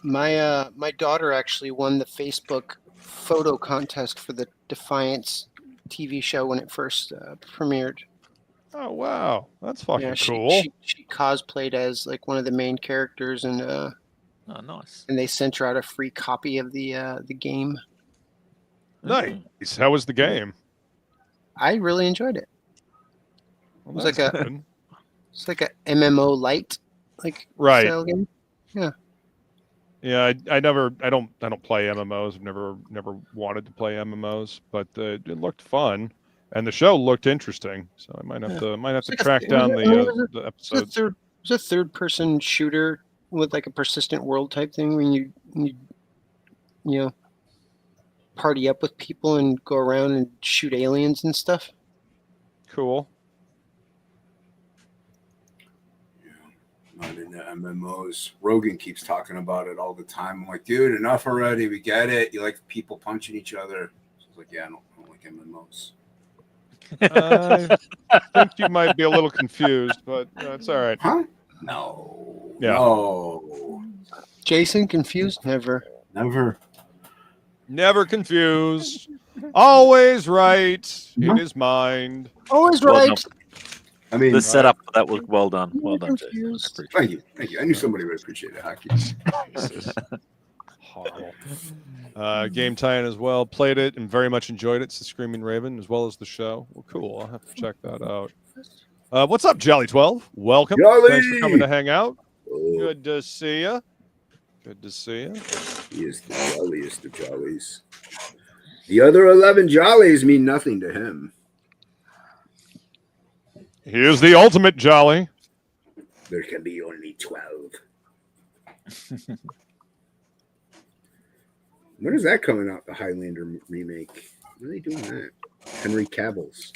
my daughter actually won the Facebook photo contest for the Defiance TV show when it first premiered. Oh wow, that's fucking cool. She cosplayed as like one of the main characters, and oh nice. And they sent her out a free copy of the game. Nice. How was the game? I really enjoyed it. It was like a MMO light, like right. style game. Yeah. Yeah, I don't play MMOs. I've never wanted to play MMOs, but it looked fun, and the show looked interesting. So I might have to track down the episodes. It's a third-person shooter with like a persistent world type thing, when you party up with people and go around and shoot aliens and stuff. Cool. Not into MMOs. Rogan keeps talking about it all the time. I'm like, dude, enough already. We get it. You like people punching each other. So I was like, yeah, I don't like MMOs. I think you might be a little confused, but it's all right. Huh? No. Yeah. No. Jason, confused? Never. Never confused. Always right in his mind. Always right. I mean, the setup for that was well done. Well done, Jason. Thank you. I knew somebody would appreciate it. Hockey. Horrible. Game tie-in as well. Played it and very much enjoyed it. It's the Screaming Raven as well as the show. Well, cool. I'll have to check that out. What's up, Jolly12? Welcome. Jolly! Thanks for coming to hang out. Good to see you. Good to see you. He is the jolliest of jollies. The other 11 jollies mean nothing to him. He is the ultimate jolly. There can be only 12. When is that coming out, the Highlander remake? When are they doing that? Henry Cavill's.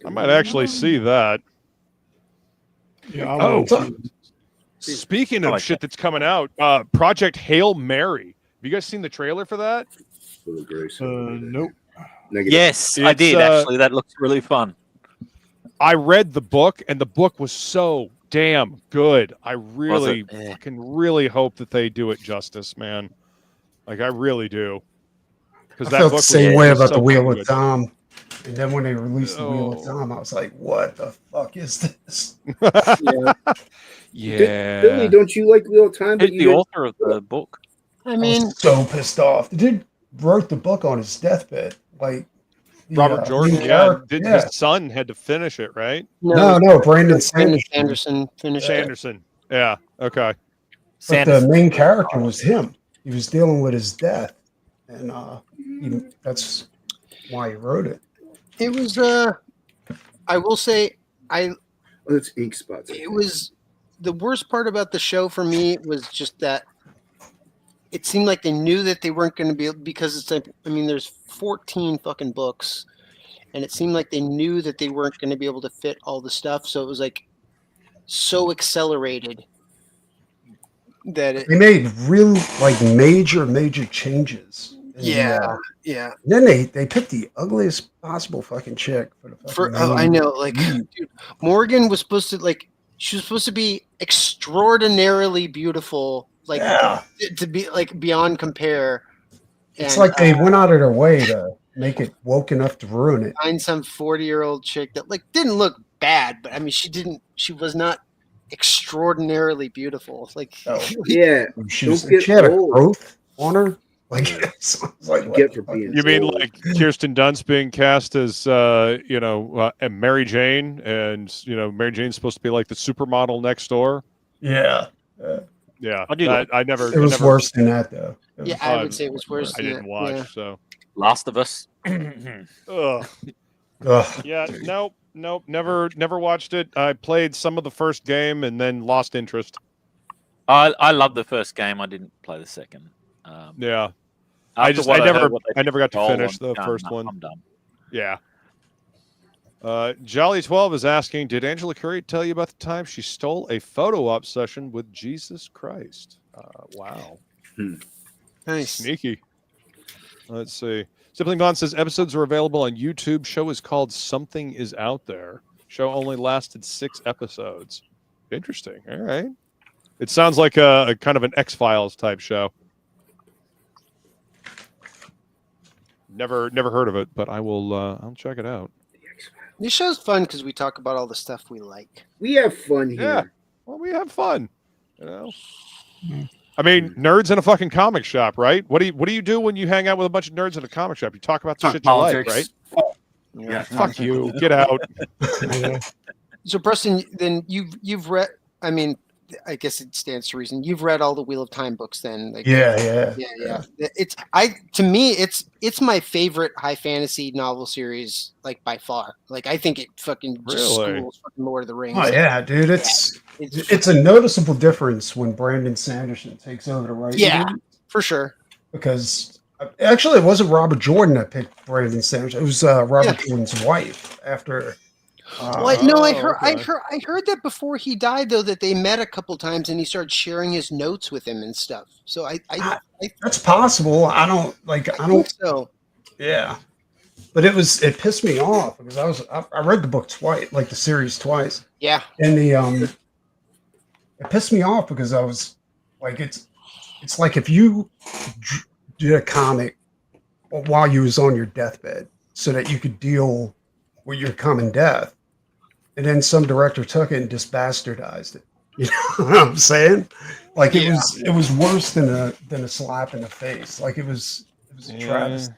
I might actually see that. Yeah. Speaking of shit that's coming out, Project Hail Mary. Have you guys seen the trailer for that? Nope. Negative. Yes, I did actually. That looks really fun. I read the book, and the book was so damn good. I really fucking really hope that they do it justice, man. Like I really do. Because I felt the same way about the Wheel of Time. And then when they released the Wheel of Time, I was like, "What the fuck is this?" Yeah. Billy, don't you like Wheel of Time? Who's the author of the book? I mean, I was so pissed off. The dude wrote the book on his deathbed. Like Robert Jordan, his son had to finish it, right? No, Brandon Sanderson finished Sanderson. Yeah. Okay. But the main character was him. He was dealing with his death, and that's why he wrote it. It was. I will say, it's ink spots. It was the worst part about the show for me was just that it seemed like they knew that they weren't going to be, because it's like, I mean, there's 14 fucking books, and it seemed like they knew that they weren't going to be able to fit all the stuff. So it was like so accelerated that they made real major changes. Yeah. Then they picked the ugliest possible fucking chick for the fucking I know, like, dude, Morgan was supposed to she was supposed to be extraordinarily beautiful, like to be like beyond compare. It's like they went out of their way to make it woke enough to ruin it. Find some 40-year-old chick that like didn't look bad, but I mean, she was not extraordinarily beautiful. Like, yeah, she had a growth on her. Like, you mean like Kirsten Dunst being cast as Mary Jane, and Mary Jane's supposed to be like the supermodel next door? Yeah. Yeah, I never. It was worse than that, though. I would say it was worse. I didn't watch, so Last of Us. Ugh. Yeah, nope, never watched it. I played some of the first game and then lost interest. I loved the first game. I didn't play the second. Yeah, I never got to finish the first one. I'm done. Yeah. Jolly12 is asking, did Angela Curry tell you about the time she stole a photo op session with Jesus Christ? Wow. Nice. Sneaky. Let's see. Sibling Bond says episodes are available on YouTube. Show is called Something Is Out There. Show only lasted 6 episodes. Interesting. All right. It sounds like a kind of an X-Files type show. Never heard of it, but I will. I'll check it out. This show's fun because we talk about all the stuff we like. We have fun here. Yeah. Well, we have fun. I mean, nerds in a fucking comic shop, right? What do you do when you hang out with a bunch of nerds in a comic shop? You talk about the shit politics. you like, right? Yeah. Fuck you. Get out. So, Preston, then you've read. I mean, I guess it stands to reason. You've read all the Wheel of Time books, then. Like, yeah. To me, it's my favorite high fantasy novel series, like by far. Like, I think it fucking just schools fucking Lord of the Rings. Oh yeah, dude, it's a noticeable difference when Brandon Sanderson takes over the writing. Yeah, for sure. Because actually, it wasn't Robert Jordan that picked Brandon Sanderson. It was Robert Jordan's wife after. I heard that before he died, though, that they met a couple times and he started sharing his notes with him and stuff. So I that's possible. I don't think so. Yeah, but it pissed me off because I read the book twice, like the series twice. Yeah, and it pissed me off because I was like, it's like if you did a comic while you was on your deathbed so that you could deal with your coming death. And then some director took it and just bastardized it. You know what I'm saying? Like it was worse than a slap in the face. Like it was a travesty.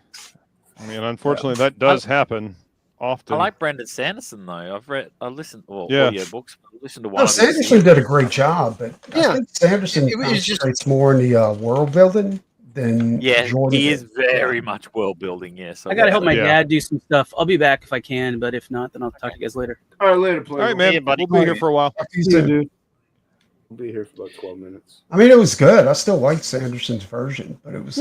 I mean, unfortunately, that does happen often. I like Brandon Sanderson though. I listened audio books. I listened to one. Sanderson did a great job, but I think Sanderson concentrates more in the world building. Jordan he is very much world building. Yes, I gotta help my dad do some stuff. I'll be back if I can, but if not, then I'll talk to you guys later. All right, later, All right, man. We'll be here for a while. Dude. We'll be here for about 12 minutes. I mean, it was good. I still liked Sanderson's version, but it was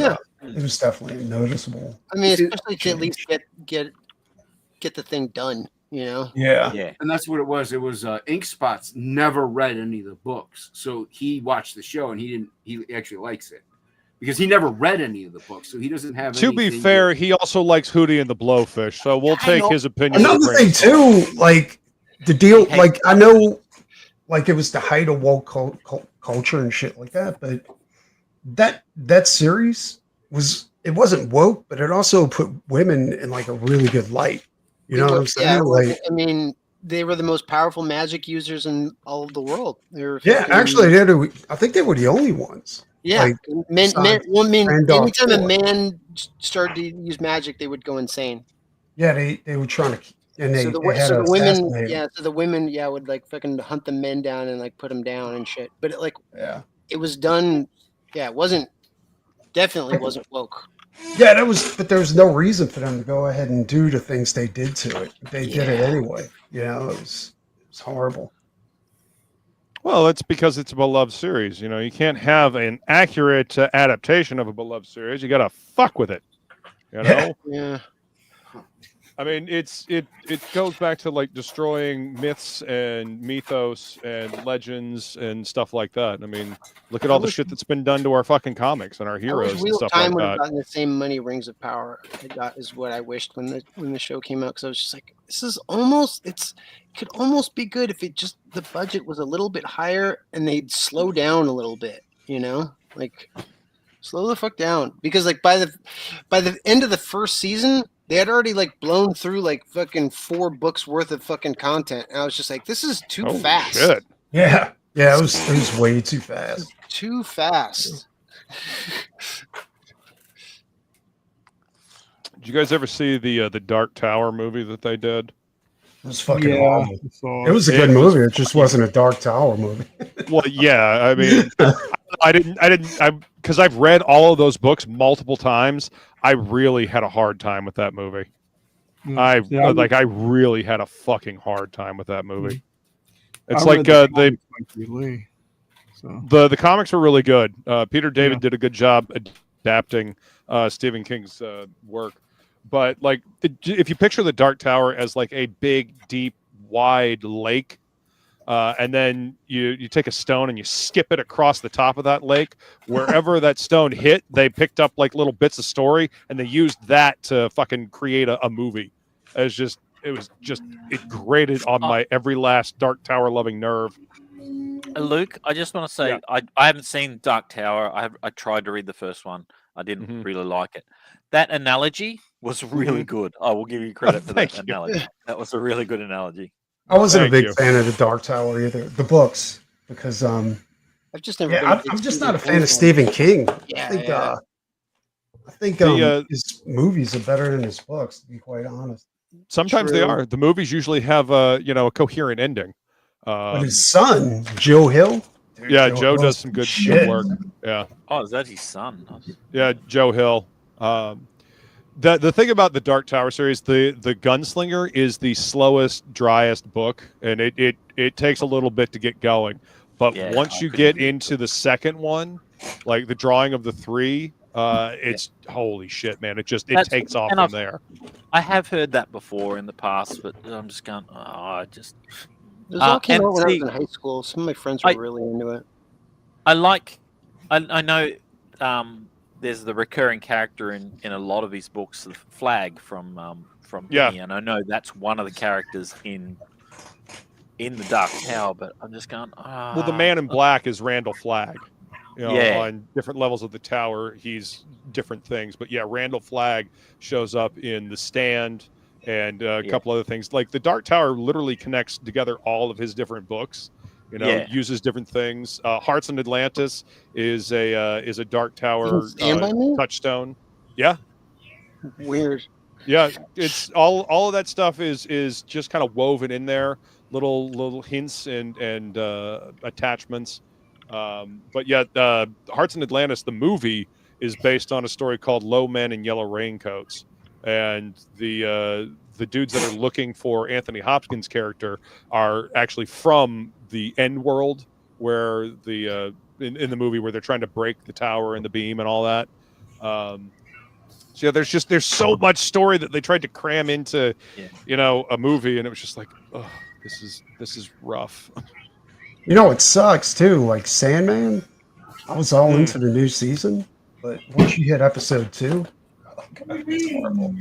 definitely noticeable. I mean, especially to at least get the thing done. You know? Yeah. And that's what it was. It was Ink Spots never read any of the books, so he watched the show and he actually likes it. Because he never read any of the books, so he doesn't have. To be fair, he also likes Hootie and the Blowfish, so we'll take his opinion. Another thing too, like the deal, like I know, like it was the height of woke culture and shit like that, but that series wasn't woke, but it also put women in like a really good light. You know what I'm saying? Like, I mean, they were the most powerful magic users in all of the world. Actually, I think they were the only ones. Yeah, like, anytime a man started to use magic, they would go insane. Yeah, they were trying to, and so the women would like fucking hunt the men down and like put them down and shit. But it was done. Yeah, it definitely wasn't woke. Yeah, but there was no reason for them to go ahead and do the things they did to it. They did it anyway. You know, it was horrible. Well, it's because it's a beloved series. You know, you can't have an accurate adaptation of a beloved series. You got to fuck with it. You know? Yeah. I mean, it goes back to like destroying myths and mythos and legends and stuff like that. I mean, look at all the shit that's been done to our fucking comics and our heroes and stuff like that. Would have gotten the same money Rings of Power I got is what I wished when the show came out, because I was just like, this is it could almost be good if the budget was a little bit higher and they'd slow down a little bit, you know, like slow the fuck down, because like by the end of the first season, They had already like blown through like fucking 4 books worth of fucking content, and I was just like, this is too fast. Shit. Yeah, it was way too fast. Too fast. Did you guys ever see the Dark Tower movie that they did? It was fucking awful. It was a good movie. It just wasn't a Dark Tower movie. Well, yeah. I mean, because I've read all of those books multiple times. I really had a hard time with that movie. I really had a fucking hard time with that movie. It's like the comics are really good. Peter David did a good job adapting Stephen King's work. But like, if you picture the Dark Tower as like a big, deep, wide lake, and then you take a stone and you skip it across the top of that lake, wherever that stone hit, they picked up like little bits of story and they used that to fucking create a movie. It grated on my every last Dark Tower loving nerve. Luke, I just want to say I haven't seen Dark Tower. I tried to read the first one. I didn't really like it. That analogy was really good. I will give you credit for that analogy. That was a really good analogy. I wasn't a big fan of the Dark Tower either, the books, because I've just never. I'm just not a fan of Stephen King. I think his movies are better than his books, to be quite honest. Sometimes they are. The movies usually have a coherent ending. But his son, Joe Hill. Dude, Joe does some good work. Yeah. Oh, is that his son? Yeah, Joe Hill. The thing about the Dark Tower series, the Gunslinger is the slowest, driest book, and it takes a little bit to get going. But once you get into the second one, like the drawing of the 3, it's holy shit, man! It takes off from there. I have heard that before in the past, but I'm just going. It was all came out when I was in high school. Some of my friends were really into it. I know there's the recurring character in a lot of his books, the Flag from Penny, and I know that's one of the characters in the Dark Tower, but I'm just going. Well, the Man in Black is Randall Flagg. On different levels of the tower, he's different things. But Randall Flagg shows up in The Stand and a couple other things. Like the Dark Tower literally connects together all of his different books. Uses different things. Hearts in Atlantis is a Dark Tower touchstone. Yeah. Weird. Yeah, it's all of that stuff is just kind of woven in there, little hints and attachments. But Hearts in Atlantis, the movie, is based on a story called Low Men in Yellow Raincoats, and the dudes that are looking for Anthony Hopkins' character are actually from the End World, where in the movie where they're trying to break the tower and the beam and all that. There's so much story that they tried to cram into a movie, and it was just like, oh, this is rough. It sucks too. Like Sandman, I was all into the new season, but once you hit episode 2, it's horrible.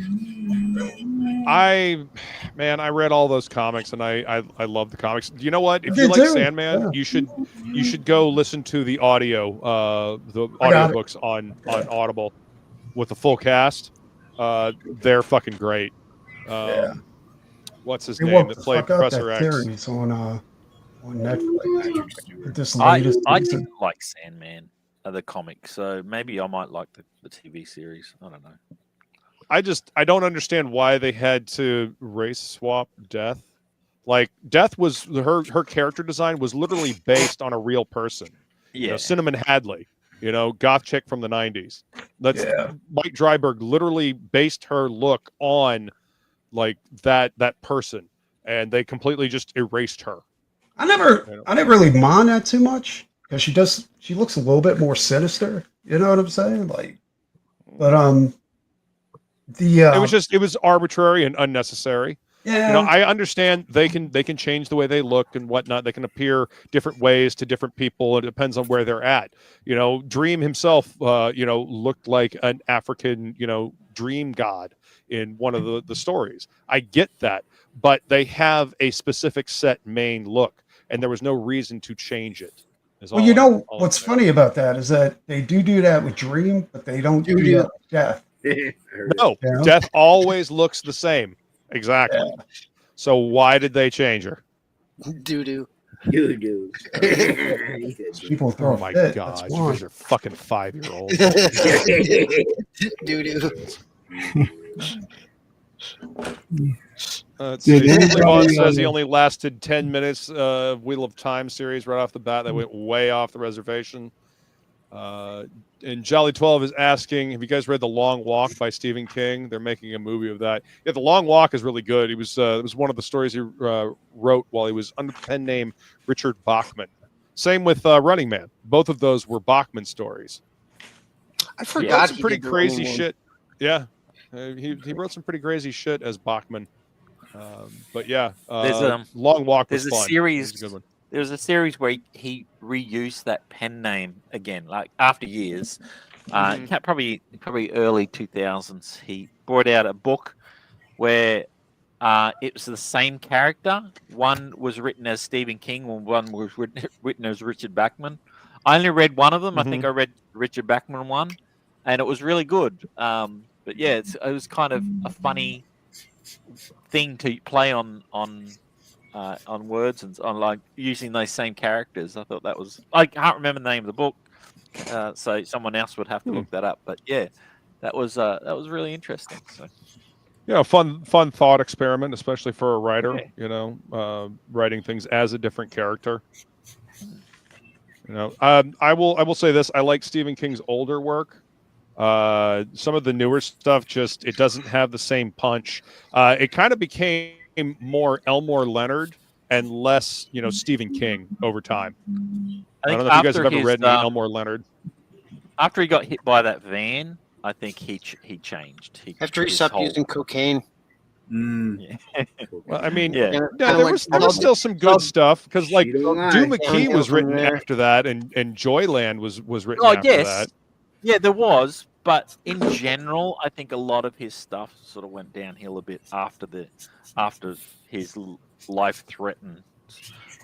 I read all those comics, and I love the comics. You know what? If you like Sandman, you should go listen to the audiobooks on Audible with the full cast. They're fucking great. What's his name that played Professor X? On Netflix. I didn't like Sandman, the comic, so maybe I might like the TV series. I don't know. I don't understand why they had to race swap Death. Like Death was her character design was literally based on a real person. Cinnamon Hadley, goth chick from the 90s. Mike Dryberg literally based her look on like that person, and they completely just erased her. I never really mind that too much because she looks a little bit more sinister. You know what I'm saying? It was arbitrary and unnecessary. Yeah. I understand they can change the way they look and whatnot. They can appear different ways to different people. It depends on where they're at. Dream himself, looked like an African, dream god in one of the stories. I get that, but they have a specific set main look, and there was no reason to change it. What's funny about that is that they do that with Dream, but they don't do that with Death. No, Death always looks the same. Exactly. Yeah. So why did they change her? Doo-doo. Doo-doo. People throw oh my god, you guys are fucking 5-year-olds. Doo-doo. Vaughn says he only lasted 10 minutes Wheel of Time series right off the bat. That went way off the reservation. And Jolly 12 is asking, have you guys read The Long Walk by Stephen King? They're making a movie of that. Yeah, The Long Walk is really good. It was one of the stories he wrote while he was under the pen name Richard Bachman. Same with Running Man. Both of those were Bachman stories. I forgot some pretty crazy shit. Yeah. He wrote some pretty crazy shit as Bachman. But yeah, Long Walk was fun. Series, was a good one. There was a series where he reused that pen name again, like after years. Probably early 2000s. He brought out a book where it was the same character. One was written as Stephen King, and one was written as Richard Bachman. I only read one of them. I think I read Richard Bachman one, and it was really good. But yeah, it was kind of a funny thing to play on words and on like using those same characters. I thought that was, I can't remember the name of the book, so someone else would have to look that up. But yeah, that was really interesting. So yeah, fun thought experiment, especially for a writer. Yeah. You know, writing things as a different character. You know, I will say this: I like Stephen King's older work. Some of the newer stuff it doesn't have the same punch. It kind of became more Elmore Leonard and less, Stephen King over time. I don't know if you guys have ever read any Elmore Leonard. After he got hit by that van, I think he changed. After he stopped using cocaine. Yeah. Well, I mean, there was still some good stuff because, like, Doom McKee was written after that, and Joyland was written after that. Yeah, there was, but in general, I think a lot of his stuff sort of went downhill a bit after his life-threatened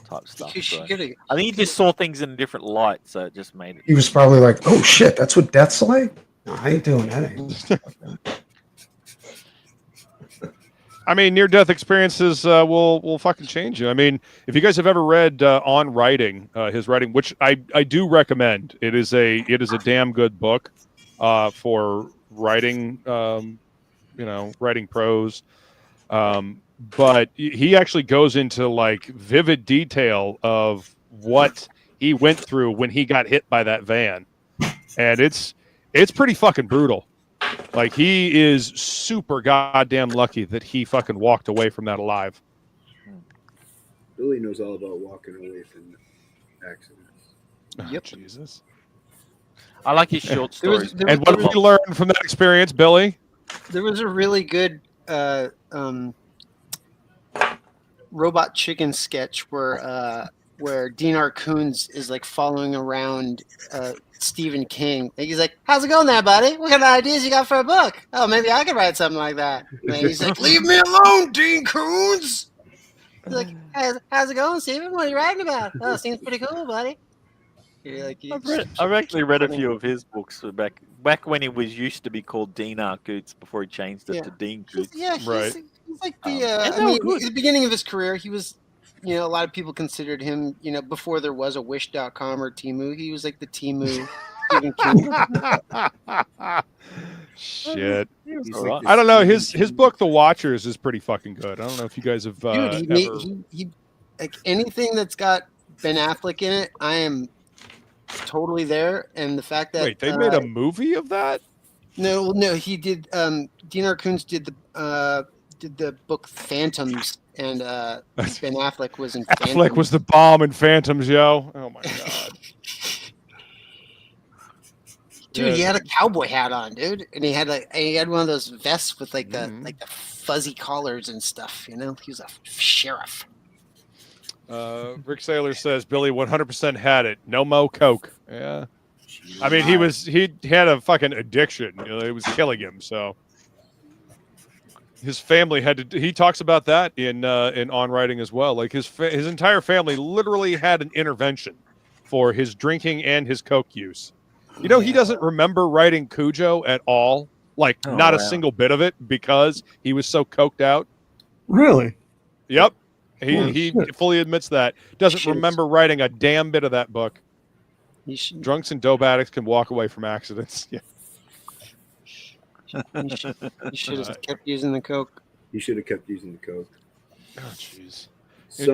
type stuff. So I think he just saw things in a different light, so it just made it. He was probably like, "Oh shit, that's what death's like." No, I ain't doing that. I mean, near-death experiences will fucking change you. I mean, if you guys have ever read On Writing, his writing, which I do recommend, it is a damn good book for writing, writing prose. But he actually goes into like vivid detail of what he went through when he got hit by that van, and it's pretty fucking brutal. Like, he is super goddamn lucky that he fucking walked away from that alive. Billy knows all about walking away from accidents. Yep. Oh, Jesus. I like his short stories. And what did you learn from that experience, Billy? There was a really good Robot Chicken sketch where Dinar Coons is like following around Stephen King. He's like, "How's it going there, buddy? What kind of ideas you got for a book? Oh, maybe I could write something like that." And he's like, "Leave me alone, Dean Coons." He's like, "How's it going, Stephen? What are you writing about? Oh, seems pretty cool, buddy." I've actually read a few of his books back when he was used to be called Dinar Coots before he changed it to Dean Coots. He's like the. At the beginning of his career, he was. A lot of people considered him, before there was a Wish.com or Temu, he was like the Temu Stephen King. Shit. I don't know. His book, The Watchers, is pretty fucking good. I don't know if you guys have. Dude, he like anything that's got Ben Affleck in it, I am totally there. And the fact that they made a movie of that? No, he did. Dinar Coons did the book Phantoms. And Ben Affleck was in Phantoms. Affleck was the bomb in Phantoms, yo. Oh, my God. Dude, he had a cowboy hat on, dude. And he had one of those vests with like the fuzzy collars and stuff, He was a sheriff. Rick Saylor says Billy 100% had it. No mo coke. Yeah. I mean, he had a fucking addiction. It was killing him, so. His family had to. He talks about that in On Writing as well. Like his entire family literally had an intervention for his drinking and his coke use. He doesn't remember writing Cujo at all. Like, not a single bit of it because he was so coked out. Really? Yep. He fully admits that. Doesn't remember writing a damn bit of that book. Drunks and dope addicts can walk away from accidents. Yeah. You should have kept using the coke. You should have kept using the coke. Oh, jeez.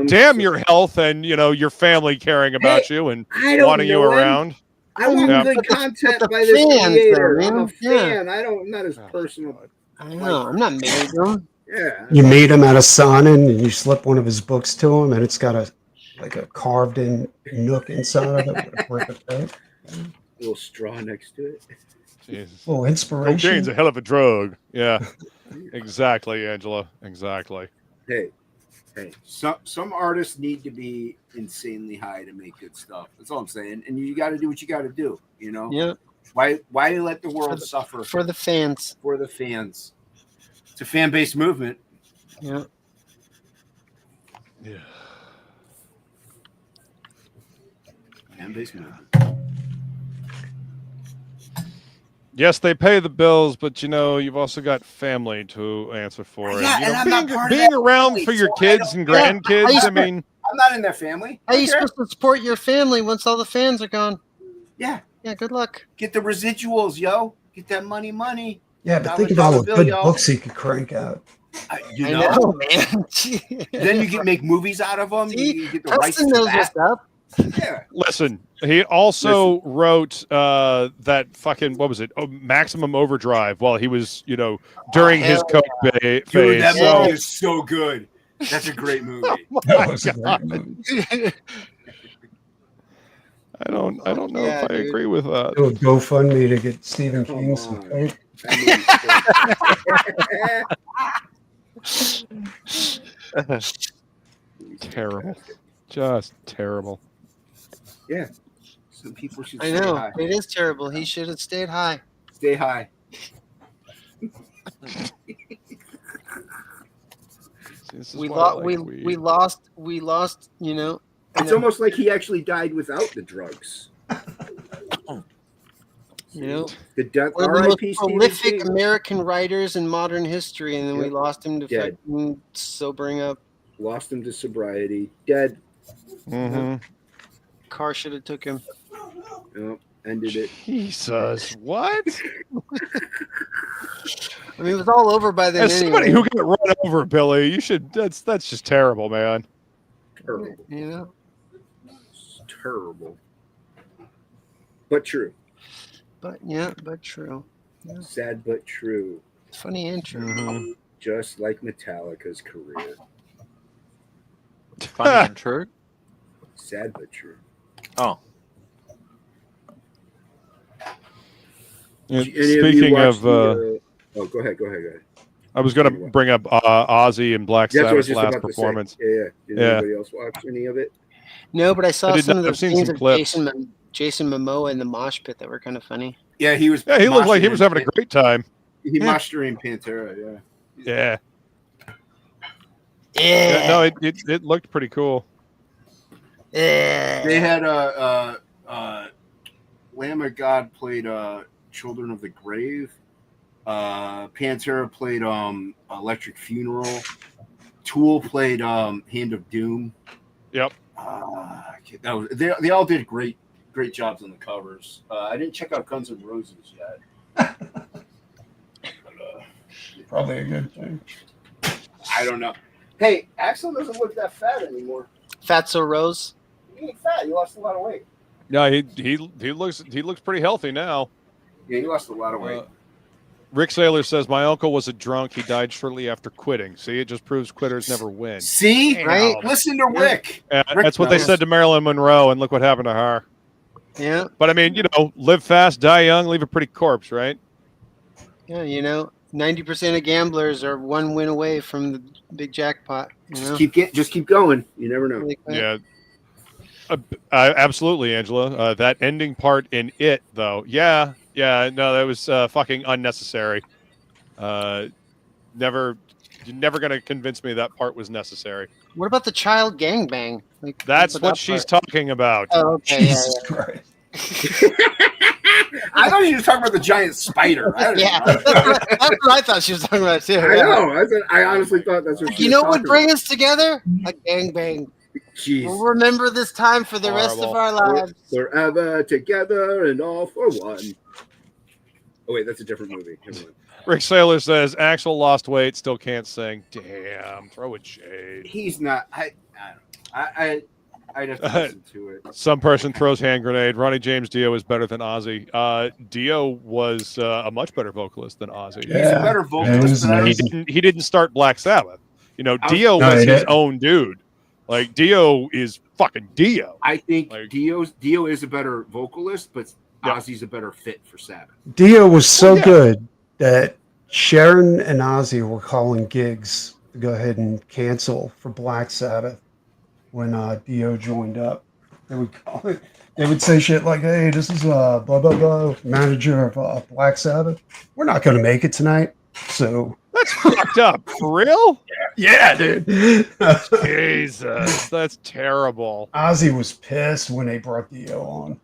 Damn your health and, your family caring about you and wanting you around. I want good content by this creator. I'm a fan. I'm not as personal. I know. I'm not married to him. Yeah. You made him out of Sonnen, and you slip one of his books to him, and it's got a carved in nook inside of it with a brick of tape. A little straw next to it. Jesus. Oh, inspiration. Cocaine's a hell of a drug. Yeah. Exactly, Angela. Exactly. Hey. Some artists need to be insanely high to make good stuff. That's all I'm saying. And you got to do what you got to do. Yeah. Why let the world suffer for the fans? For the fans. It's a fan-based movement. Yeah. Yeah. Fan-based movement. Yes, they pay the bills, but you've also got family to answer for. Yeah, and, I'm not part being of that around family, for your so kids and grandkids. I mean, I'm not in that family. How are you supposed to support your family once all the fans are gone? Yeah. Yeah. Good luck. Get the residuals, yo. Get that money. Yeah, but think of all the good books he could crank out. I know, man. Then you can make movies out of them. See, you get the rights to that. Up. Yeah. Listen, he also wrote that fucking, what was it? Maximum Overdrive while he was, during his coke phase. Dude, that movie is so good. That's a great movie. That was a great movie. I don't know if I agree with that. Do a GoFundMe to get Stephen King some coke. Terrible. Just terrible. Yeah. Some people should I know. High. It is terrible. He should have stayed high. Stay high. We lost, It's almost like he actually died without the drugs. The one of the most prolific American writers in modern history, and then we lost him to fucking sobering up. Lost him to sobriety. Dead. Mm-hmm. Car should have took him. Yep. Ended it. Jesus, what? I mean, it was all over by then. As somebody who got run over, Billy, you should. That's just terrible, man. Terrible. It's terrible. But true. But true. Yeah. Sad but true. Funny and true. Mm-hmm. Just like Metallica's career. Funny and true. Sad but true. Oh. Yeah, speaking of, go ahead. I was going to bring up Ozzy and Black Sabbath's last performance. Yeah. Did anybody else watch any of it? No, but I saw some of the scenes of clips. Jason Momoa in the mosh pit that were kind of funny. Yeah, he was. Yeah, he looked like he was having a great time. He moshed during Pantera. Yeah. Yeah. No, it looked pretty cool. They had Lamb of God played Children of the Grave. Pantera played Electric Funeral. Tool played Hand of Doom. Yep. They all did great jobs on the covers. I didn't check out Guns N' Roses yet. Probably a good thing. I don't know. Hey, Axel doesn't look that fat anymore. Fatso Rose. He ain't fat. He lost a lot of weight. No, he looks pretty healthy now. Yeah, he lost a lot of weight. Rick Saylor says, my uncle was a drunk. He died shortly after quitting. See, it just proves quitters never win. See? Right? Listen to Rick. That's what they said to Marilyn Monroe, and look what happened to her. Yeah. But, I mean, live fast, die young, leave a pretty corpse, right? Yeah, 90% of gamblers are one win away from the big jackpot. Just keep going. You never know. Yeah. Absolutely, Angela. That ending part in it, though. Yeah, no, that was fucking unnecessary. You're never going to convince me that part was necessary. What about the child gangbang? That's what she's talking about. Oh, okay. Jesus Christ. I thought she was talking about the giant spider. Yeah, that's what I thought she was talking about too. I know. I honestly thought that's what she You was know what talking bring about. us together? A gangbang. Jeez. We'll remember this time for the rest of our lives. Forever together and all for one. Oh wait, that's a different movie. Never mind. Rick Saylor says Axel lost weight, still can't sing. Damn, throw a shade. He's not. I'd have to listen to it. Some person throws hand grenade. Ronnie James Dio is better than Ozzy. Dio was a much better vocalist than Ozzy. He's a better vocalist. He didn't start Black Sabbath. You know, Dio was his own dude. Like Dio is fucking Dio. I think Dio is a better vocalist, but Ozzy's a better fit for Sabbath. Dio was so good that Sharon and Ozzy were calling gigs to go ahead and cancel for Black Sabbath when Dio joined up. They would call it. They would say shit like, "Hey, this is blah blah blah, manager of Black Sabbath. We're not going to make it tonight." So that's fucked up. For real? Yeah, dude. Jesus, that's terrible. Ozzy was pissed when they brought Dio on.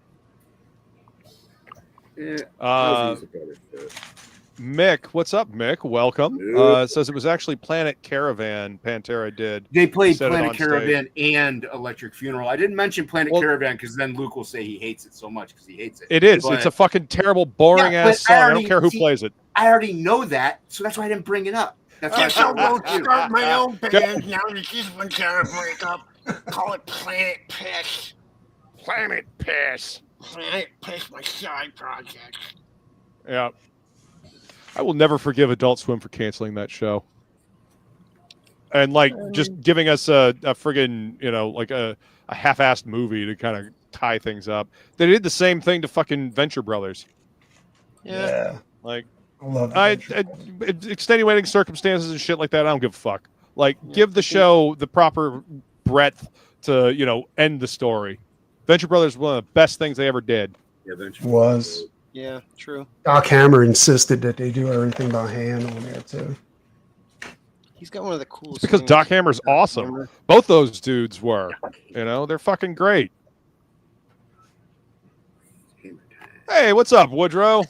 Yeah, Mick, what's up, Mick? Welcome. Says it was actually Planet Caravan Pantera did. They played Planet Caravan and Electric Funeral. I didn't mention Planet Caravan because then Luke will say he hates it so much because he hates it. It is. But, it's a fucking terrible, boring ass song. I don't care who plays it. I already know that, so that's why I didn't bring it up. That's why I won't start my own band now that this one can't break up. Call it Planet Piss. Planet Piss. Planet Piss, my side project. Yeah. I will never forgive Adult Swim for canceling that show. And just giving us a friggin', like a half-assed movie to kind of tie things up. They did the same thing to fucking Venture Brothers. Yeah. Like, I love extenuating circumstances and shit like that. I don't give a fuck. Like, give the show the proper breadth to, end the story. Venture Brothers was one of the best things they ever did. Yeah, Venture was. Yeah, true. Doc Hammer insisted that they do everything by hand on there too. He's got one of the coolest. It's because Doc Hammer's awesome. Both those dudes were. They're fucking great. Hey, what's up, Woodrow?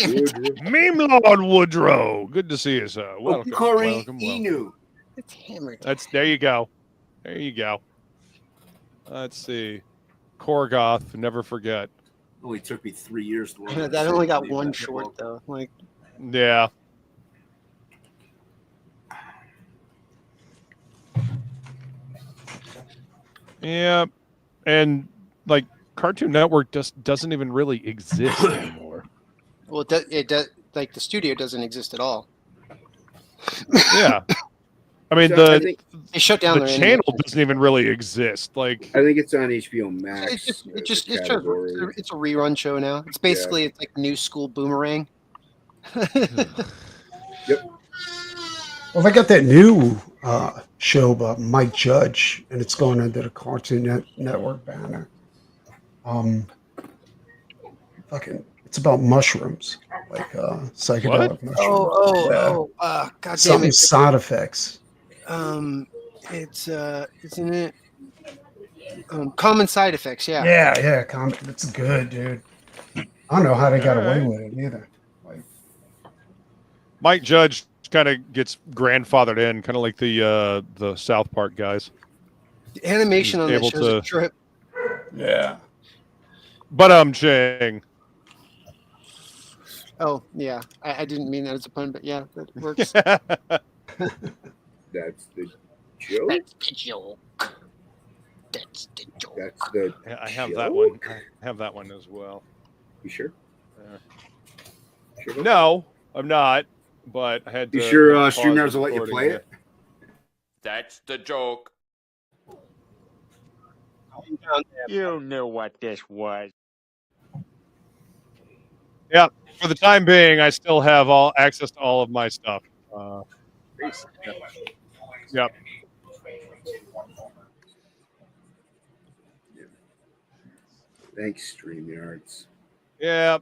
Meme Lord Woodrow. Good to see you, sir. Welcome. Welcome. Inu. It's Hammer. There you go. There you go. Let's see. Korgoth, never forget. Only took me 3 years to learn. That only got one short though. Yeah. Yeah, and Cartoon Network just doesn't even really exist anymore. Well, it does. Like the studio doesn't exist at all. Yeah. I mean, they shut down the channel doesn't even really exist. I think it's on HBO Max. It's a rerun show now. It's basically it's like New School Boomerang. Yep. Well, they got that new show about Mike Judge, and it's going under the Cartoon Network banner. It's about mushrooms, like psychedelic mushrooms. God damn Something it! side effects. It's isn't it? Common Side Effects. Yeah. Yeah. It's good, dude. I don't know how they got away with it either. Mike Judge kind of gets grandfathered in, kind of like the South Park guys. The animation on that show's a trip. Yeah. But Ching. Oh yeah, I didn't mean that as a pun, but yeah, that works. That's the joke. That's the joke. That's the joke. That's the. Yeah, I have that one. I have that one as well. You sure? Sure? No, I'm not. But I had to. You sure StreamYards will let you play it? That's the joke. You knew what this was. Yeah, for the time being, I still have access to all of my stuff. Yep. Thanks, StreamYards. Yeah.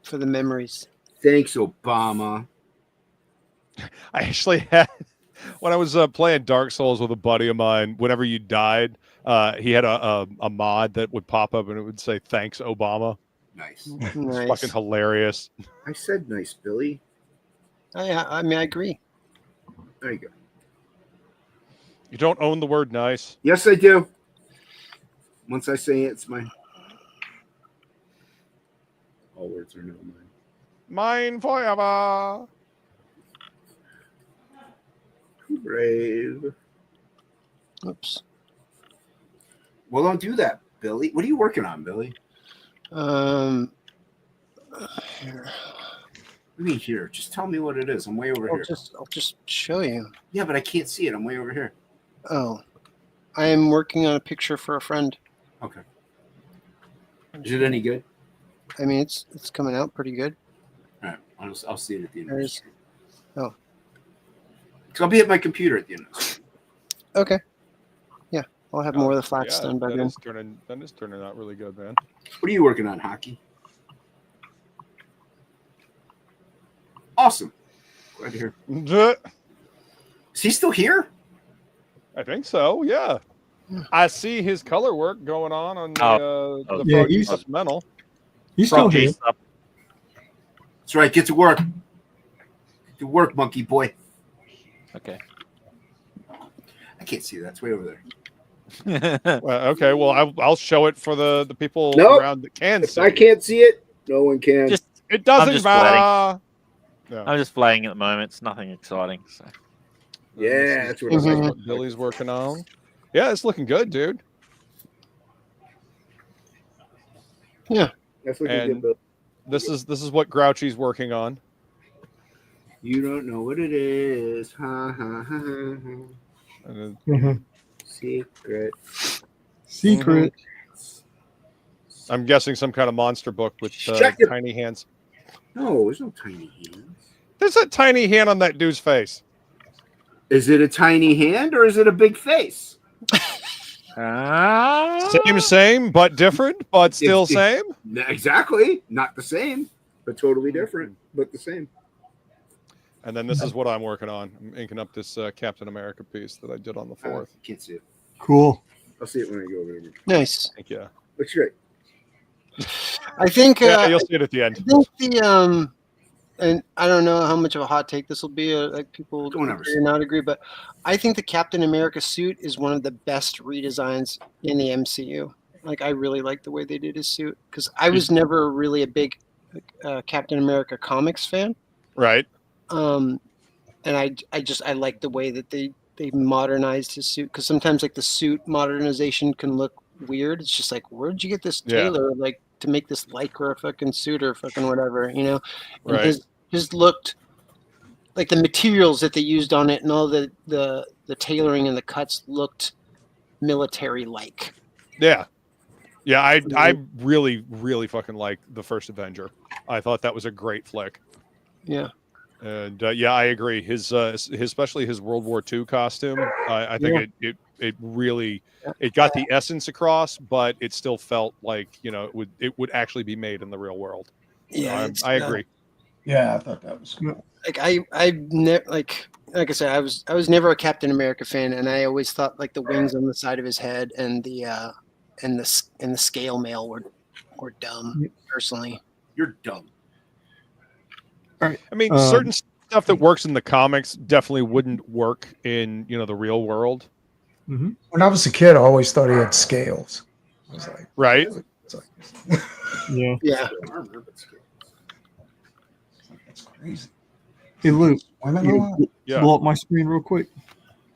For the memories. Thanks, Obama. I actually had, when I was playing Dark Souls with a buddy of mine, whenever you died, He had a mod that would pop up and it would say "Thanks, Obama." Nice. It's fucking hilarious. I said nice, Billy. I mean, I agree. There you go. You don't own the word nice. Yes, I do. Once I say it, it's mine. All words are now mine. Mine forever. Brave. Oops. Well, don't do that, Billy. What are you working on, Billy? Here. What do you mean here? Just tell me what it is. I'm way over here. I'll just show you. Yeah, but I can't see it. I'm way over here. Oh, I am working on a picture for a friend. Okay. Is it any good? I mean, it's coming out pretty good. All right. I'll see it at the end. There's, oh. So I'll be at my computer at the end. Okay. Yeah, I'll have more of the flats done by then. That is turning out really good, man. What are you working on, Hockey? Awesome. Glad to hear. Is he still here? I think so. Yeah. I see his color work going on the yeah, he's mental. He's still here. That's right. Get to work. Get to work, monkey boy. Okay. I can't see that. It's way over there. Well, okay. Well, I'll show it for the people around that can see. If I can't see it, no one can. It doesn't matter. Yeah. I'm just playing at the moment. It's nothing exciting. So. Yeah, that's what what Billy's working on. Yeah, it's looking good, dude. Yeah, that's looking good. This is what Grouchy's working on. You don't know what it is. Ha ha ha ha. Secret. I'm guessing some kind of monster book with tiny hands. No, there's no tiny hands. There's a tiny hand on that dude's face. Is it a tiny hand or is it a big face? Same, but different, but still same. Exactly. Not the same, but totally different, but the same. And then this is what I'm working on. I'm inking up this Captain America piece that I did on the 4th. Can't see it. Cool. I'll see it when I go over there. Nice. Thank you. Looks great. I think you'll see it at the end. I think the and I don't know how much of a hot take this will be. Like people do not agree, but I think the Captain America suit is one of the best redesigns in the MCU. Like I really like the way they did his suit because I was never really a big Captain America comics fan. Right. And I like the way that they modernized his suit because sometimes like the suit modernization can look weird. It's just like, where'd you get this tailor like to make this lycra fucking suit or fucking whatever, you know? And right. His looked like the materials that they used on it and all the tailoring and the cuts looked military like. Yeah. Yeah, I really, really fucking like the first Avenger. I thought that was a great flick. Yeah. And yeah, I agree. His especially his World War II costume. I think it really it got the essence across, but it still felt like it would actually be made in the real world. Yeah, I agree. Yeah, I thought that was cool. Like I never like I said, I was never a Captain America fan, and I always thought like the wings on the side of his head and the scale mail were dumb. Personally, you're dumb. Right. I mean, certain stuff that works in the comics definitely wouldn't work in the real world. Mm-hmm. When I was a kid, I always thought he had scales. I was like, right? Yeah. Yeah. That's crazy. Hey, Luke. Yeah. Blow up my screen real quick.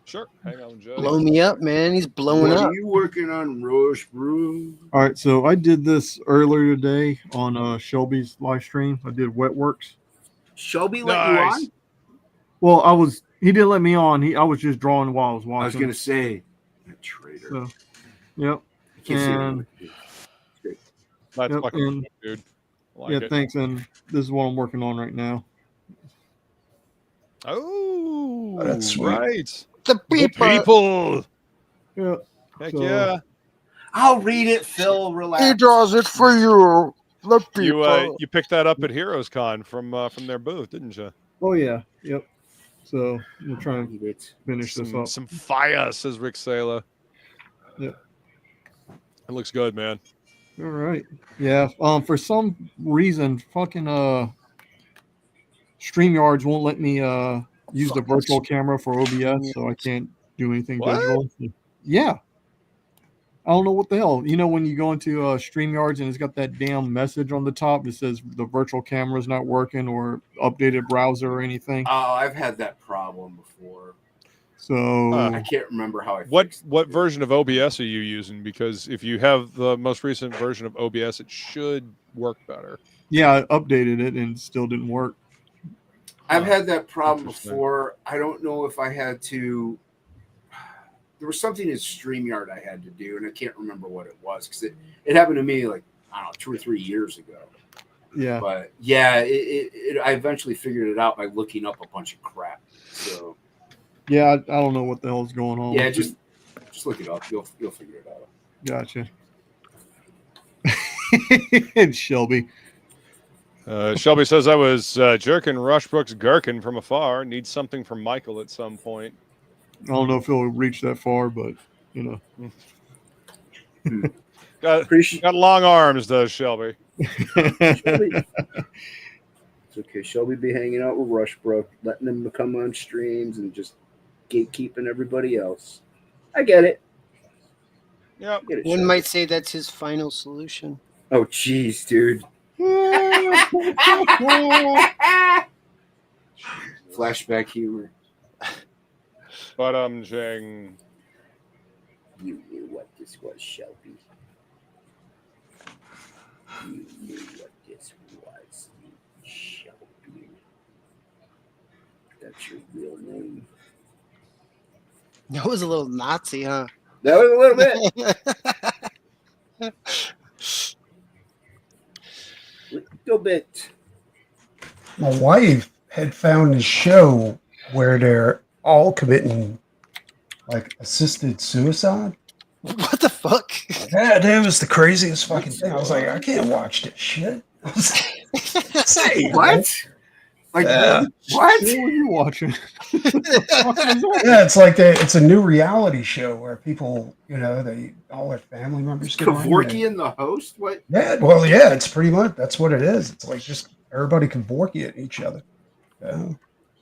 Sure. Hang on, Joe. Blow me up, man. He's blowing up. What are you working on, Roche Brew? All right. So I did this earlier today on Shelby's live stream. I did Wetworks. Shelby let you on? Well, he didn't let me on. I was just drawing while I was watching. I was going to say, that traitor. So, yep. I can't see it. Great. That's fucking good, dude. Like thanks. And this is what I'm working on right now. Oh, that's right. The people. Yeah. Heck yeah. I'll read it, Phil. Relax. He draws it for you. The people. You picked that up at Heroes Con from their booth, didn't you? Oh yeah. Yep. So we'll try and finish this up. Some fire, says Rick Sala. Yeah. It looks good, man. All right. Yeah. For some reason, fucking StreamYards won't let me use the virtual camera for OBS, so I can't do anything digital. Yeah. I don't know what the hell. You know, when you go into StreamYards and it's got that damn message on the top that says the virtual camera is not working or updated browser or anything. Oh, I've had that problem before. So I can't remember how I. What version of OBS are you using? Because if you have the most recent version of OBS, it should work better. Yeah, I updated it and it still didn't work. I've had that problem before. I don't know if I had to. There was something in StreamYard I had to do, and I can't remember what it was because it happened to me like, I don't know, 2 or 3 years ago. Yeah. But yeah, I eventually figured it out by looking up a bunch of crap. So yeah, I don't know what the hell's going on. Yeah, just look it up. You'll figure it out. Gotcha. And Shelby. Shelby says, I was jerking Rushbrook's gherkin from afar. Need something from Michael at some point. I don't know if he'll reach that far, but, you know. Got long arms, does Shelby. It's okay. Shelby be hanging out with Rushbrook, letting them come on streams and just gatekeeping everybody else. I get it. Yeah. One might say that's his final solution. Oh, jeez, dude. Flashback humor. But Jing. You knew what this was, Shelby. You knew what this was, Shelby. That's your real name. That was a little Nazi, huh? That was a little bit. Little bit. My wife had found a show where they're all committing like assisted suicide. What the fuck? That was the craziest fucking thing. I was like, I can't watch this shit. Say what? Like what? What are you watching? Yeah, it's like it's a new reality show where people, you know, all their family members get on. Kevorkian the host? What? Yeah, well, yeah, it's pretty much that's what it is. It's like just everybody Kevorkian each other. Yeah.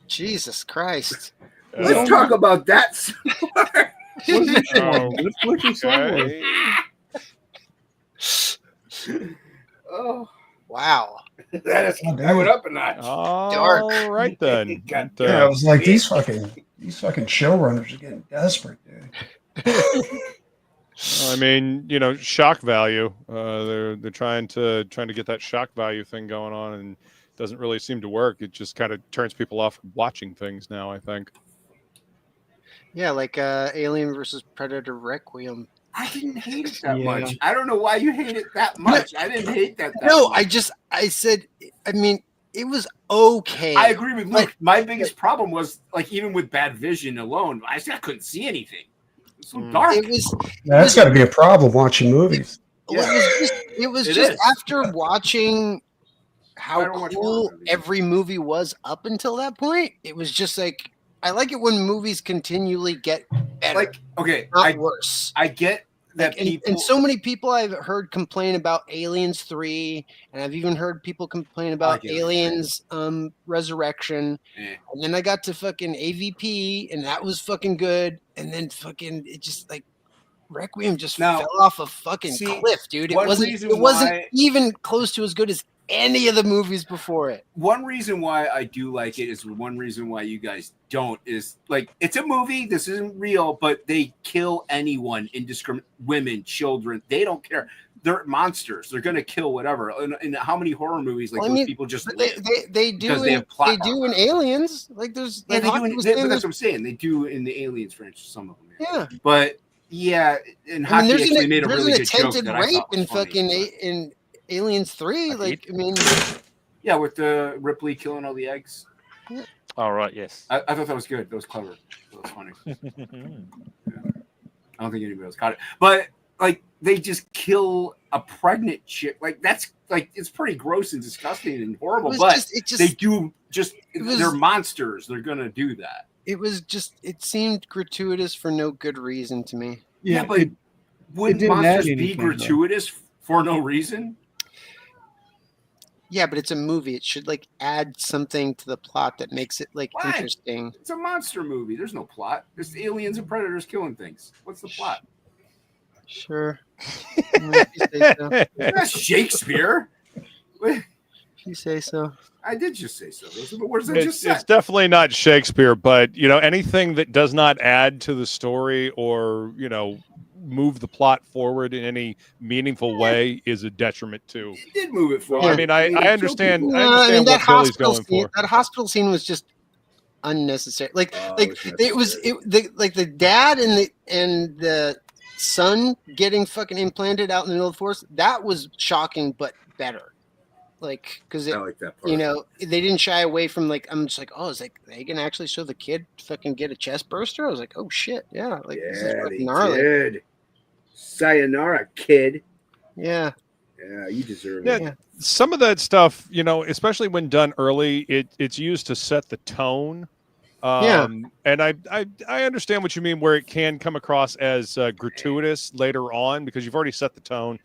Jesus Christ. Let's talk about that some more. Oh, wow. That is going up a notch. All right then. Yeah, I was like, these fucking showrunners are getting desperate, dude. I mean, you know, shock value. They're trying to get that shock value thing going on, and it doesn't really seem to work. It just kind of turns people off from watching things now, I think. Yeah, like Alien versus Predator Requiem. I didn't hate it that much. I don't know why you hate it that much. I didn't hate that No, much. I said, I mean, it was okay. I agree with Luke. My biggest problem was, like, even with bad vision alone, I couldn't see anything. It was so dark. That's got to be a problem watching movies. It was just after watching how cool every movie was up until that point, it was just like, I like it when movies continually get better. Like, okay, not worse. I get that and so many people I've heard complain about Aliens 3, and I've even heard people complain about Aliens Resurrection. And then I got to fucking AVP, and that was fucking good. And then fucking it just like Requiem just fell off a fucking cliff, dude. It wasn't even close to as good as any of the movies before it. One reason why I do like it is one reason why you guys don't is like it's a movie. This isn't real, but they kill anyone, indiscriminate women, children. They don't care. They're monsters. They're gonna kill whatever. And how many horror movies those people just they do in Aliens. Like there's that's what I'm saying. They do in the Aliens franchise. Some of them. Yeah, but yeah, in Hockey actually made a really good joke that I thought was funny, in Aliens 3, like, I mean, yeah, with the Ripley killing all the eggs. Yeah. All right, yes. I thought that was good. That was clever. That was funny. Yeah. I don't think anybody else caught it, but like they just kill a pregnant chick. Like that's like it's pretty gross and disgusting and horrible. But they're monsters. They're gonna do that. It seemed gratuitous for no good reason to me. Yeah, but Wouldn't monsters be gratuitous for no reason? Yeah, but it's a movie. It should like add something to the plot that makes it like interesting. It's a monster movie. There's no plot. There's aliens and predators killing things. What's the plot? Sure. That's Shakespeare. If you say so. I did just say so. But where's that just said? It's definitely not Shakespeare, but anything that does not add to the story or move the plot forward in any meaningful way is a detriment too. It did move it forward. I mean, I understand. I understand what Billy's going for. That hospital scene was just unnecessary. The dad and the son getting fucking implanted out in the middle of the forest. That was shocking, but better. Because I like that part. They didn't shy away from I'm just like, oh, it's like they can actually show the kid fucking get a chest burster. I was like, oh shit, yeah, this is fucking gnarly. Did. Sayonara, kid. Yeah. Yeah, you deserve it. Yeah, some of that stuff, especially when done early, it's used to set the tone. And I understand what you mean, where it can come across as gratuitous later on because you've already set the tone,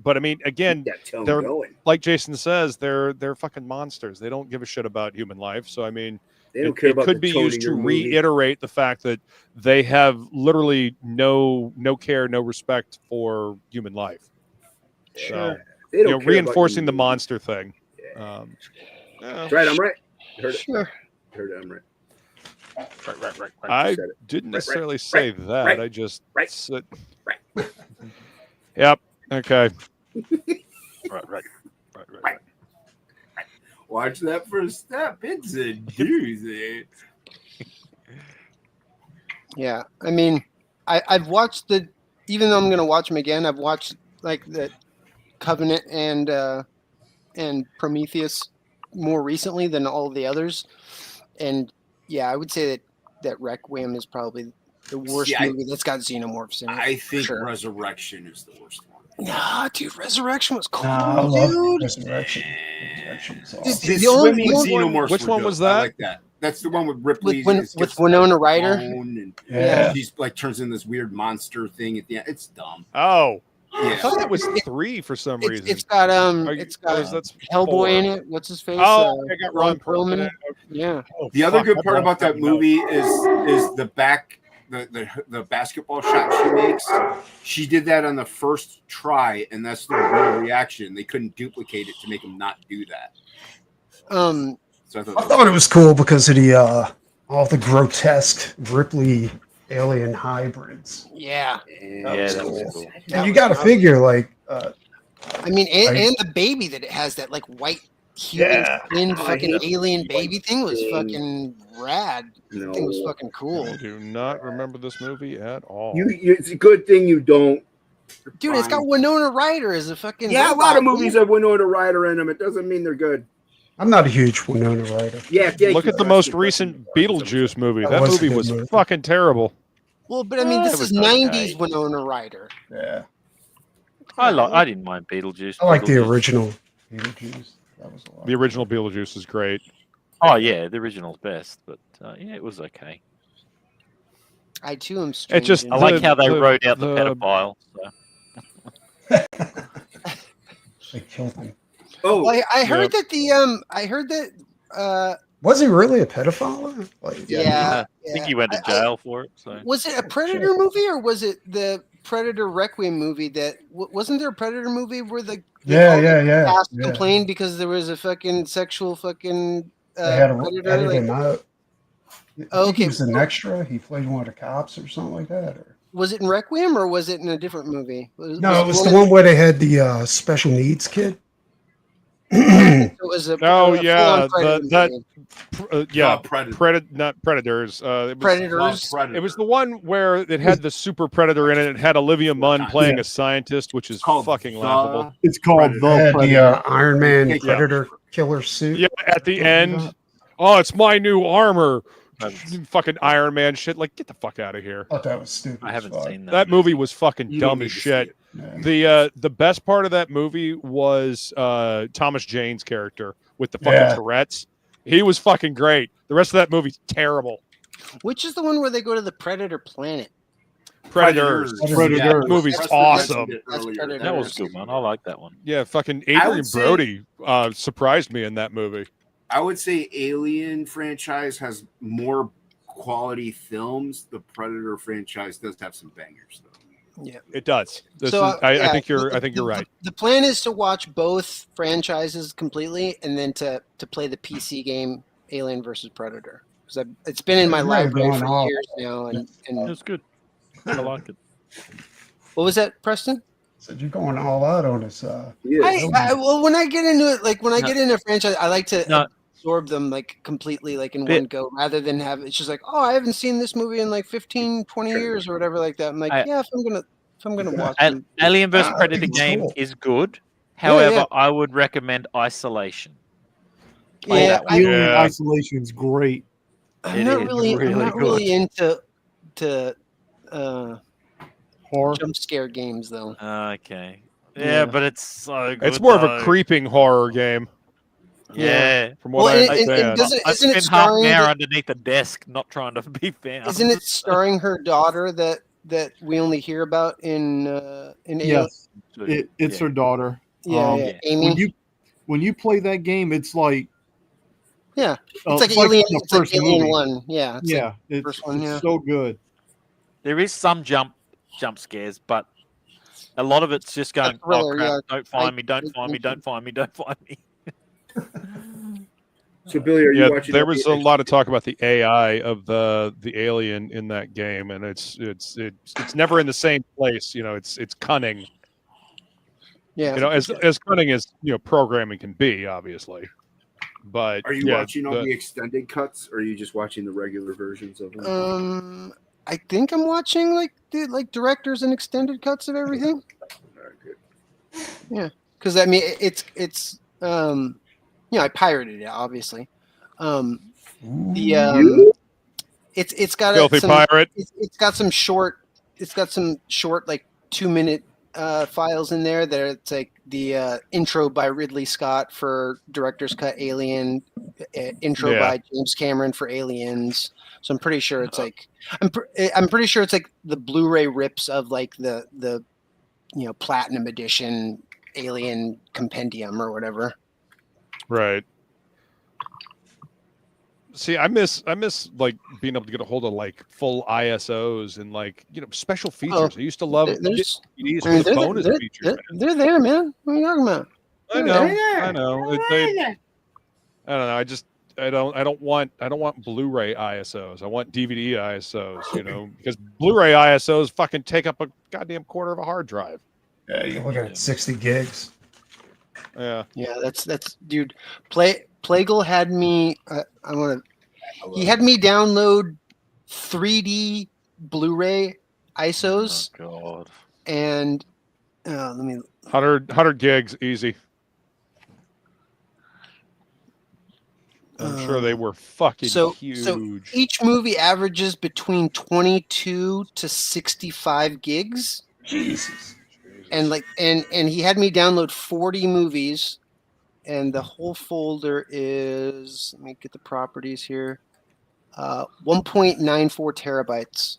But I mean, again, they're like Jason says, they're fucking monsters. They don't give a shit about human life. So I mean, they don't care about could be used to reiterate the fact that they have literally no care, no respect for human life. So reinforcing the monster thing. Right, I'm right. Heard it. Sure. Heard it. I'm right. Right. I didn't necessarily say that. I just said. Yep. Okay. Right. Watch that first step. It's a doozy. Yeah, I mean, I've watched even though I'm going to watch them again, I've watched the Covenant and Prometheus more recently than all the others, and yeah, I would say that Requiem is probably the worst movie that's got xenomorphs in it. I think Resurrection is the worst one. Nah, dude, Resurrection was cool, I love dude. Resurrection. Resurrection was awesome. The swimming xenomorphs. Which one was that? I like that. That's the one with Ripley with Winona Ryder. She's turns in this weird monster thing at the end. It's dumb. Oh. Yeah. I thought that was 3 for some reason. It's got that's Hellboy 4. in it. What's his face? Oh, I got Ron Perlman. Yeah. The other good part about that movie is the basketball shot she makes. She did that on the first try, and that's the real reaction. They couldn't duplicate it to make them not do that. So I thought it was cool because of all the grotesque Ripley alien hybrids. Yeah. That was cool. And you got to figure and the baby that it has, that white human skin fucking alien baby thing was fucking rad. The thing was fucking cool. I do not remember this movie at all. It's a good thing you don't. Dude, it's got Winona Ryder as a fucking a lot of movies have Winona Ryder in them. It doesn't mean they're good. I'm not a huge Winona Ryder. Yeah, look at the most recent Beetlejuice movie. That movie was fucking terrible. Well, but I mean, this is 90s Winona Ryder. Yeah. I didn't mind Beetlejuice. I like the original Beetlejuice. That was a lot. The original Beetlejuice is great. Oh yeah, the original's best, but it was okay. I too am. I like how they wrote out the pedophile. So. They killed him. Oh, well, I heard that I heard that. Was he really a pedophile? Yeah. I think he went to jail for it. So. Was it a Predator movie or was it the Predator Requiem movie? That wasn't there a Predator movie where the cast complained because there was a fucking sexual fucking predator? He was an extra. He played one of the cops or something like that. Or was it in Requiem or was it in a different movie? It was the one where they had the special needs kid. It was not Predators. Predators. It was the one where it had the super predator in it. It had Olivia Munn playing a scientist, which is fucking laughable. It's called the Iron Man Predator killer suit. Yeah, at the end. Oh, it's my new armor. Fucking Iron Man shit. Get the fuck out of here. I thought that was stupid. I haven't seen that. That movie was fucking dumb as shit. The best part of that movie was Thomas Jane's character with the fucking Tourette's. He was fucking great. The rest of that movie's terrible. Which is the one where they go to the Predator planet? Predators. That movie's awesome. That was good, man. I like that one. Yeah, fucking Adrian Brody surprised me in that movie. I would say Alien franchise has more quality films. The Predator franchise does have some bangers, though. Yeah, it does. I think you're right. The plan is to watch both franchises completely, and then to play the PC game Alien versus Predator, because it's been in my library for years now, and it's good. I like it. What was that, Preston? Said you're going all out on this. Well, when I get into it, like when I get into a franchise, I like to absorb them like completely, like in one go, rather than have it's just like, oh, I haven't seen this movie in like 15, 20 years or whatever like that. I'm like, if I'm gonna watch it. Alien vs Predator game is good. However, I would recommend Isolation. Isolation's great. I'm not really into horror jump scare games though. Okay. Yeah, but it's so good. It's more of a creeping horror game. Yeah. From what I understand. I spent half an hour underneath a desk not trying to be found. Isn't it starring her daughter that we only hear about in Yes. It's her daughter. Amy. When you play that game, it's like it's like Alien. It's like Alien 1. It's first one. It's so good. There is some jump scares, but a lot of it's just going, oh crap, don't find me, don't find me, don't find me, don't find me. So Billy, are you watching? There was a lot of talk about the AI of the alien in that game, and it's never in the same place. You know, it's cunning. Yeah. You know, as cunning as programming can be, obviously. But are you watching all the extended cuts, or are you just watching the regular versions of them? I think I'm watching like directors and extended cuts of everything. Very good. Yeah, because I mean it's I pirated it obviously. It's got filthy pirate. It's got some short like 2-minute files in there that it's like the intro by Ridley Scott for director's cut Alien, intro by James Cameron for Aliens. So I'm pretty sure it's like I'm pretty sure it's like the Blu-ray rips of like the platinum edition Alien compendium or whatever. Right. See, I miss like being able to get a hold of like full ISOs and like special features. I used to love DVDs with bonus features. They're there, man. What are you talking about? I know. I don't know. I don't want Blu-ray ISOs. I want DVD ISOs. Because Blu-ray ISOs fucking take up a goddamn quarter of a hard drive. Yeah, you're looking at 60 gigs. Yeah. Yeah, that's dude. Plagal had me. He had me download 3D Blu-ray ISOs. Oh God. And let me 100 gigs easy. I'm sure they were fucking huge. So each movie averages between 22 to 65 gigs. Jesus. And he had me download 40 movies, and the whole folder is, let me get the properties here, 1.94 terabytes.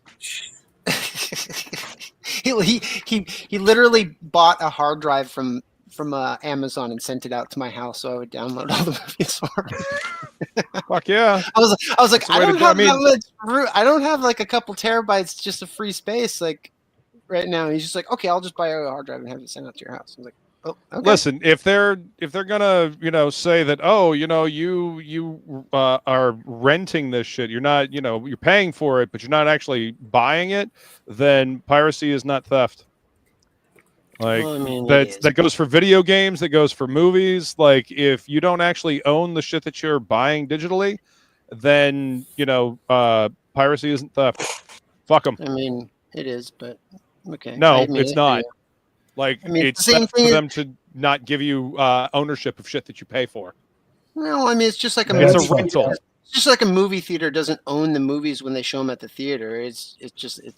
he literally bought a hard drive from Amazon and sent it out to my house so I would download all the movies for him. Fuck yeah! I was like, I don't have like a couple terabytes just of free space like right now. He's just like, okay, I'll just buy a hard drive and have it sent out to your house. I was like, oh, okay. Listen, if they're gonna say that, oh, you are renting this shit, you're not, you're paying for it, but you're not actually buying it, then piracy is not theft. Like, that goes for video games, that goes for movies. Like, if you don't actually own the shit that you're buying digitally, then piracy isn't theft. Fuck them. I mean, it is, but okay. No, it's not. Like, it's the same for them to not give you ownership of shit that you pay for. No, I mean, it's just like it's a rental. It's just like a movie theater doesn't own the movies when they show them at the theater. It's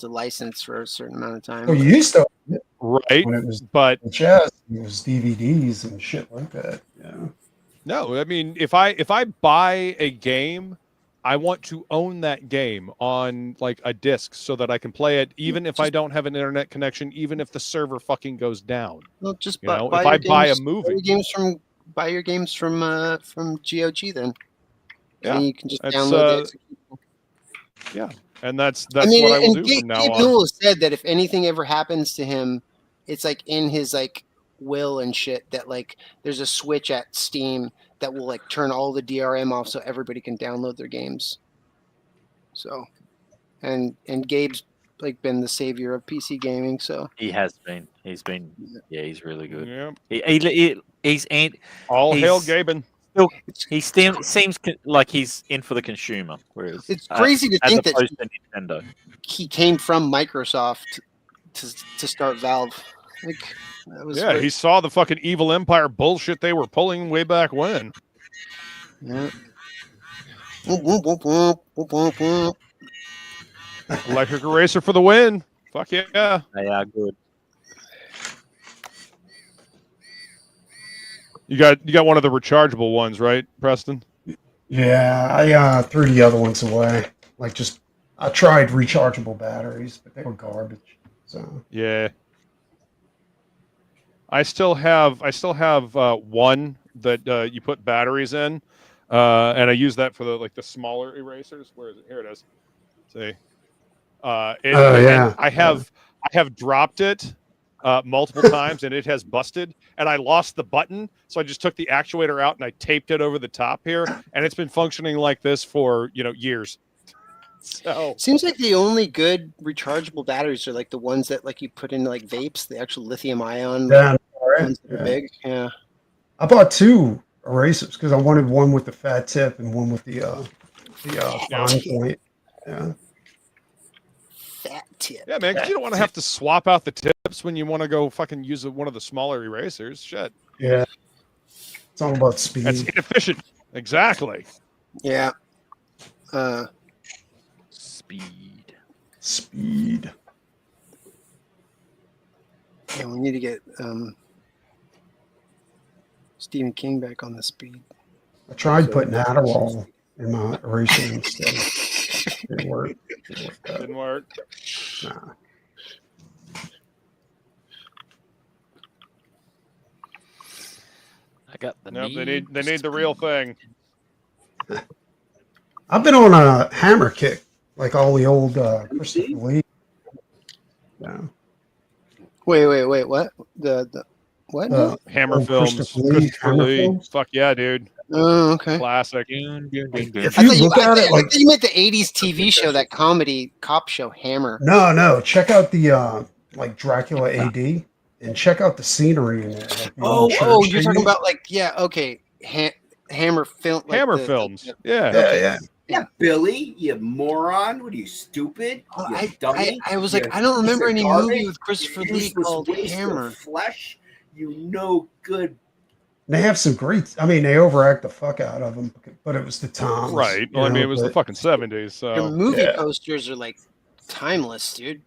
a license for a certain amount of time. Well, you used to, right? When it was but it was DVDs and shit like that. Yeah. No, I mean, if I buy a game I want to own that game on like a disc so that I can play it even if I don't have an internet connection, even if the server fucking goes down. Well, just you know, buy if your I buy a games, movie, buy your games from GOG then. Yeah, and you can just download the executable. Yeah, and that's what I will do from now Gabe on. Newell said that if anything ever happens to him, it's like in his like will and shit that like there's a switch at Steam that will like turn all the DRM off so everybody can download their games. So, and Gabe's like been the savior of PC gaming. So he has been. He's been. Yeah, he's really good. Yeah. He's hail Gaben. Still, he seems like he's in for the consumer. Whereas it's crazy to think that Nintendo, he came from Microsoft to start Valve. Like, that was he saw the fucking Evil Empire bullshit they were pulling way back when. Yeah. Electric Eraser for the win. Fuck yeah. They are good. You got one of the rechargeable ones, right, Preston? Yeah, I threw the other ones away. Like I tried rechargeable batteries, but they were garbage. So yeah. I still have one that you put batteries in, and I use that for the smaller erasers. Where is it? Here it is. See, yeah. I have dropped it multiple times, and it has busted. And I lost the button, so I just took the actuator out and I taped it over the top here, and it's been functioning like this for years. So seems like the only good rechargeable batteries are like the ones that like you put in like vapes, the actual lithium ion ones that are big. Yeah. I bought 2 erasers because I wanted one with the fat tip and one with the fine point. Yeah. Fat tip. Yeah, man, because you don't want to have to swap out the tips when you want to go fucking use one of the smaller erasers. Shit. Yeah. It's all about speed. That's inefficient. Exactly. Yeah. Speed. Yeah, we need to get Stephen King back on the speed. I tried putting Adderall in my eraser instead. Didn't work. Didn't work. Nah. I got the they need the real thing. I've been on a hammer kick, like all the old Christopher Lee. Yeah. Wait, what? The what? Hammer films. Christopher Lee. Fuck yeah, dude. Oh, okay. Classic. If you look at it, like you meant the '80s TV show, that comedy cop show, Hammer. No. Check out the like Dracula AD, and check out the scenery in there. Like You're talking about Hammer film. Like Hammer films. Yeah, Billy, you moron. What are you, stupid? You dummy. I was like, I don't remember any movie with Christopher Lee called Hammer. Flesh, you no good. They have some great. I mean, they overact the fuck out of them, but it was the time. Right. Well, I mean, it was the fucking 70s. So the movie posters are like timeless, dude.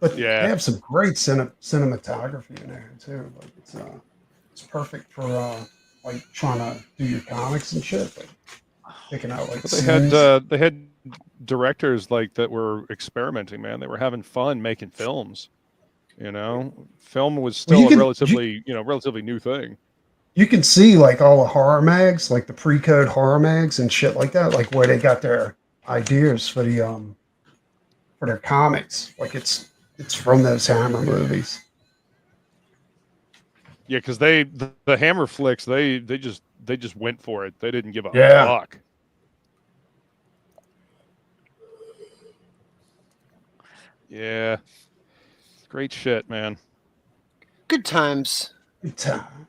But they have some great cinematography in there too. Like it's perfect for like trying to do your comics and shit. Like picking out like they had directors like that were experimenting, man. They were having fun making films. Film was still a relatively new thing. You can see like all the horror mags, like the pre-code horror mags and shit like that, like where they got their ideas for their comics. Like it's from those Hammer movies. Yeah, because the Hammer flicks, they just went for it. They didn't give a fuck. Yeah. Great shit, man. Good times. Good time.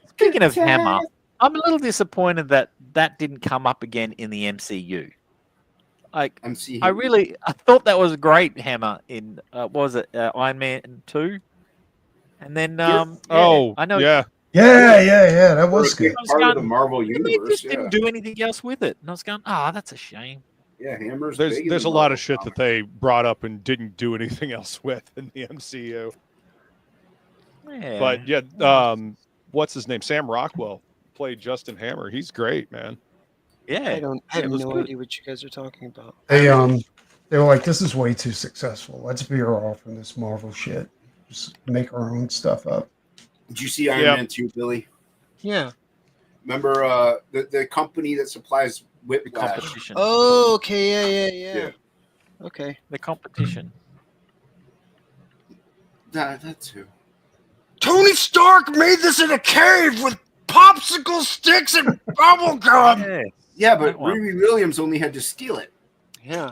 Speaking of Hammer, I'm a little disappointed that didn't come up again in the MCU. Like, I thought that was a great Hammer in what was it, Iron Man 2? And then I know. Yeah, that was good. Part of the Marvel universe. They just didn't do anything else with it, and I was going, that's a shame. Yeah, Hammer's there's a lot of shit that they brought up and didn't do anything else with in the MCU. Yeah. But what's his name? Sam Rockwell played Justin Hammer. He's great, man. Yeah, I have no idea what you guys are talking about. They were like, this is way too successful. Let's veer off from this Marvel shit. Just make our own stuff up. Did you see Iron Man 2, Billy? Yeah. Remember the company that supplies Whiplash? Competition. Oh, okay, yeah. Okay. The competition. That too. Tony Stark made this in a cave with popsicle sticks and bubble gum. Yeah, but Riri Williams only had to steal it. Yeah.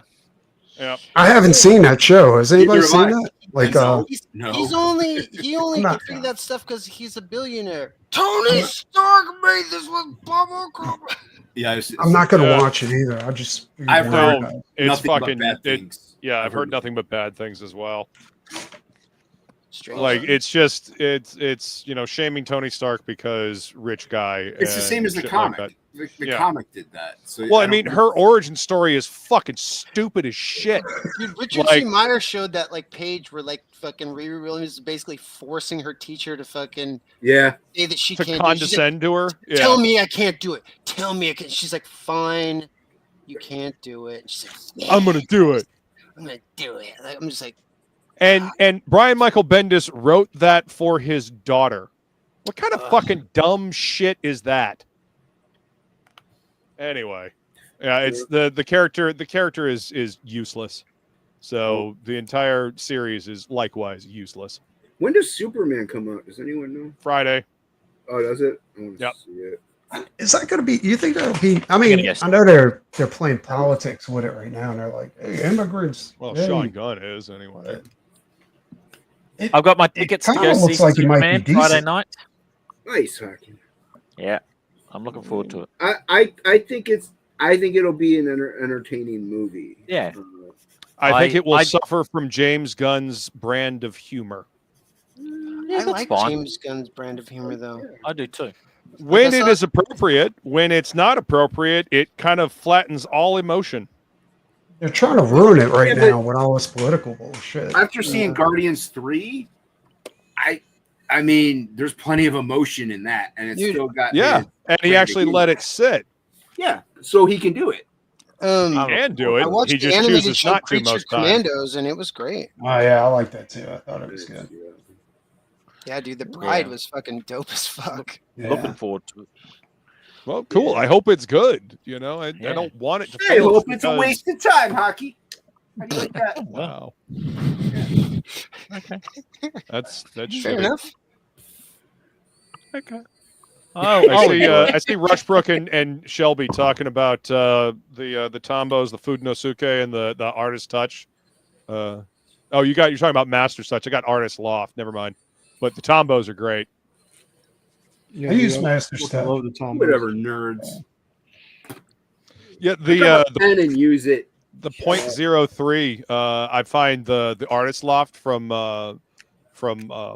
Yeah. I haven't seen that show. Has anybody seen that? Like, no. He only can do that stuff because he's a billionaire. Tony Stark made this with bubble gum. Yeah, I'm not going to watch it either. I've heard it's nothing fucking but bad things. Yeah, I've heard nothing but bad things as well. Strange. Like it's shaming Tony Stark because rich guy. It's the same as the comic. Like the comic did that. So well, I mean, her origin story is fucking stupid as shit. Dude, Richard C. Meyer showed that like page where like fucking Riri Williams is basically forcing her teacher to fucking say that she can't condescend to her. Yeah. Tell me I can't do it. Tell me I can't. She's like, fine, you can't do it. She's like, I'm gonna do it. I'm gonna do it. Like, I'm just like. And Brian Michael Bendis wrote that for his daughter. What kind of fucking dumb shit is that? Anyway, yeah, it's the character. The character is useless. So the entire series is likewise useless. When does Superman come out? Does anyone know? Friday. Oh, does it? Yep. is that going to be? You think that'll be? I mean, I know they're playing politics with it right now, and they're like, "Hey, immigrants." Well, hey. Sean Gunn is anyway. I've got my tickets to go see Superman Friday night. Nice, Hockey. Yeah, I'm looking forward to it. I think it'll be an entertaining movie. Yeah. I think it will suffer from James Gunn's brand of humor. I like James Gunn's brand of humor, though. I do too. When it is appropriate, when it's not appropriate, it kind of flattens all emotion. They're trying to ruin it right now with all this political bullshit. After seeing Guardians 3, I mean, there's plenty of emotion in that, and it's still got and he actually let it sit. Yeah, so he can do it. He can do it. I watched He the just animated chooses show not to Creature most times. Commandos, and it was great. Oh yeah, I like that too. I thought it was good. Yeah, dude, the bride was fucking dope as fuck. Yeah. Looking forward to it. Well, cool. I hope it's good. You know, I don't want it to I fail. hope it's a waste of time, Hockey. How do you like that? Wow. Okay. That's Fair shitty. enough. Okay. I see Rushbrook and Shelby talking about the Tombos, the Food Nosuke, and the Artist Touch. You're talking about Master's Touch. I got Artist Loft. Never mind. But the Tombos are great. Yeah, I use Master's Touch. Whatever, nerds. Yeah, pen and use it. The .03. I find the Artist Loft from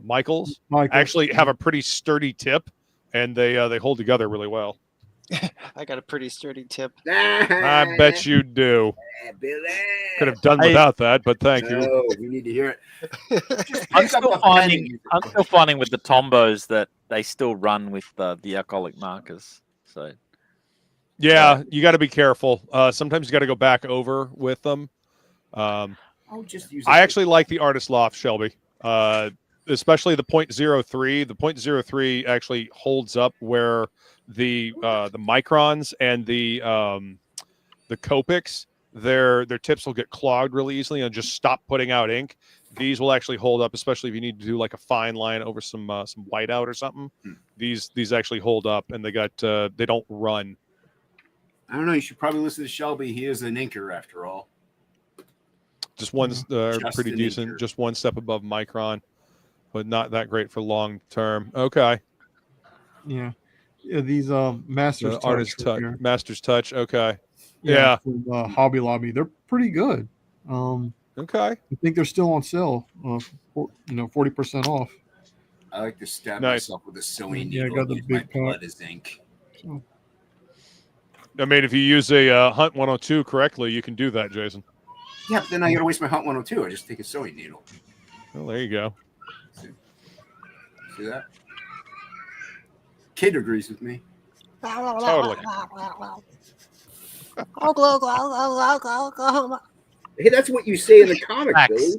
Michaels actually have a pretty sturdy tip, and they hold together really well. I got a pretty sturdy tip. I bet you do. Could have done without that, but thank you. No, we need to hear it. I'm still finding with the Tombos that they still run with the alcoholic markers. So yeah, you got to be careful. Sometimes you got to go back over with them. I'll just use. I actually like the Artist Loft, Shelby. Especially the .03. The .03 actually holds up where the microns and the Copics, their tips will get clogged really easily and just stop putting out ink. These will actually hold up, especially if you need to do like a fine line over some whiteout or something. These actually hold up, and they don't run. I don't know. You should probably listen to Shelby. He is an inker after all. Just one's pretty decent. Inker. Just one step above micron, but not that great for long term. Okay. Yeah. These Masters Artist Touch. Masters Touch. Okay. Yeah. From, Hobby Lobby. They're pretty good. Okay. I think they're still on sale. 40% off. I like to stab myself with a sewing needle. Yeah, I got the big blood as ink. So. I mean, if you use a Hunt 102 correctly, you can do that, Jason. Yeah, but then I got to waste my Hunt 102. I just take a sewing needle. Well, there you go. See that? Kid agrees with me. Totally. Oklahoma. Hey, that's what you say in the comic, Billy.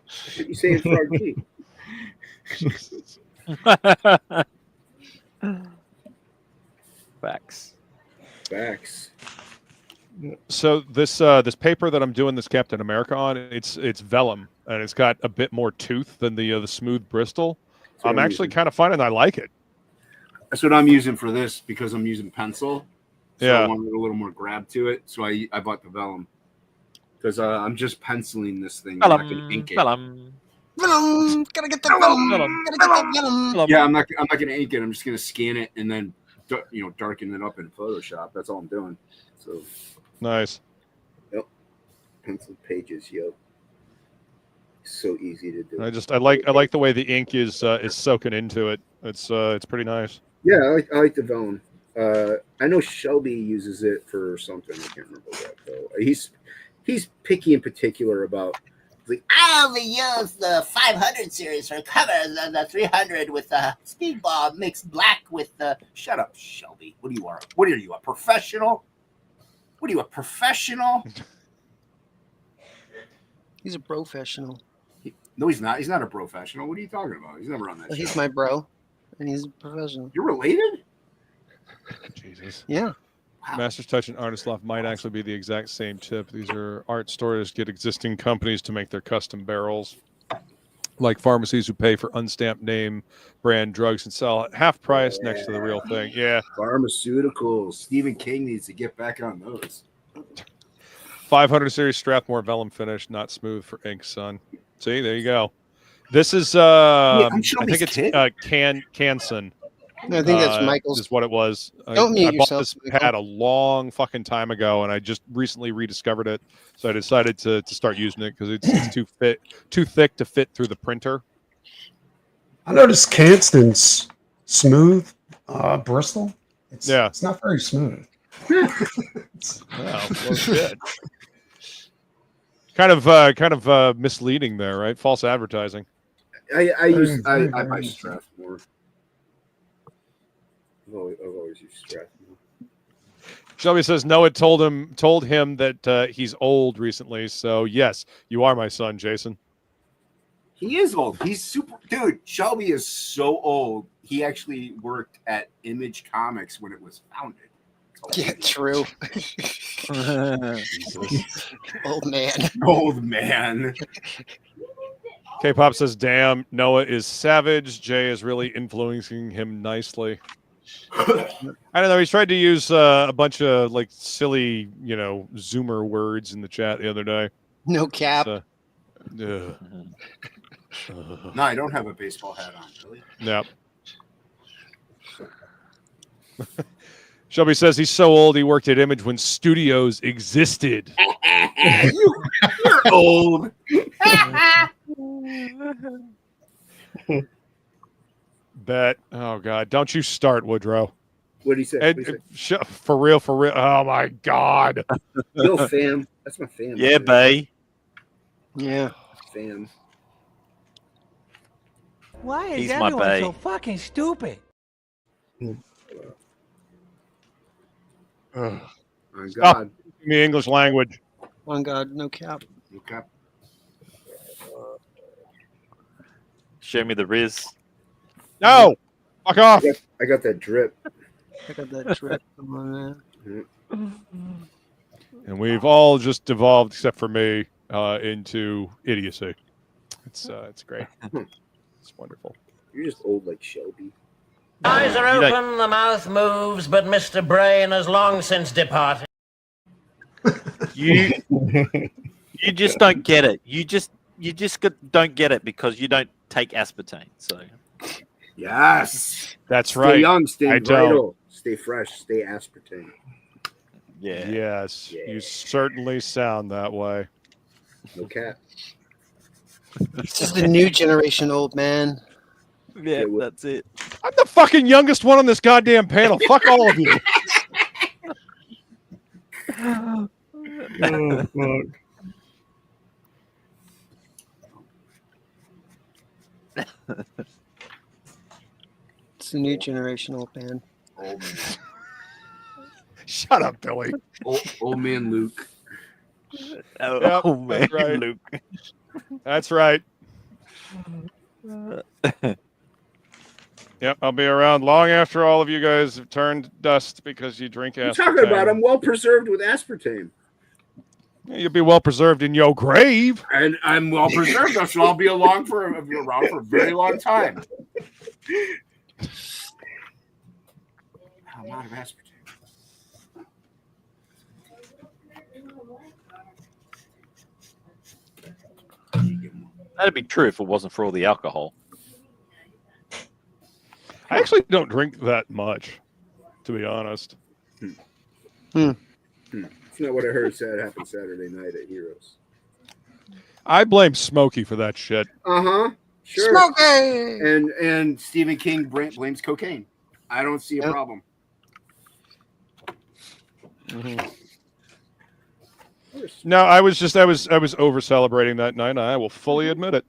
That's what you say in Frog G. Facts. So this paper that I'm doing this Captain America on, it's vellum, and it's got a bit more tooth than the smooth Bristol. I'm actually kind of finding I like it. That's what I'm using for this because I'm using pencil. So yeah, I wanted a little more grab to it, so I bought the vellum because I'm just penciling this thing. I'm not going to ink it. Vellum. Gotta get the vellum. Gotta get the vellum. Yeah, I'm not going to ink it. I'm just going to scan it and then darken it up in Photoshop. That's all I'm doing. So nice. Yep. Pencil pages, yo. So easy to do. I like the way the ink is soaking into it. It's pretty nice. Yeah, I like the vellum. I know Shelby uses it for something. I can't remember what though. He's picky in particular about. Like, I only use the 500 series for covers and the 300 with the speedball mixed black with the. Shut up, Shelby. What are you, a professional? What are you, a professional? He's a professional. No, he's not. He's not a professional. What are you talking about? He's never on that show. He's my bro, and he's a professional. You're related? Jesus. Yeah. Wow. Master's Touch and Artist Loft might actually be the exact same tip. These are art stores get existing companies to make their custom barrels, like pharmacies who pay for unstamped name brand drugs and sell at half price next to the real thing. Yeah. Pharmaceuticals. Stephen King needs to get back on those. 500 series Strathmore vellum finish, not smooth for ink, son. See, there you go. This is I think it's Canson. I think that's Michael's. Is what it was. Don't mute I bought yourself, this Michael. pad a long fucking time ago, and I just recently rediscovered it. So I decided to start using it because it's too thick to fit through the printer. I noticed Canston's smooth Bristol. It's not very smooth. Well, shit. Kind of misleading there, right? False advertising. I buy Strathmore. I've always used Strathmore. Shelby says Noah told him that he's old recently. So yes, you are my son, Jason. He is old. He's super, dude. Shelby is so old. He actually worked at Image Comics when it was founded. Yeah, true. Old man. Old man. K-pop says, "Damn, Noah is savage. Jay is really influencing him nicely." I don't know. He tried to use a bunch of like silly, Zoomer words in the chat the other day. No cap. No, I don't have a baseball hat on, really. Yep. Shelby says he's so old he worked at Image when studios existed. You're old. Bet. Oh God! Don't you start, Woodrow. What did he say? For real. Oh my God. Yo, fam. That's my fam. Yeah, bae. Yeah. Fam. Why is He's my everyone bae. so fucking stupid? On Stop God. teaching me English language. On God, no cap. No cap. Show me the Riz. No, fuck off. I got that drip. I got that drip. Come on, man. And we've all just devolved, except for me, into idiocy. It's great. It's wonderful. You're just old like Shelby. Eyes are open, the mouth moves, but Mr. Brain has long since departed. You just don't get it. You just don't get it because you don't take aspartame. So Yes, that's stay right. young, stay I vital, stay fresh, stay aspartame. Yeah. Yes, you certainly sound that way. No cap. This is the new generation, old man. Yeah, that's it. I'm the fucking youngest one on this goddamn panel. Fuck all of you. Oh, fuck. It's the new generation, old man. Old man. Shut up, Billy. Old man Luke. Yep, Man, that's right. Luke. That's right. Yep, I'll be around long after all of you guys have turned dust because you drink aspartame. You're talking about I'm well preserved with aspartame. You'll be well preserved in your grave. And I'm well preserved, so I'll be around for a very long time. I'm out of aspartame. That'd be true if it wasn't for all the alcohol. I actually don't drink that much, to be honest. It's not what I heard happened Saturday night at Heroes. I blame Smokey for that shit. Sure. Smokey! And Stephen King blames cocaine. I don't see a problem. Mm-hmm. No, I was over celebrating that night. I will fully admit it.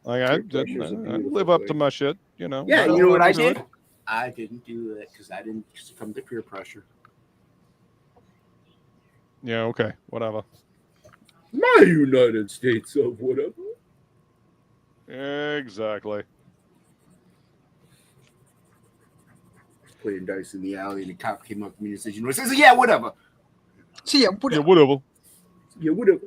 Like I live up to my shit, you know. Yeah, you know what I did? I didn't do it because I didn't succumb to peer pressure. Yeah, okay, whatever. My United States of whatever. Exactly. Playing dice in the alley, and the cop came up to me and said, "You know," I said, "Yeah, whatever." So yeah, whatever. Yeah, whatever. Yeah, whatever.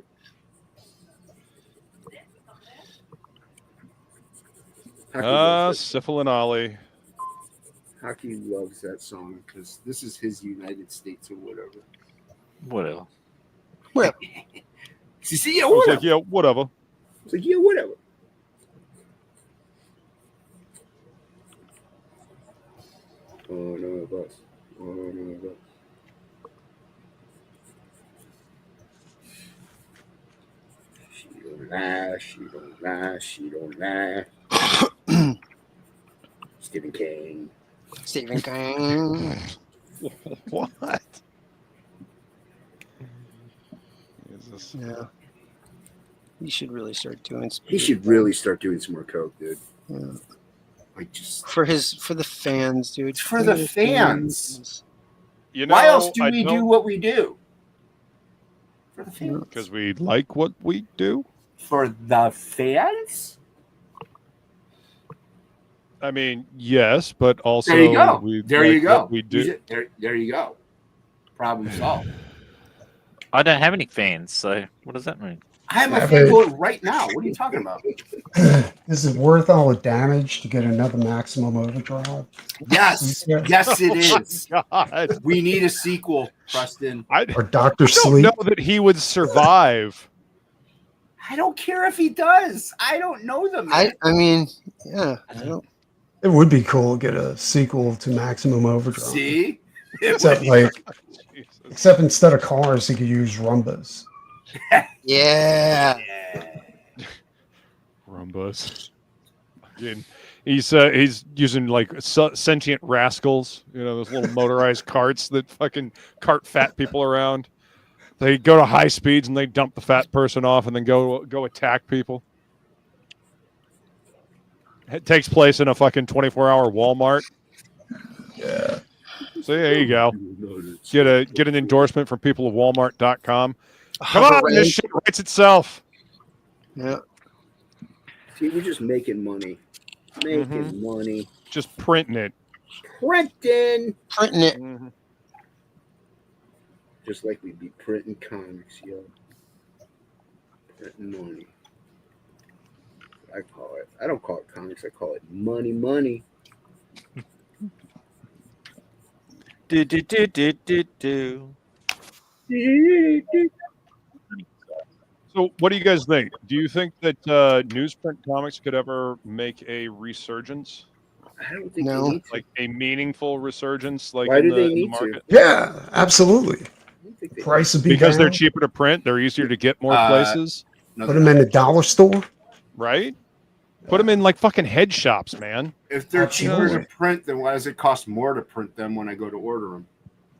Syphil and Ollie. Hockey loves that song because this is his United States or whatever. Whatever. Well, see, yeah, I was whatever. like, yeah, whatever. It's like, yeah, whatever. Oh no, bus. Oh no, bus. She don't lie. She don't lie. She don't lie. Stephen King. Stephen King. What? Yeah. He should really start doing. He should really start doing some more coke, dude. Yeah. Like just for the fans, dude. For the fans. You know, why else do we do what we do? For the fans. Because we like what we do. For the fans. I mean, yes, but also there you go. There you go. We do. There you go. Problem solved. I don't have any fans, so what does that mean? I have my fan vote right now. What are you talking about? Is it worth all the damage to get another maximum overdrive? Yes. Yes, it is. God. We need a sequel, Preston. Or Dr. Sleep. Sleep. I don't know that he would survive. I don't care if he does. I don't know them. I mean, yeah. I don't. It would be cool to get a sequel to Maximum Overdrive. See? Except instead of cars, he could use Rumbas. Yeah. Rumbas. Again, he's using like sentient rascals, you know, those little motorized carts that fucking cart fat people around. They go to high speeds and they dump the fat person off and then go attack people. It takes place in a fucking 24-hour Walmart. Yeah. So there you go. Get an endorsement from people at Walmart.com. Come on, this shit writes itself. Yeah. See, we're just making money. Making money. Just printing it. Printing it. Mm-hmm. Just like we'd be printing comics, yo. Printing money. I call it. I don't call it comics. I call it money. Do. So, what do you guys think? Do you think that newsprint comics could ever make a resurgence? I don't think No. they need to. Like a meaningful resurgence, like Why in do the, they in the need market? to? Yeah, absolutely. Price would be Because they're down. cheaper to print. They're easier to get more places, No, Put them in the dollar store. right? Put them in like fucking head shops, man. if they're cheaper Absolutely. to print, then why does it cost more to print them when I go to order them?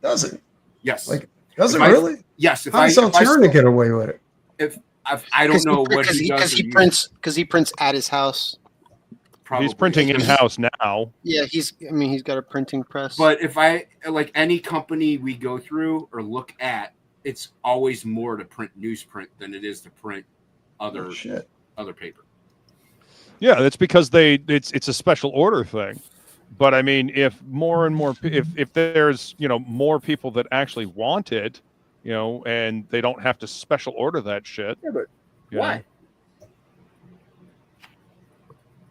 Does it? Yes. Does it If I- really? Yes. If How does Alterna get away with it? I don't know what he does. Because he prints at his house. probably. He's printing in-house now. Yeah, he's got a printing press. But if I like any company we go through or look at, it's always more to print newsprint than it is to print other paper. Yeah, that's because it's a special order thing. But I mean, if more and more, if there's more people that actually want it, and they don't have to special order that shit. Yeah, but why?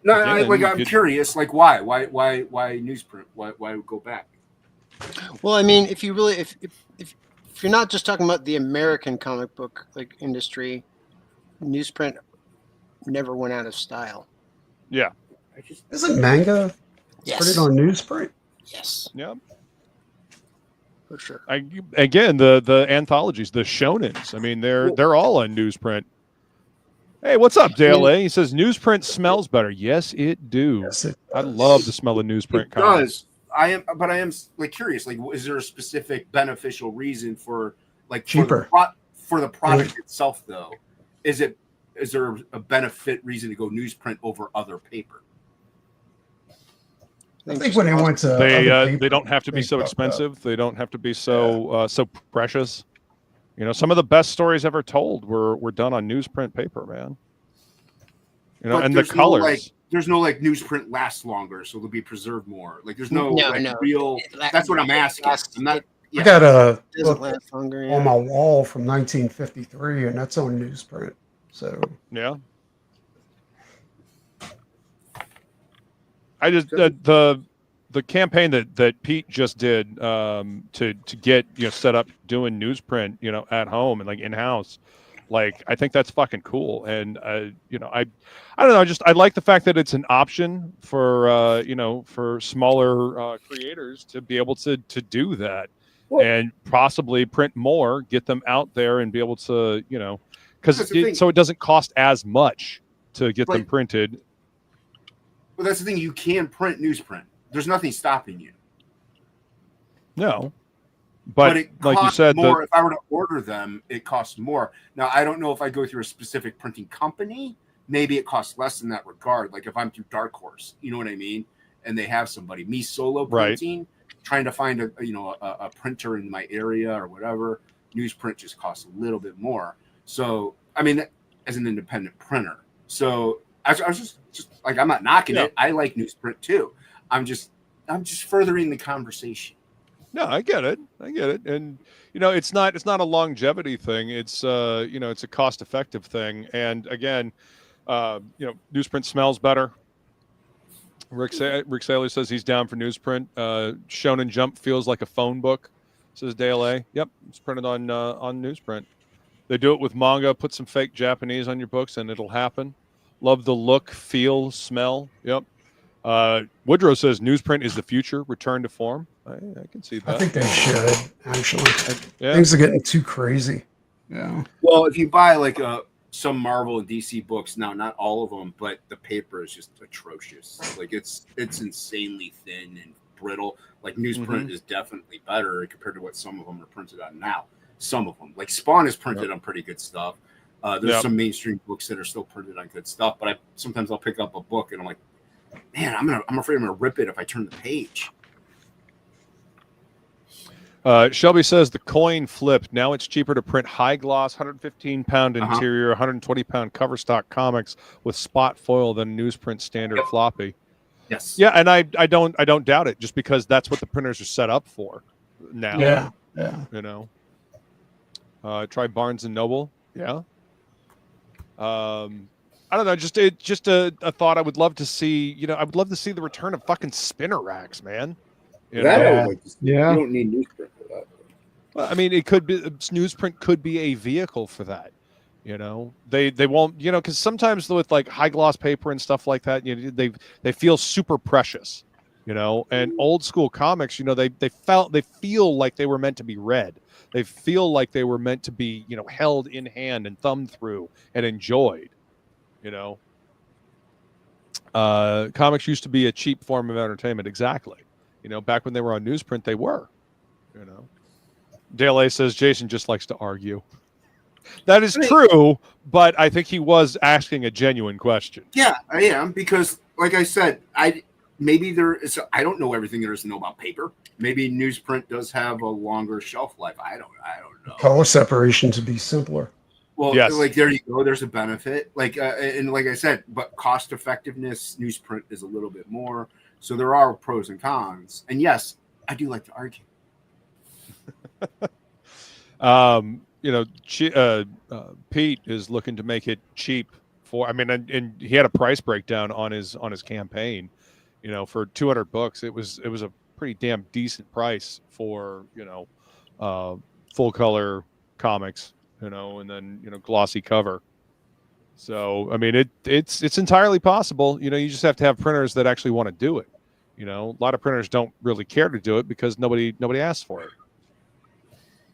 No, I'm curious. Like, why newsprint? Why go back? Well, I mean, if you're not just talking about the American comic book industry, newsprint never went out of style. Yeah. Isn't manga printed on newsprint? Yes. Yep. For sure. Again, the anthologies, the shonens. I mean, they're all on newsprint. Hey, what's up, Dale? He says newsprint smells better. Yes, it do. Yes, I love the smell of newsprint. It does. I am curious. Like, is there a specific beneficial reason for cheaper for the product itself? Though, is there a benefit reason to go newsprint over other paper? I think when they went to they don't have to be so expensive. They don't have to be so precious. Some of the best stories ever told were done on newsprint paper, man. And the colors. There's no newsprint lasts longer, so they'll be preserved more. Like there's no real. That's what I'm asking. I'm not. I got a book on my wall from 1953, and that's on newsprint. So yeah. I just the campaign that Pete just did to get set up doing newsprint at home and in-house, I think that's fucking cool. And I don't know, I like the fact that it's an option for for smaller creators to be able to do that and possibly print more, get them out there and be able to so it doesn't cost as much to get them printed. Well, that's the thing. You can print newsprint. There's nothing stopping you. No, but it like you costs said, more. If I were to order them, it costs more. Now, I don't know if I go through a specific printing company. Maybe it costs less in that regard. Like if I'm through Dark Horse, you know what I mean, and they have somebody. Me solo printing, trying to find a printer in my area or whatever. Newsprint just costs a little bit more. So I mean, as an independent printer, so. I was just I'm not knocking it. I like newsprint too. I'm just furthering the conversation. No, I get it, and it's not a longevity thing. It's it's a cost effective thing. And again, newsprint smells better. Rick Saylor says he's down for newsprint. Shonen Jump feels like a phone book, says Dale A. Yep, it's printed on newsprint. They do it with manga. Put some fake Japanese on your books, and it'll happen. Love the look, feel, smell. Yep. Woodrow says newsprint is the future. Return to form. I can see that. I think they should actually. Things are getting too crazy. Yeah. Well, if you buy some Marvel and DC books now, not all of them, but the paper is just atrocious. It's insanely thin and brittle. Newsprint is definitely better compared to what some of them are printed on now. Some of them, Spawn, is printed on pretty good stuff. There's some mainstream books that are still printed on good stuff, but sometimes I'll pick up a book and I'm like, man, I'm afraid I'm gonna rip it if I turn the page. Shelby says the coin flipped. Now it's cheaper to print high gloss, 115-pound interior, 120-pound cover stock comics with spot foil than newsprint standard floppy. Yes. Yeah, and I don't doubt it, just because that's what the printers are set up for now. Yeah. Try Barnes and Noble. Yeah. I don't know. Just a thought. I would love to see. I would love to see the return of fucking spinner racks, man. You don't need newsprint for that. Well, I mean, it could be newsprint could be a vehicle for that. They won't. Because sometimes with high gloss paper and stuff like that, they feel super precious. And old school comics, they feel like they were meant to be read. They feel like they were meant to be, held in hand and thumbed through and enjoyed. Comics used to be a cheap form of entertainment. Exactly. Back when they were on newsprint, they were. Dale A says Jason just likes to argue. That is true, but I think he was asking a genuine question. Yeah, I am, because like I said, maybe there is. I don't know everything there is to know about paper. Maybe newsprint does have a longer shelf life. I don't know. Color separation to be simpler. Well, like there you go. There's a benefit. Like and like I said, but cost effectiveness, newsprint is a little bit more. So there are pros and cons. And yes, I do like to argue. Pete is looking to make it cheap for. I mean, and he had a price breakdown on his campaign. For $200, it was a pretty damn decent price for full color comics. And then glossy cover. So I mean, it's entirely possible. You just have to have printers that actually want to do it. A lot of printers don't really care to do it because nobody asks for it.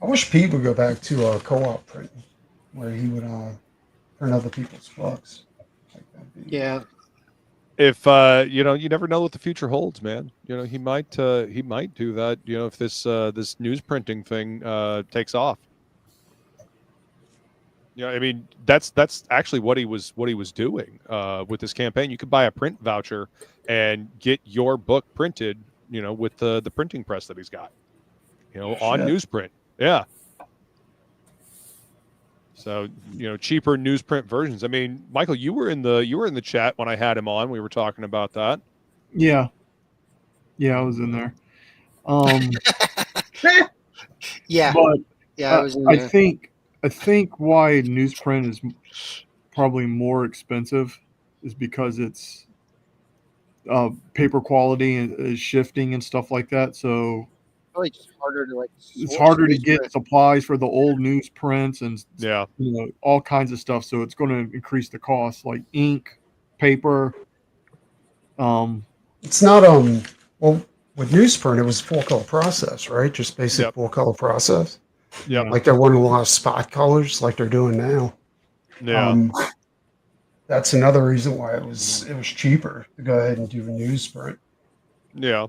I wish Pete would go back to co-op printing, where he would print other people's books. Yeah. If you never know what the future holds, man. He might do that. If this newsprinting thing takes off. I mean, that's actually what he was doing with this campaign. You could buy a print voucher and get your book printed, with the printing press that he's got, on newsprint. Yeah. So, cheaper newsprint versions. I mean, Michael, you were in the chat when I had him on. We were talking about that. Yeah. Yeah, I was in there. Yeah. But I was in there. I think why newsprint is probably more expensive is because it's paper quality is shifting and stuff like that. So it's harder to it's harder to get supplies for the old newsprints and all kinds of stuff. So it's going to increase the cost, like ink, paper. It's not well, with newsprint it was full color process, right? Just basic full color process. Yeah, like there weren't a lot of spot colors like they're doing now. Yeah, that's another reason why it was cheaper to go ahead and do newsprint. Yeah.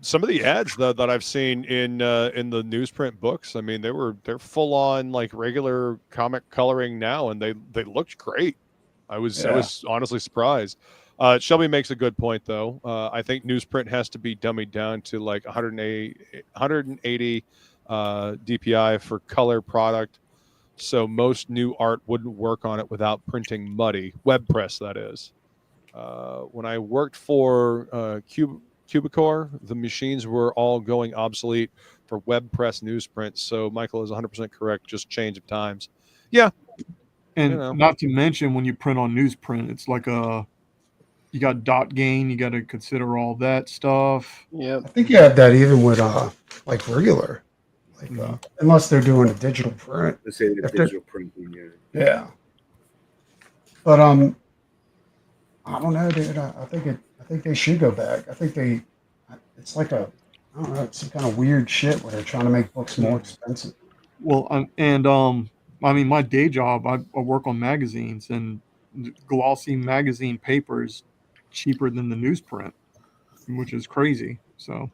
Some of the ads that I've seen in the newsprint books, I mean, they're full on like regular comic coloring now, and they looked great. I was honestly surprised. Shelby makes a good point though. I think newsprint has to be dummied down to like 180 DPI for color product, so most new art wouldn't work on it without printing muddy web press. That is, when I worked for Cubicore, the machines were all going obsolete for web press newsprint. So Michael is 100% correct. Just change of times. Yeah. And not to mention when you print on newsprint, it's like you got dot gain. You got to consider all that stuff. Yeah. I think you had that even with like regular, like unless they're doing a digital print. Let's say the digital printing. Yeah. But I don't know, dude. I think they should go back. I think it's like I don't know, it's some kind of weird shit where they're trying to make books more expensive. Well, I mean, my day job, I work on magazines, and glossy magazine paper is cheaper than the newsprint, which is crazy. So,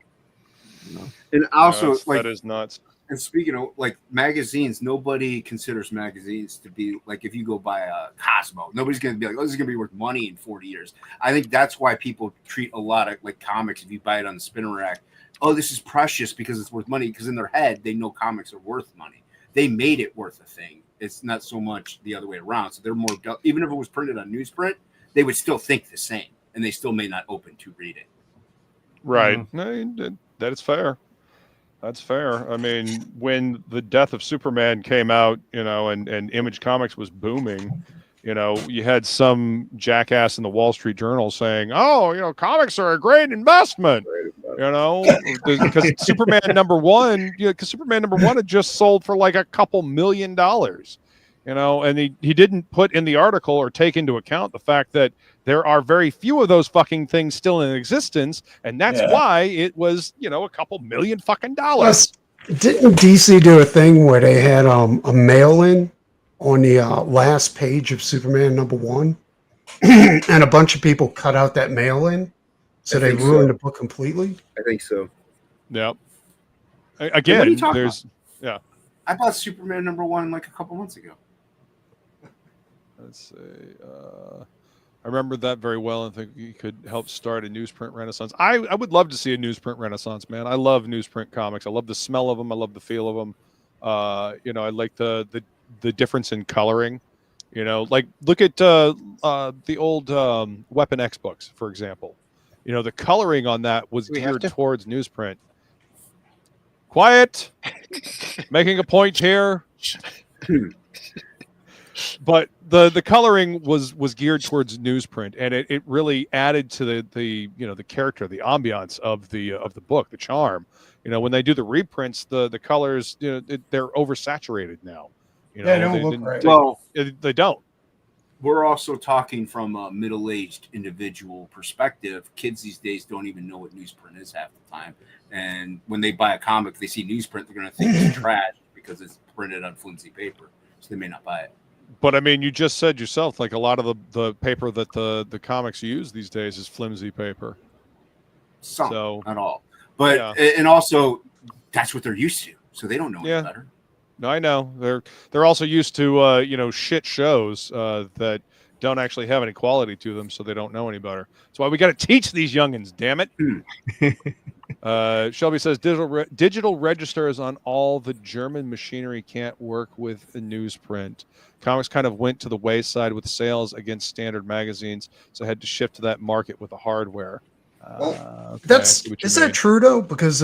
and also that is nuts. And speaking of like magazines, nobody considers magazines to be like, if you go buy a Cosmo, nobody's going to be like, oh, this is going to be worth money in 40 years. I think that's why people treat a lot of like comics, if you buy it on the spinner rack, oh, this is precious because it's worth money, because in their head, they know comics are worth money. They made it worth a thing. It's not so much the other way around. So they're more, even if it was printed on newsprint, they would still think the same, and they still may not open to read it. Right. No, that is fair. That's fair. I mean, when the Death of Superman came out, and Image Comics was booming, you had some jackass in the Wall Street Journal saying, oh, comics are a great investment, because Superman #1, because Superman #1 had just sold for like a couple $1 million, and he didn't put in the article or take into account the fact that there are very few of those fucking things still in existence, and that's why it was, a couple $1 million fucking dollars. Didn't DC do a thing where they had a mail-in on the last page of Superman #1, and a bunch of people cut out that mail-in, so they ruined the book completely? I think so. Yep. Again, there's about? I bought Superman #1 like a couple months ago. Let's see. I remember that very well, and think you could help start a newsprint renaissance. I would love to see a newsprint renaissance, man. I love newsprint comics. I love the smell of them. I love the feel of them. You know, I like the difference in coloring. You know, like look at the old Weapon X books, for example. You know, the coloring on that was geared towards newsprint. Quiet. Making a point here. But the coloring was geared towards newsprint, and it really added to the you know, the character, the ambiance of the book, the charm. You know, when they do the reprints, the colors, you know, they're oversaturated now. You know, they don't look right. Well, they don't. We're also talking from a middle-aged individual perspective. Kids these days don't even know what newsprint is half the time, and when they buy a comic, they see newsprint, they're going to think it's trash because it's printed on flimsy paper, so they may not buy it. But I mean, you just said yourself, like a lot of the paper that the comics use these days is flimsy paper. So not all, but and also that's what they're used to, so they don't know any better. No, I know they're also used to you know, shit shows that don't actually have any quality to them, so they don't know any better. That's why we got to teach these youngins. Damn it. Shelby says digital registers on all the German machinery can't work with a newsprint. Comics kind of went to the wayside with sales against standard magazines, so I had to shift to that market with the hardware. Okay, is that true though? Because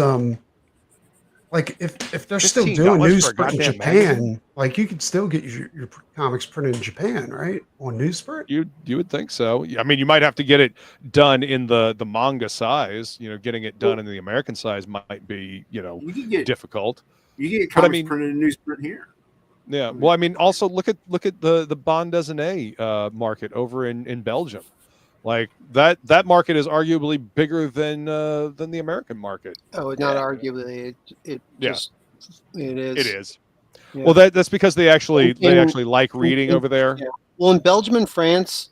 like if they're still doing newsprint in Japan, magazine? Like you could still get your comics printed in Japan, right? On newsprint. You would think so. I mean, you might have to get it done in the manga size. You know, getting it done in the American size might be, you know, difficult. You get comics printed in newsprint here. Yeah. Well, I mean, also look at the bande dessinée market over in Belgium. Like that market is arguably bigger than the American market. Oh, not arguably. It is. It is. Yeah. Well, that's because they actually like reading over there. Yeah. Well, in Belgium and France,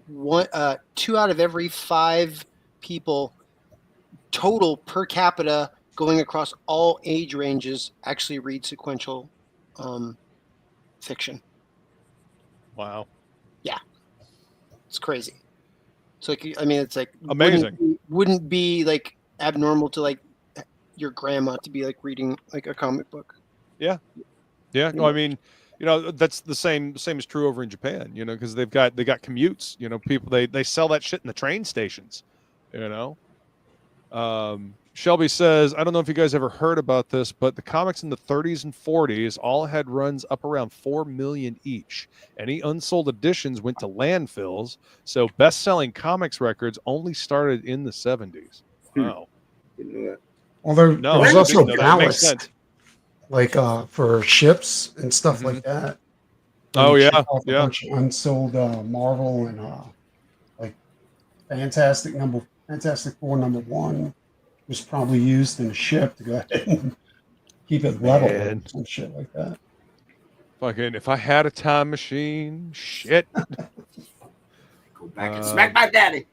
2 out of every 5 people total per capita going across all age ranges actually read sequential fiction. Wow. Yeah. It's crazy. So, like, I mean, it's like amazing. Wouldn't be like abnormal to like your grandma to be like reading like a comic book. Yeah. Yeah. No, I mean, you know, that's the same is true over in Japan, you know, because they got commutes, you know, people they sell that shit in the train stations, you know. Shelby says, I don't know if you guys ever heard about this, but the comics in the 30s and 40s all had runs up around 4 million each. Any unsold editions went to landfills, so best-selling comics records only started in the 70s. Wow. Well, there's also ballast, like for ships and stuff like that. Oh yeah, a bunch of unsold Marvel and like Fantastic Four #1 was probably used in a ship to go ahead and keep it level and some shit like that. Fucking, if I had a time machine, shit. Go back and smack my daddy.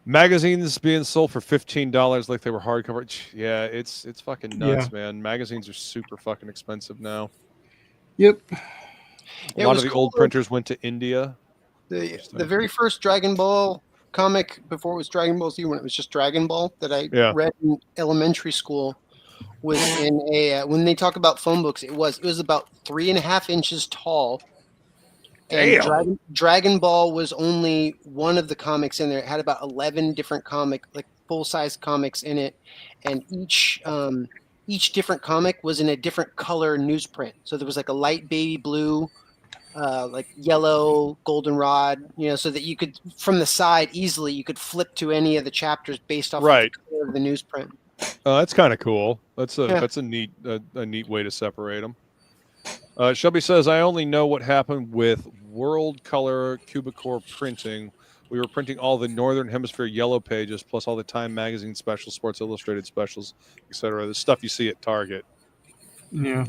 Magazines being sold for $15 like they were hardcover. Yeah, it's fucking nuts, man. Magazines are super fucking expensive now. Yep. A lot of the old printers went to India. The very first Dragon Ball comic before it was Dragon Ball Z, when it was just Dragon Ball, that I read in elementary school was in a when they talk about phone books, it was about 3.5 inches tall. And Dragon Ball was only one of the comics in there. It had about 11 different full-size comics in it, and each different comic was in a different color newsprint. So there was like a light baby blue, like yellow, goldenrod, you know, so that you could, from the side easily, you could flip to any of the chapters based off of the color of the newsprint. Oh, that's kind of cool. That's a neat way to separate them. Shelby says, I only know what happened with World Color Cubicore printing. We were printing all the Northern Hemisphere yellow pages, plus all the Time Magazine specials, Sports Illustrated specials, etc. The stuff you see at Target. Yeah.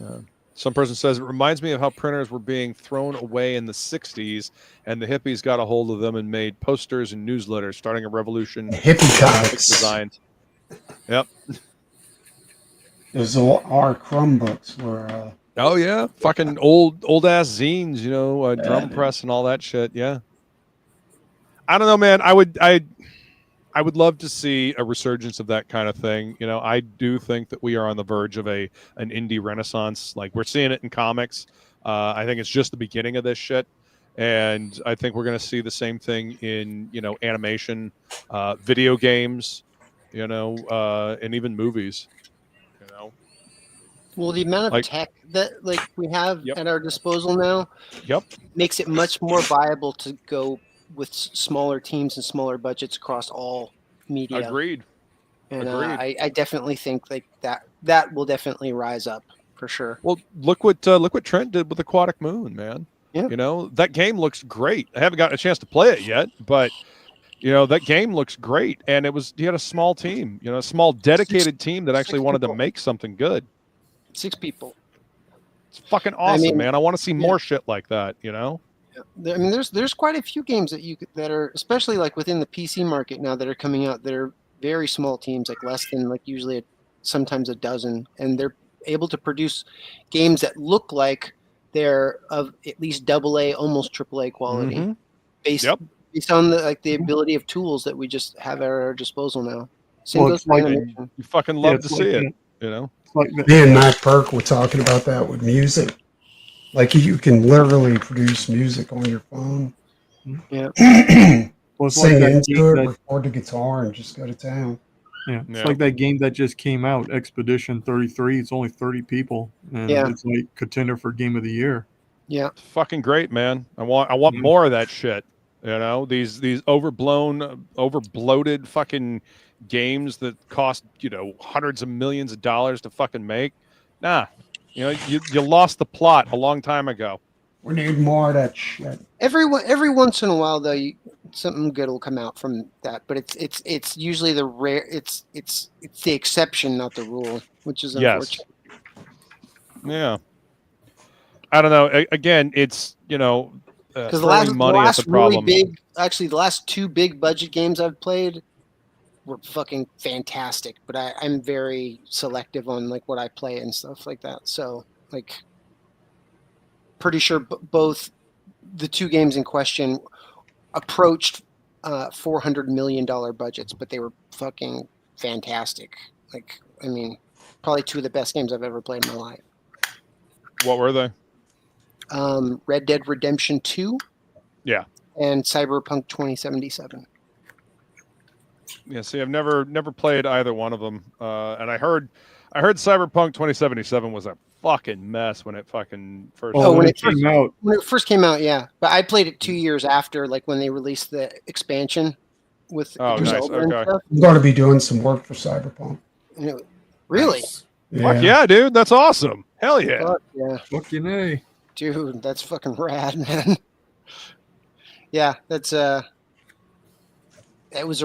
Some person says, it reminds me of how printers were being thrown away in the 60s, and the hippies got a hold of them and made posters and newsletters, starting a revolution. Hippie comics. Designs. Yep. Those our Chromebooks were... oh, yeah. Fucking old-ass zines, you know, drum press and all that shit, yeah. I don't know, man. I would love to see a resurgence of that kind of thing. You know, I do think that we are on the verge of an indie renaissance. Like, we're seeing it in comics. I think it's just the beginning of this shit. And I think we're going to see the same thing in, you know, animation, video games, you know, and even movies, you know. Well, the amount of tech that we have at our disposal now makes it much more viable to go with smaller teams and smaller budgets across all media. Agreed. And I definitely think like that will definitely rise up for sure. Well, look what Trent did with Aquatic Moon, man. Yeah. You know, that game looks great. I haven't gotten a chance to play it yet, but you know, that game looks great. And he had a small team, you know, a small dedicated team that actually wanted to make something good. 6 people. It's fucking awesome, man. I want to see more shit like that, you know? I mean, there's quite a few games that are, especially like within the PC market now, that are coming out that are very small teams, like less than like usually sometimes a dozen, and they're able to produce games that look like they're of at least AA, almost AAA quality, based on the ability of tools that we just have at our disposal now. Same goes for animation. You fucking love to see it, you know? Me and Matt Burke were talking about that with music. Like, you can literally produce music on your phone. Yeah. Sing into it, record the guitar, and just go to town. Yeah, it's like that game that just came out, Expedition 33. It's only 30 people, and it's like contender for Game of the Year. Yeah, it's fucking great, man. I want more of that shit. You know, these overbloated fucking games that cost, you know, hundreds of millions of dollars to fucking make. Nah, you know, you lost the plot a long time ago. We need more of that shit. Every once in a while, though, something good will come out from that. But it's usually the rare. It's the exception, not the rule, which is unfortunate. Yeah. I don't know. Again, it's, you know, because the last really big, actually, the last 2 big budget games I've played were fucking fantastic. But I'm very selective on like what I play and stuff like that. So like, pretty sure both the 2 games in question approached $400 million budgets, but they were fucking fantastic. Like, I mean, probably 2 of the best games I've ever played in my life. What were they? Red Dead Redemption 2. Yeah. And Cyberpunk 2077. Yeah, see, I've never played either one of them. And I heard Cyberpunk 2077 was a fucking mess when it fucking first when it came out. When it first came out, yeah. But I played it 2 years after, like when they released the expansion with nice. Okay. I'm going to be doing some work for Cyberpunk. Really? Yeah. Fuck yeah, dude. That's awesome. Hell yeah. Fuck yeah. Fucking A. Dude, that's fucking rad, man. Yeah, that's it was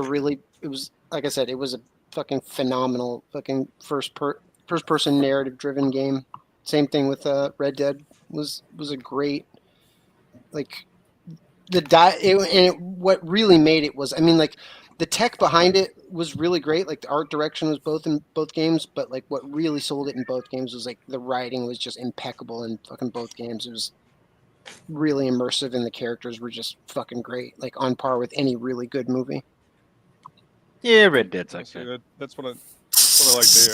like I said, it was a fucking phenomenal fucking first person narrative driven game. Same thing with Red Dead was a great, like, what really made it was, I mean, like, the tech behind it was really great. Like, the art direction was both in both games, but like what really sold it in both games was like the writing was just impeccable in fucking both games. It was really immersive and the characters were just fucking great, like on par with any really good movie. Yeah, Red Dead's okay. That's what I like to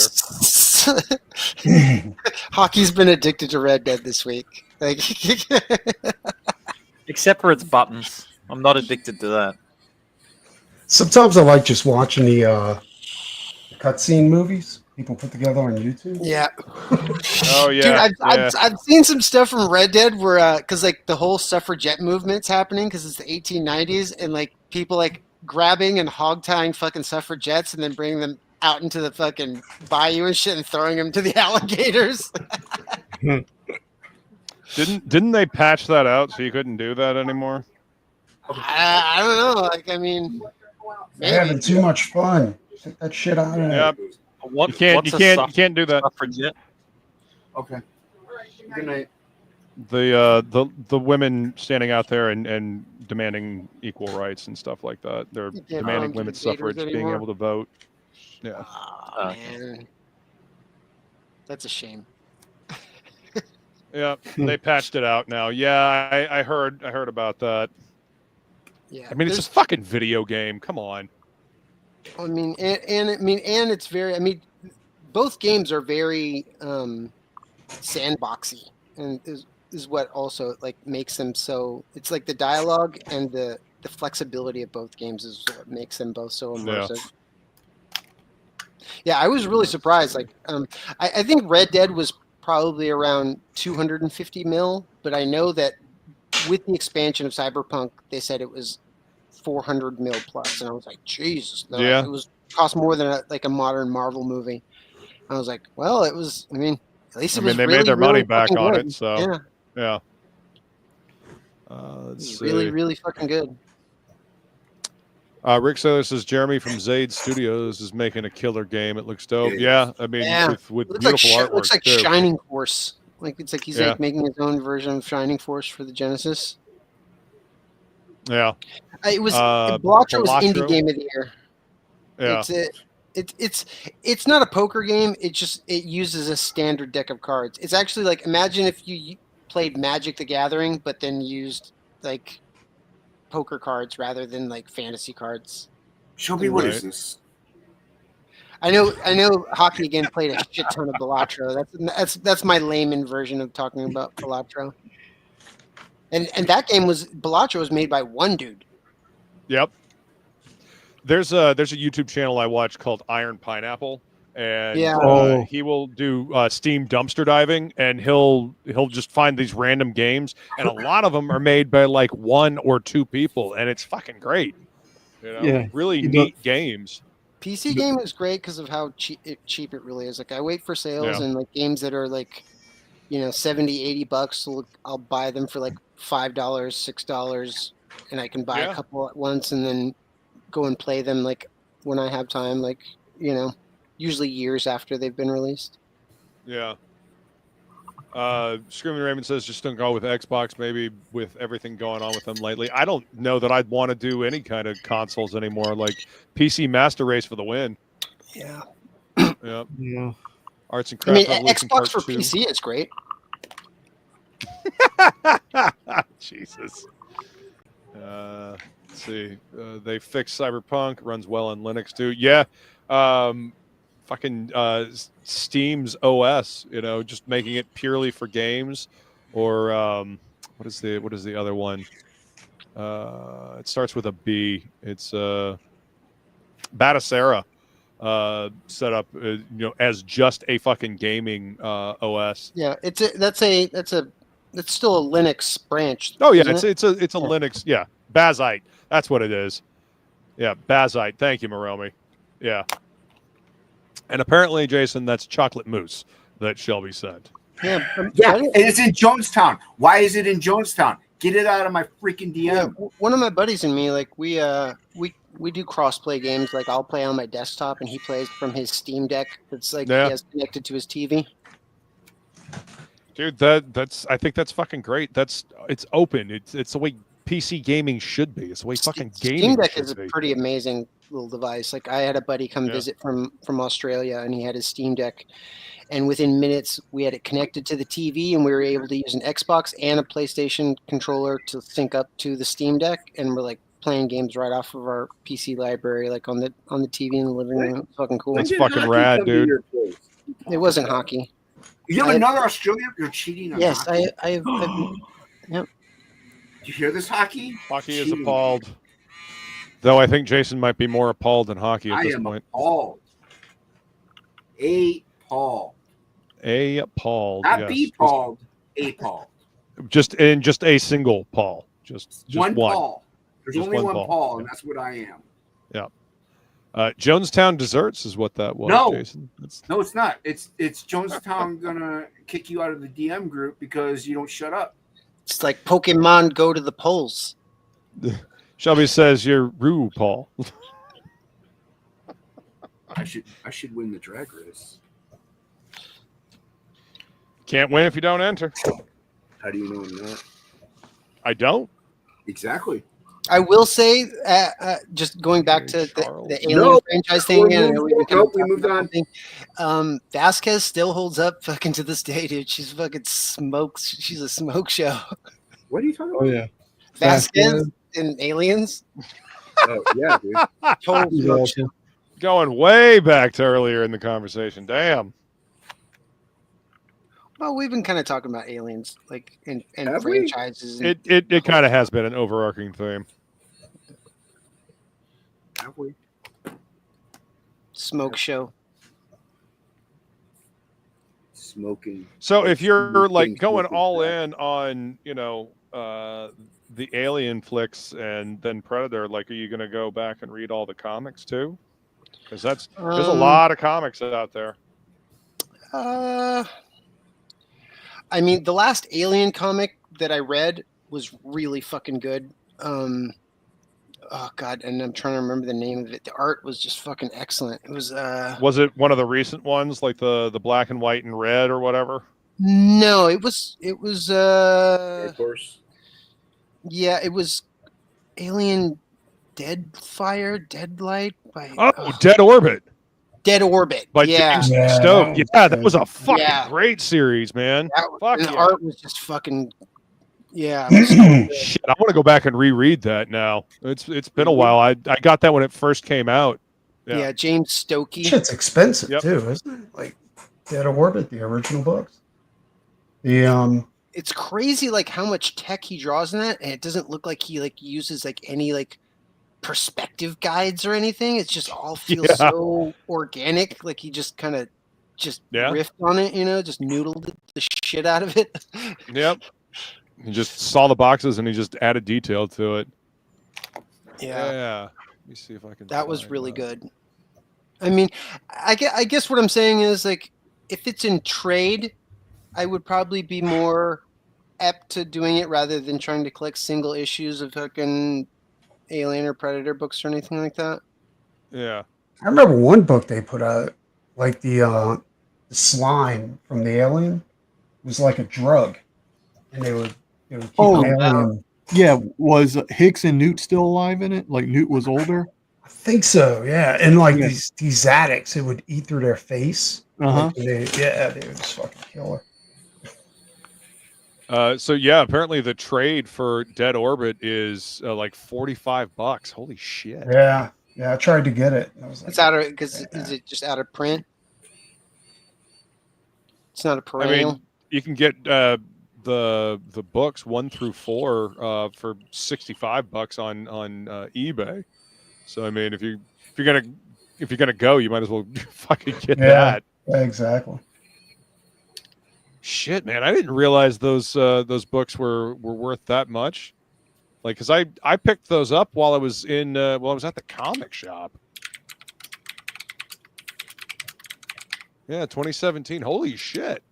hear. Hockey's been addicted to Red Dead this week. Like, except for its buttons. I'm not addicted to that. Sometimes I like just watching the cutscene movies people put together on YouTube. Yeah. Oh yeah. Dude, I've seen some stuff from Red Dead where because like the whole suffragette movement's happening because it's the 1890s and like people like grabbing and hog-tying fucking suffragettes and then bringing them out into the fucking bayou and shit and throwing them to the alligators. Didn't they patch that out so you couldn't do that anymore? I don't know. Like, I mean, they're having too much fun. Take that shit out of there. Yep. You can't do that. Suffragette? Okay. Good night. The women standing out there and demanding equal rights and stuff like that. They're demanding women's suffrage, being able to vote. Yeah. Oh, man. That's a shame. Yeah, they patched it out now. Yeah, I heard about that. Yeah. I mean, it's a fucking video game. Come on. I mean, and it's very. I mean, both games are very sandboxy, and is what also like makes them so. It's like the dialogue and the flexibility of both games is what makes them both so immersive. Yeah, I was really surprised. Like, I think Red Dead was probably around 250 mil, but I know that with the expansion of Cyberpunk, they said it was 400 mil plus, and I was like, Jesus, yeah, it was cost more than a modern Marvel movie. I was like, well, it was. I mean, at least it was. They really, made their really money back on good. it, so yeah. It's really, really fucking good. Rick Saylor says Jeremy from Zaid Studios is making a killer game. It looks dope. Yeah, I mean, with beautiful artwork. It looks like too. Shining Force. Like it's like he's like making his own version of Shining Force for the Genesis. Yeah, it was Balatro was Indie Game of the Year. Yeah, it's not a poker game. It uses a standard deck of cards. It's actually like, imagine if you played Magic the Gathering, but then used like poker cards rather than like fantasy cards. Show me what is this? I know Hockey again played a shit ton of Balatro. That's my layman version of talking about Balatro. And that game Balatro was made by one dude. Yep. There's a YouTube channel I watch called Iron Pineapple, and he will do Steam dumpster diving, and he'll just find these random games, and a lot of them are made by like one or two people, and it's fucking great. You know, really neat games. PC game is great because of how cheap it really is. Like, I wait for sales and like games that are like, $70, $80. So I'll buy them for like $5, $6, and I can buy a couple at once and then go and play them like when I have time, like, usually years after they've been released. Yeah. Screaming Raymond says just don't go with Xbox, maybe with everything going on with them lately. I don't know that I'd want to do any kind of consoles anymore, like PC Master Race for the win. Yeah. Yeah. Arts and Crafts. I mean, Xbox for PC is great. Jesus. Let's see. They fixed Cyberpunk, runs well on Linux too. Yeah. Fucking Steam's OS, just making it purely for games, or what is the other one? It starts with a B. It's Batacera, set up as just a fucking gaming OS. Yeah, that's still a Linux branch. Oh yeah, it's a Linux. Yeah, Bazite. That's what it is. Yeah, Bazite. Thank you, Maromi. Yeah. And apparently, Jason, that's chocolate mousse that Shelby said. Yeah, and it's in Jonestown. Why is it in Jonestown? Get it out of my freaking DM. Yeah, one of my buddies and me, like we do cross-play games. Like I'll play on my desktop, and he plays from his Steam Deck. That's like he has connected to his TV. Dude, I think that's fucking great. It's open. It's the way PC gaming should be. It's the way fucking gaming Steam Deck should is a be. pretty amazing little device. Like I had a buddy come visit from Australia, and he had his Steam Deck, and within minutes we had it connected to the TV, and we were able to use an Xbox and a PlayStation controller to sync up to the Steam Deck, and we're like playing games right off of our PC library, like on the TV in the living room. It's fucking cool. That's fucking rad, dude. It wasn't hockey. You have another Australian? You're cheating on yes, hockey? I've yep. Do you hear this, Hockey? Hockey is appalled. Though I think Jason might be more appalled than Hockey at this point. Appalled. Appalled. Not be appalled. Appalled. Just a single Paul. Just one one. Paul. There's only one Paul, and that's what I am. Yeah. Jonestown Desserts is what that was, Jason. No, it's not. It's Jonestown gonna kick you out of the DM group because you don't shut up. It's like Pokemon go to the polls. Shelby says you're Rue, Paul. I should win the drag race. Can't win if you don't enter. How do you know I'm not? I don't. Exactly. I will say, just going back to the Alien franchise thing again. We moved on. Vasquez still holds up fucking to this day, dude. She's fucking smokes. She's a smoke show. What are you talking about? Oh yeah, Vasquez in Aliens. Yeah, dude. Total smoke show. Going way back to earlier in the conversation. Damn. Well, we've been kind of talking about aliens, like and Have we? franchises. And It kind of has been an overarching theme. Have we? Smoke show. Smoking. So if you're like things going with all that. in on, the Alien flicks and then Predator, like, are you going to go back and read all the comics too? Because there's a lot of comics out there. I mean, the last Alien comic that I read was really fucking good. Oh god, and I'm trying to remember the name of it. The art was just fucking excellent. It was Was it one of the recent ones, like the black and white and red or whatever? No, it was Dark Horse. yeah, it was Alien Deadlight by Dead Orbit. Dead Orbit. By yeah. James Stokes. Yeah, that was a fucking great series, man. Fuck and the yeah. art was just fucking yeah. It was so good. Shit, I want to go back and reread that now. It's been a while. I got that when it first came out. Yeah, James Stokey. Shit's expensive too, isn't it? Like Dead Orbit, the original books. It's crazy, like how much tech he draws in that, and it doesn't look like he like uses like any like perspective guides or anything. It just all feels so organic. Like he just kind of riffed on it, just noodled the shit out of it. Yep. He just saw the boxes and he just added detail to it. Yeah. Let me see if I can. That was really good. I mean, I guess what I'm saying is like, if it's in trade, I would probably be more apt to doing it rather than trying to collect single issues of fucking Alien or Predator books or anything like that. Yeah. I remember one book they put out, like the slime from the Alien was like a drug, and they would keep Alien. Yeah, was Hicks and Newt still alive in it? Like Newt was older? I think so, yeah. And like these addicts, it would eat through their face. Uh-huh. Like, they would just fucking kill her. So yeah, apparently the trade for Dead Orbit is like $45. Holy shit! Yeah, I tried to get it. I was like, It's out of because is it just out of print? It's not a perennial. I mean, you can get the books 1 through 4 for $65 on eBay. So I mean, if you're gonna go, you might as well fucking get that. Yeah, exactly. Shit, man, I didn't realize those books were worth that much. Like, because I picked those up while I was at the comic shop. Yeah, 2017. Holy shit!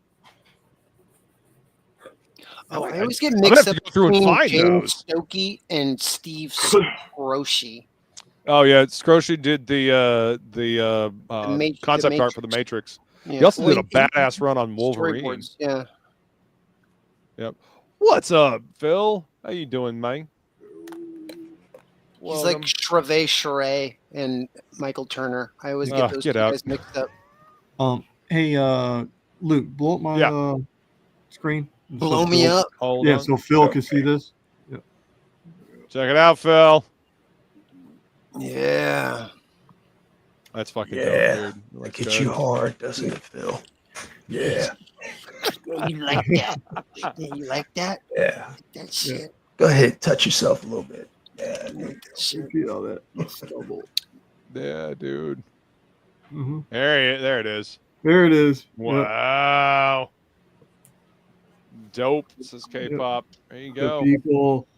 Oh, I always get mixed up through and between find James those. Stokey and Steve Scroshi. Oh yeah, Scroshi did the concept art for the Matrix. Yeah. He also did a badass run on Wolverine. Storyboards, yeah. Yep. What's up, Phil? How you doing, man? He's like Shreve Charay and Michael Turner. I always get those two guys mixed up. Hey, Luke, blow up my screen. Blow me up. Hold yeah, on. so Phil can see this. Yeah. Check it out, Phil. Yeah. That's fucking dope, dude. That gets you hard, doesn't it, Phil? Yeah. You like that? Yeah, you like that? Yeah. That shit. Go ahead, touch yourself a little bit. Yeah. See all that. Yeah, dude. Mm-hmm. There it is. There it is. Wow. Dope. This is K-pop. There you go. The people.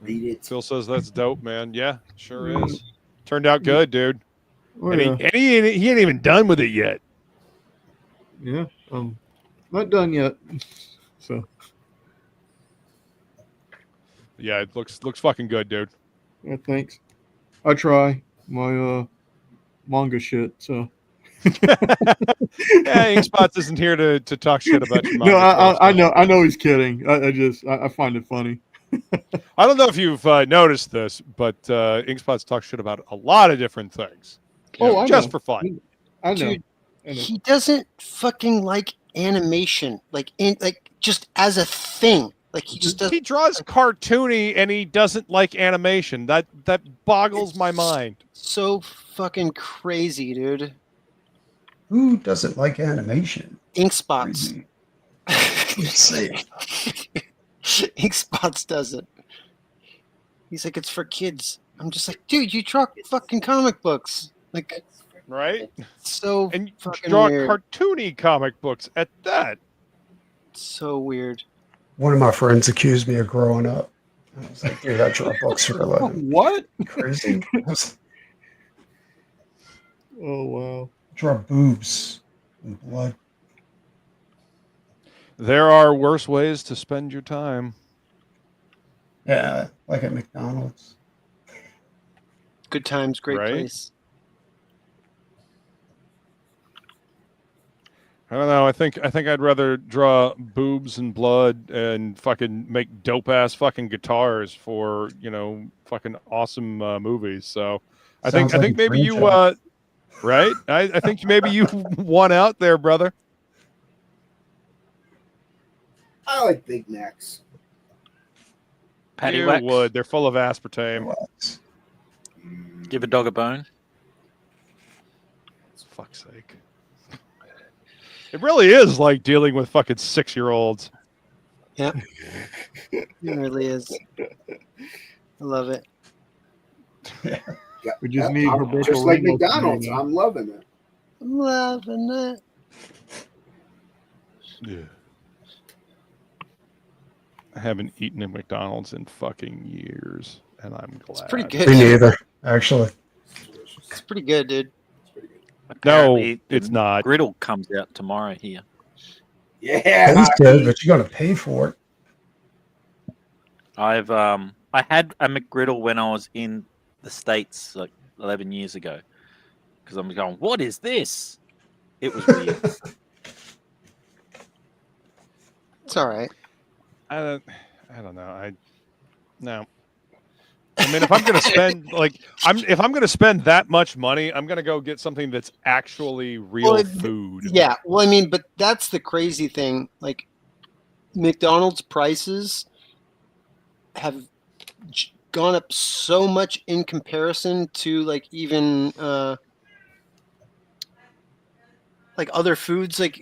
Read it. Phil says that's dope, man. Yeah, sure is. Turned out good, dude. Oh, and he ain't even done with it yet. Yeah, not done yet. So. Yeah, it looks fucking good, dude. Yeah, thanks. I try my manga shit. So. Yeah, Inkspots isn't here to talk shit about your manga. No, I know he's kidding. I find it funny. I don't know if you've noticed this, but Inkspots talk shit about a lot of different things. I just know. for fun. I know. Dude, he doesn't fucking like animation, like just as a thing. Like he just does. He draws cartoony and he doesn't like animation. That boggles my mind. So fucking crazy, dude. Who doesn't like animation? Ink Spots. Ink Spots doesn't. He's like, it's for kids. I'm just like, dude, you draw fucking comic books. Like, right? So and you fucking draw weird. cartoony comic books at that. So weird. One of my friends accused me of growing up. I was like, dude, I draw books for a living. What? Crazy. Oh, wow. Draw boobs and blood. There are worse ways to spend your time. Yeah, like at McDonald's. Good times, great Right? place. I don't know. I think I'd rather draw boobs and blood and fucking make dope ass fucking guitars for, you know, fucking awesome movies. So I think maybe you right? I think maybe you won out there, brother. I like Big Macs. Patty You wax. would. They're full of aspartame. Give a dog a bone. For fuck's sake. It really is like dealing with fucking 6-year-olds. Yeah. It really is. I love it. We just need Roberto just like Ramos to do McDonald's. that. I'm loving it. I'm loving it. Yeah. I haven't eaten at McDonald's in fucking years, and I'm glad. It's pretty good. Me neither, actually. It's pretty good, dude. Apparently, it's not. Griddle comes out tomorrow here. Yeah. It's good, but you got to pay for it. I had a McGriddle when I was in the States like 11 years ago, because I'm going, what is this? It was weird. It's all right. I don't know. No. I mean, if I'm gonna spend if I'm gonna spend that much money, I'm gonna go get something that's actually real food. Yeah, well, I mean, but that's the crazy thing. Like, McDonald's prices have gone up so much in comparison to like even like other foods, like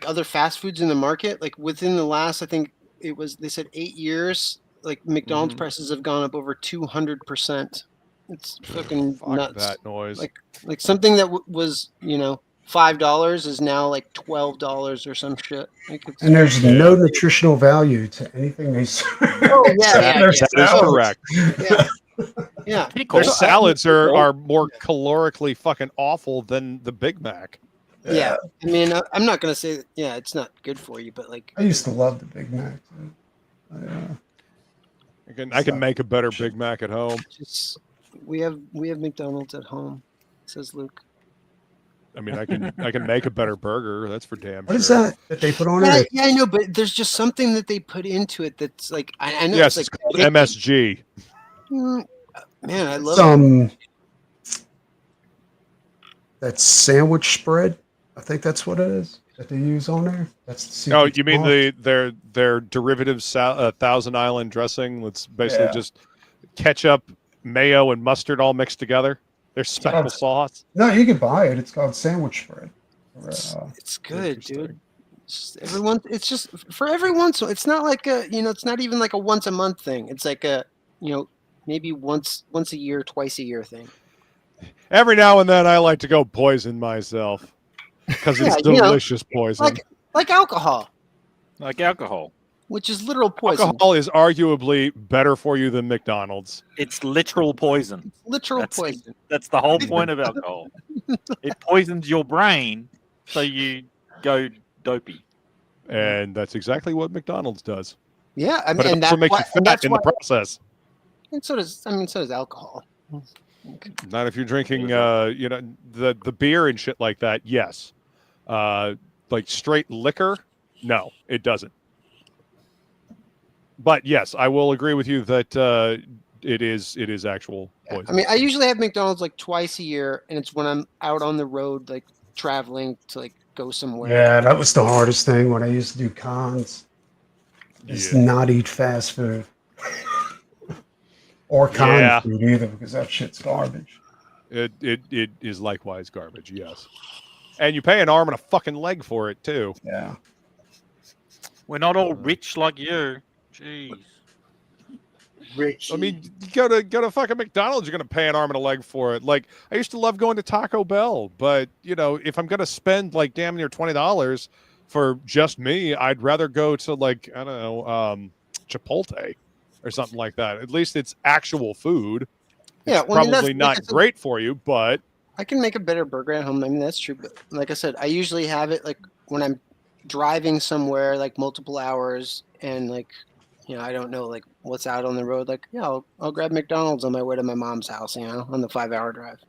other fast foods in the market. Like within the last, I think they said 8 years. Like McDonald's prices have gone up over 200%. It's fucking nuts. That noise. Like something that was, you know, $5 is now like $12 or some shit. Like And there's no nutritional value to anything they serve. Oh yeah, that is correct. Yeah. Their salads are more calorically fucking awful than the Big Mac. Yeah. I mean, I'm not gonna say that, yeah, it's not good for you, but like I used to love the Big Mac. I can make a better Big Mac at home. We have McDonald's at home, says Luke. I mean, I can make a better burger. That's for damn sure. What is that they put on Yeah, it? yeah, I know, but there's just something that they put into it that's like I know. Yes, it's it's called MSG. Man, I love that sandwich spread. I think that's what it is that they use on there. That's the Oh, secret you mean sauce. their derivative Thousand Island dressing? That's basically just ketchup, mayo, and mustard all mixed together. Their special sauce. No, you can buy it. It's called sandwich spread. It's good, dude. It's just for everyone. So it's not like it's not even like a once a month thing. It's like a, maybe once a year, twice a year thing. Every now and then, I like to go poison myself because it's delicious poison. Like alcohol. Like alcohol. Which is literal poison. Alcohol is arguably better for you than McDonald's. It's literal poison. Poison. That's the whole point of alcohol. It poisons your brain, so you go dopey. And that's exactly what McDonald's does. Yeah, I mean, but it also makes you fat in the process. And so does alcohol. Not if you're drinking, the beer and shit like that. Yes, like straight liquor. No, it doesn't. But yes, I will agree with you that it is actual poison. I mean, I usually have McDonald's like twice a year, and it's when I'm out on the road, like traveling to like go somewhere. Yeah, that was the hardest thing when I used to do cons. is not eat fast food or canned food either, because that shit's garbage. It is likewise garbage. Yes, and you pay an arm and a fucking leg for it too. Yeah, we're not all rich like you. Jeez. Rich. I mean, you go to fucking McDonald's, you're gonna pay an arm and a leg for it. Like, I used to love going to Taco Bell, but you know, if I'm gonna spend like damn near $20 for just me, I'd rather go to like, I don't know, Chipotle or something like that. At least it's actual food. Yeah, it's probably not great for you, but I can make a better burger at home. I mean, that's true. But like I said, I usually have it like when I'm driving somewhere like multiple hours and like, you know, I don't know like what's out on the road. Like, yeah, I'll grab McDonald's on my way to my mom's house, you know, on the 5-hour drive.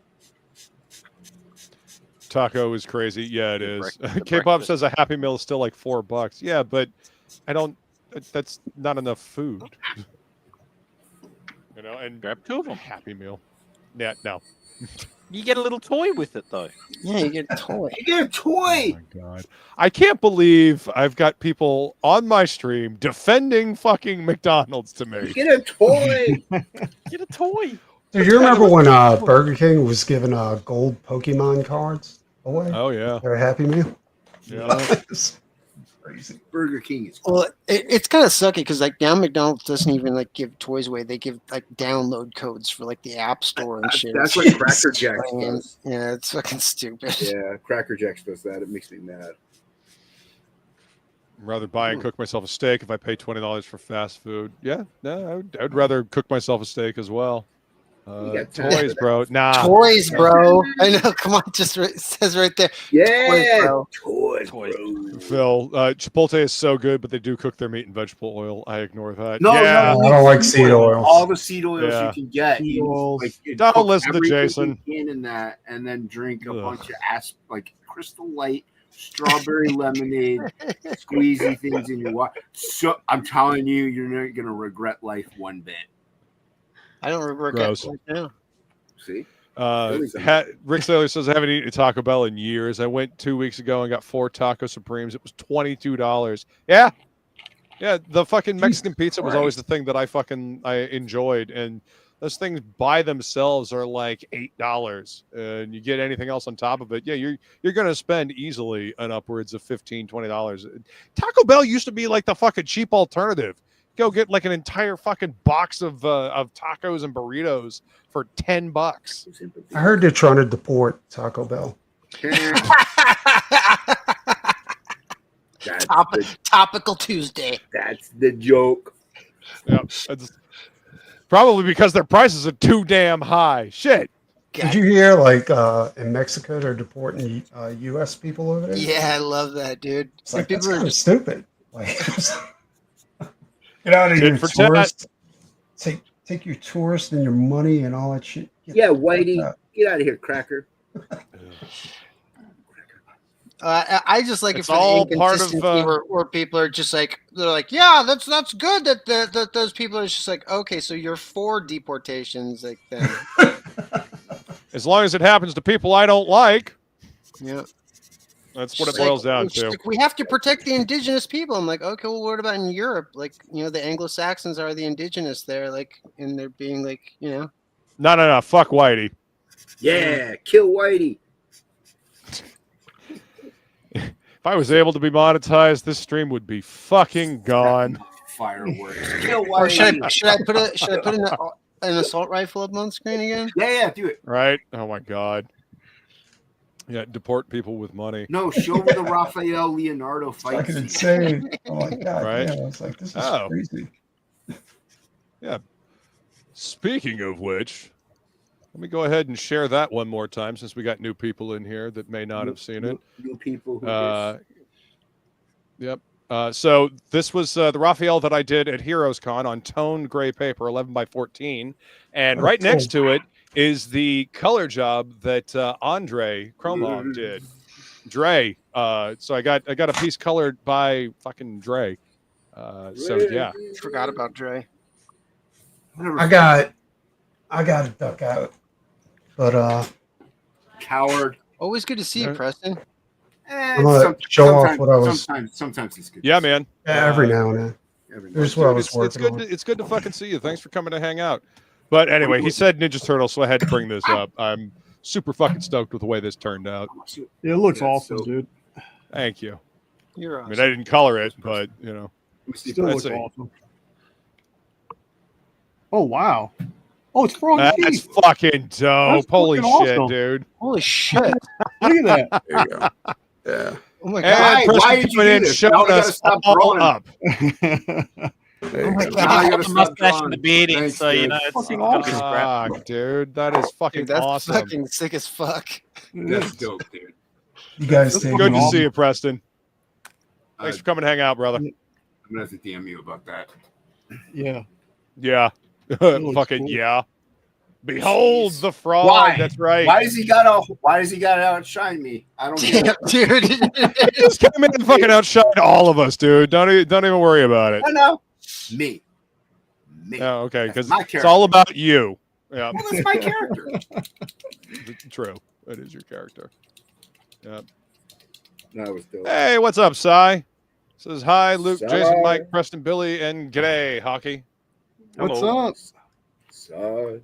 Taco is crazy. Yeah, it is. K-pop says a Happy Meal is still like $4. Yeah, but I don't. That's not enough food. You know, and grab 2 of them. Happy Meal. Yeah, no. You get a little toy with it though. Yeah, you get a toy. You get a toy. Oh my God. I can't believe I've got people on my stream defending fucking McDonald's to me. Get a toy. Get a toy. Do you remember when Burger King was giving gold Pokemon cards away? Oh yeah. Their Happy Meal. Yeah. Crazy. Burger King is well, it's kind of sucky because like now McDonald's doesn't even like give toys away. They give like download codes for like the App Store and shit. That's what Cracker Jacks does. Yeah, it's fucking stupid. Yeah, Cracker Jacks does that. It makes me mad. I'd rather buy and cook myself a steak if I pay $20 for fast food. Yeah, no, I'd rather cook myself a steak as well. Toys, bro. Nah. Toys, bro. I know. Come on, it says right there. Yeah, toys, bro. Phil, Chipotle is so good, but they do cook their meat in vegetable oil. I ignore that. No, yeah. no, I don't like seed oils. All the seed oils you can get. Don't listen to Jason. In that, and then drink a bunch of like Crystal Light, strawberry lemonade, squeezy things in your water. So I'm telling you, you're not gonna regret life one bit. I don't regret it right now. See? Rick Saylor says, I haven't eaten a Taco Bell in years. I went 2 weeks ago and got 4 Taco Supremes. It was $22. Yeah. Yeah, the fucking Mexican pizza was always the thing that I enjoyed. And those things by themselves are like $8. And you get anything else on top of it. Yeah, you're going to spend easily an upwards of $15, $20. Taco Bell used to be like the fucking cheap alternative. Go get like an entire fucking box of tacos and burritos for $10. I heard they're trying to deport Taco Bell. Topical Tuesday. That's the joke. Yeah, it's probably because their prices are too damn high. Shit. Did you hear like in Mexico they're deporting U.S. people over there? Yeah, I love that, dude. It's like, that's kind of stupid. Like, get out of here, tourist. Take your tourist and your money and all that shit. Yeah, Whitey, get out of here, Cracker. I just like it's it for all the part of where people are just like they're like, yeah, that's good that those people are just like, okay, so you're for deportations, like then. As long as it happens to people I don't like. Yeah. That's what it boils down to. Like, we have to protect the indigenous people. I'm like, okay, well, what about in Europe? Like, you know, the Anglo-Saxons are the indigenous there, like, and they're being like, you know. No. Fuck Whitey. Yeah, kill Whitey. If I was able to be monetized, this stream would be fucking gone. Fireworks. Kill Whitey. Or should I put an assault rifle up on screen again? Yeah, do it. Right? Oh my God. Yeah, deport people with money. No, show me the Raphael Leonardo fight. Fucking insane. Oh my God. Right? Yeah, I was like, this is crazy. Yeah. Speaking of which, let me go ahead and share that one more time since we got new people in here that may not have seen it. New people. Yep. So this was the Raphael that I did at Heroes Con on toned gray paper, 11x14. And right next to it is the color job that Andre Kromov did. Dre. So I got a piece colored by fucking Dre. So yeah. Forgot about Dre. I got to duck out. But coward. Always good to see you, Preston. I'm gonna show off what I was. Sometimes it's good. Yeah, man. Yeah, every now and then. Here's what I was it's good. It's good to fucking see you. Thanks for coming to hang out. But anyway, he said Ninja Turtle, so I had to bring this up. I'm super fucking stoked with the way this turned out. Yeah, it looks awesome, dude. Thank you. You're awesome. I mean, I didn't color it, but you know, still looks awesome. Oh wow! Oh, it's Frog That's Teeth. fucking dope. Holy shit, awesome. dude! Holy shit! Look at that. There you go. Yeah. Oh my And god! Why did you do this? Showing Now we gotta us stop all drawing. up. There Oh my you go. God. Now you I got gotta the stop mustache drawing. and the beard in, Thanks, so you dude. know it's Fucking gonna be awesome. scrapped. Fuck, dude, that is fucking Dude, that's awesome. fucking sick as fuck. That's dope, dude. You guys take Good to it see you, Preston. Uh, Thanks for coming to hang out, brother. I'm gonna have to DM you about that. Yeah. Yeah, looks fucking cool. yeah. Behold Jeez. the frog. Why? That's right. Why does he gotta outshine me? I don't get Damn, it. dude. Just come in and fucking outshine all of us, dude. Don't even worry about it. I know. Me. Oh, okay, because my it's character. all about you. Yeah, Well, that's my character. true. That is your character. Yeah. That was dope. Hey, what's up, Cy? Says hi, Luke, Cy. Jason, Mike, Preston, Billy, and g'day, Hockey. What's Hello. up? So,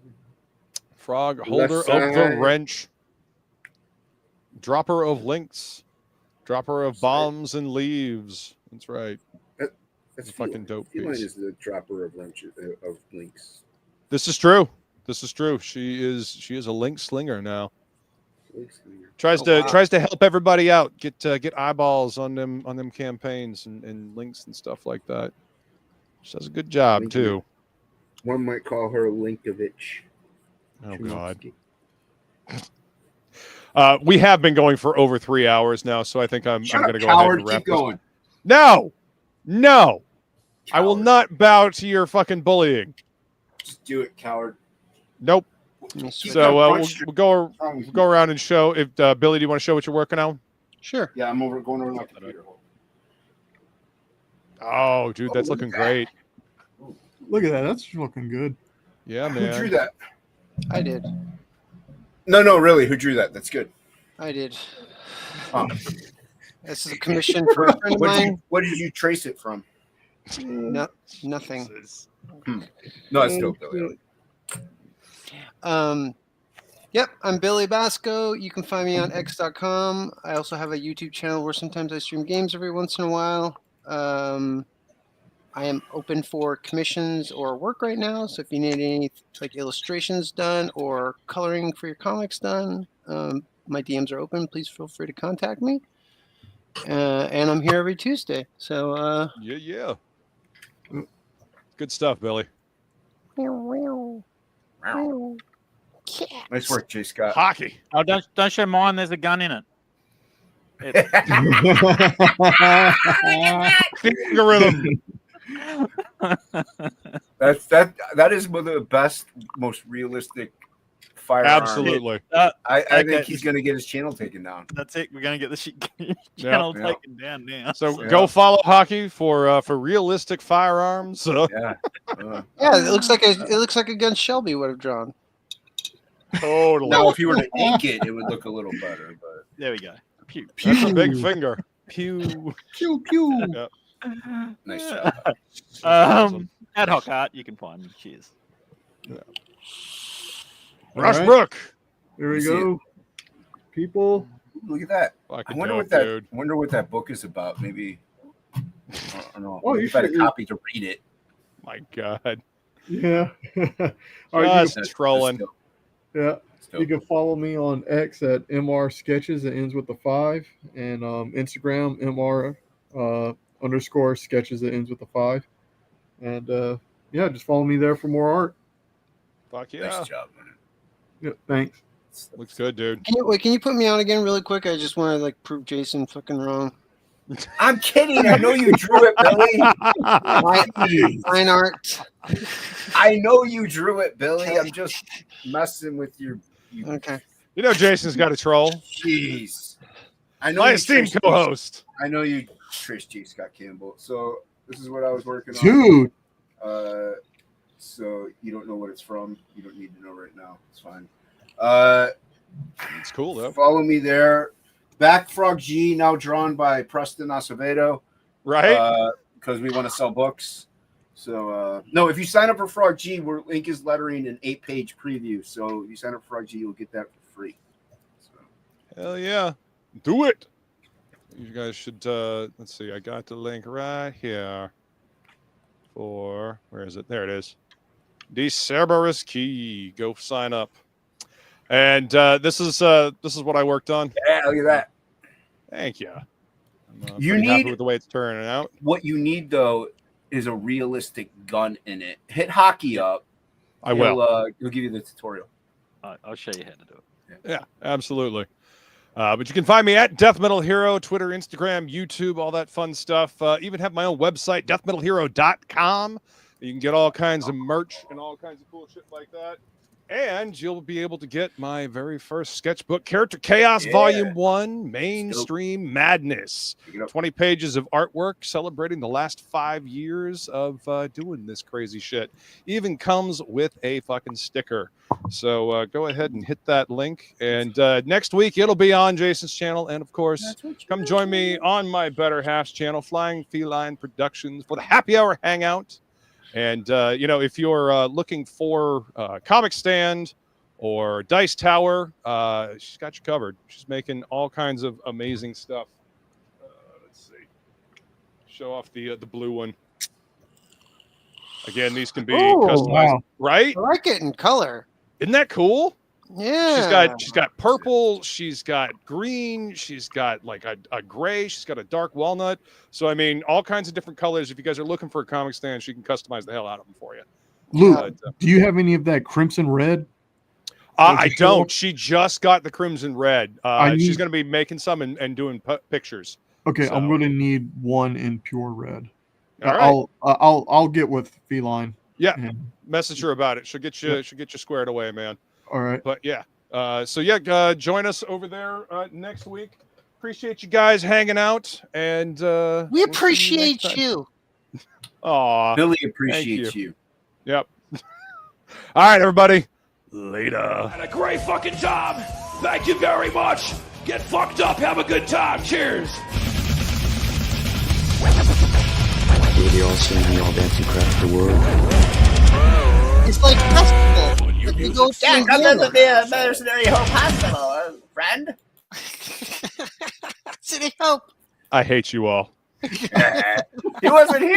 Frog, holder of Left the side. wrench, dropper of links, dropper of bombs and leaves. That's right. that's a fucking dope Feline piece. is the dropper of links. This is true. This is true. She is a link slinger now. Tries to help everybody out, get eyeballs on them campaigns and links and stuff like that. She does a good job too. One might call her Linkovich. Oh God. We have been going for over 3 hours now, so I think I'm going to go ahead and wrap Keep going. this. No, I will not bow to your fucking bullying. Just do it, coward. Nope. Keep So that we'll go around and show. If Billy, do you want to show what you're working on? Sure. Yeah, I'm going over my computer. Oh, dude, that's looking great. Look at that. That's looking good. Yeah, Who man. drew that? I did. No, really. Who drew that? That's good. I did. Oh. This is a commission for a friend of mine. What did you trace it from? Nothing. No, it's dope, Billy. Yep, I'm Billy Basco. You can find me on x.com. I also have a YouTube channel where sometimes I stream games every once in a while. I am open for commissions or work right now, so if you need any like illustrations done or coloring for your comics done, my DMs are open. Please feel free to contact me. And I'm here every Tuesday. So yeah. Good stuff, Billy. Nice work, J. Scott. Hockey. Oh, don't show mine. There's a gun in it. Algorithm. That is one of the best, most realistic firearms. Absolutely. I think he's going to get his channel taken down. That's it. We're gonna get the channel taken down now. So go follow Hockey for realistic firearms. Yeah. yeah, it looks like a gun Shelby would have drawn. Totally. Now, if you were to ink it, it would look a little better. But there we go. Pew. That's a big finger. Pew. Pew pew. Yep. Nice job. Awesome. Ad hoc art. You can find me. Cheers. Yeah. All Rush right. Brook. Here we go. People. Look at that. Fucking I wonder dope, what that. dude. Wonder what that book is about. Maybe. I don't know. Oh, you If I had should- a copy to read it. My God. Yeah. All right. Just trolling. Yeah. You can follow me on X at MR Sketches. It ends with the 5, and Instagram MR _ sketches. That ends with the 5, and yeah, just follow me there for more art. Fuck yeah. Nice job, man. Yeah, thanks. Looks good, dude. Can you put me on again really quick? I just want to like prove Jason fucking wrong. I'm kidding. I know you drew it, Billy. Fine art. I know you drew it, Billy. I'm just messing with you. Okay. You know Jason's got a troll. Jeez. I know My you esteemed traced- co-host. I know you traced J. Scott Campbell. So this is what I was working on. Dude. So you don't know what it's from. You don't need to know right now. It's fine. It's cool though. Follow me there. Back Frog G, now drawn by Preston Acevedo. Right? Because we want to sell books. So no, if you sign up for Frog G, Link is lettering an 8-page preview. So if you sign up for Frog G, you'll get that for free. So. Hell yeah, do it. You guys should. Let's see. I got the link right here. For where is it? There it is. The CERBERUS key. Go sign up. And this is what I worked on. Yeah, look at that. Thank you. I'm you pretty need happy with the way it's turning out. What you need though is a realistic gun in it. Hit Hockey up. I will. He'll give you the tutorial. I'll show you how to do it. Yeah, absolutely. But you can find me at DeathMetalHero, Twitter, Instagram, YouTube, all that fun stuff. Even have my own website, DeathMetalHero.com. You can get all kinds of merch and all kinds of cool shit like that. And you'll be able to get my very first sketchbook, Character Chaos Volume 1, Mainstream Madness. 20 pages of artwork celebrating the last 5 years of doing this crazy shit. Even comes with a fucking sticker. So go ahead and hit that link. And next week, it'll be on Jason's channel. And, of course, come join me on my Better Half's channel, Flying Feline Productions, for the Happy Hour Hangout. And, you know, if you're looking for Comic Stand or Dice Tower, she's got you covered. She's making all kinds of amazing stuff. Let's see. Show off the blue one. Again, these can be customized, right? I like it in color. Isn't that cool? Yeah. She's got purple, she's got green, she's got like a gray, she's got a dark walnut. So I mean, all kinds of different colors. If you guys are looking for a comic stand, she can customize the hell out of them for you. Luke, do you have any of that crimson red? I don't. She just got the crimson red. She's going to be making some and doing pictures. Okay, so. I'm going to need one in pure red. All right. I'll get with Feline. Yeah, message her about it. She'll get you squared away, man. All right. But yeah, so yeah, join us over there next week. Appreciate you guys hanging out, and we appreciate you. Aw, Billy appreciates you. Yep. All right, everybody. Later. Had a great fucking job. Thank you very much. Get fucked up. Have a good time. Cheers. We're the all singing, all dancing craft of the world. It's like festival. Like we go yeah, come to the Mercenary Hope Hospital, friend. City Hope. I hate you all. He wasn't here.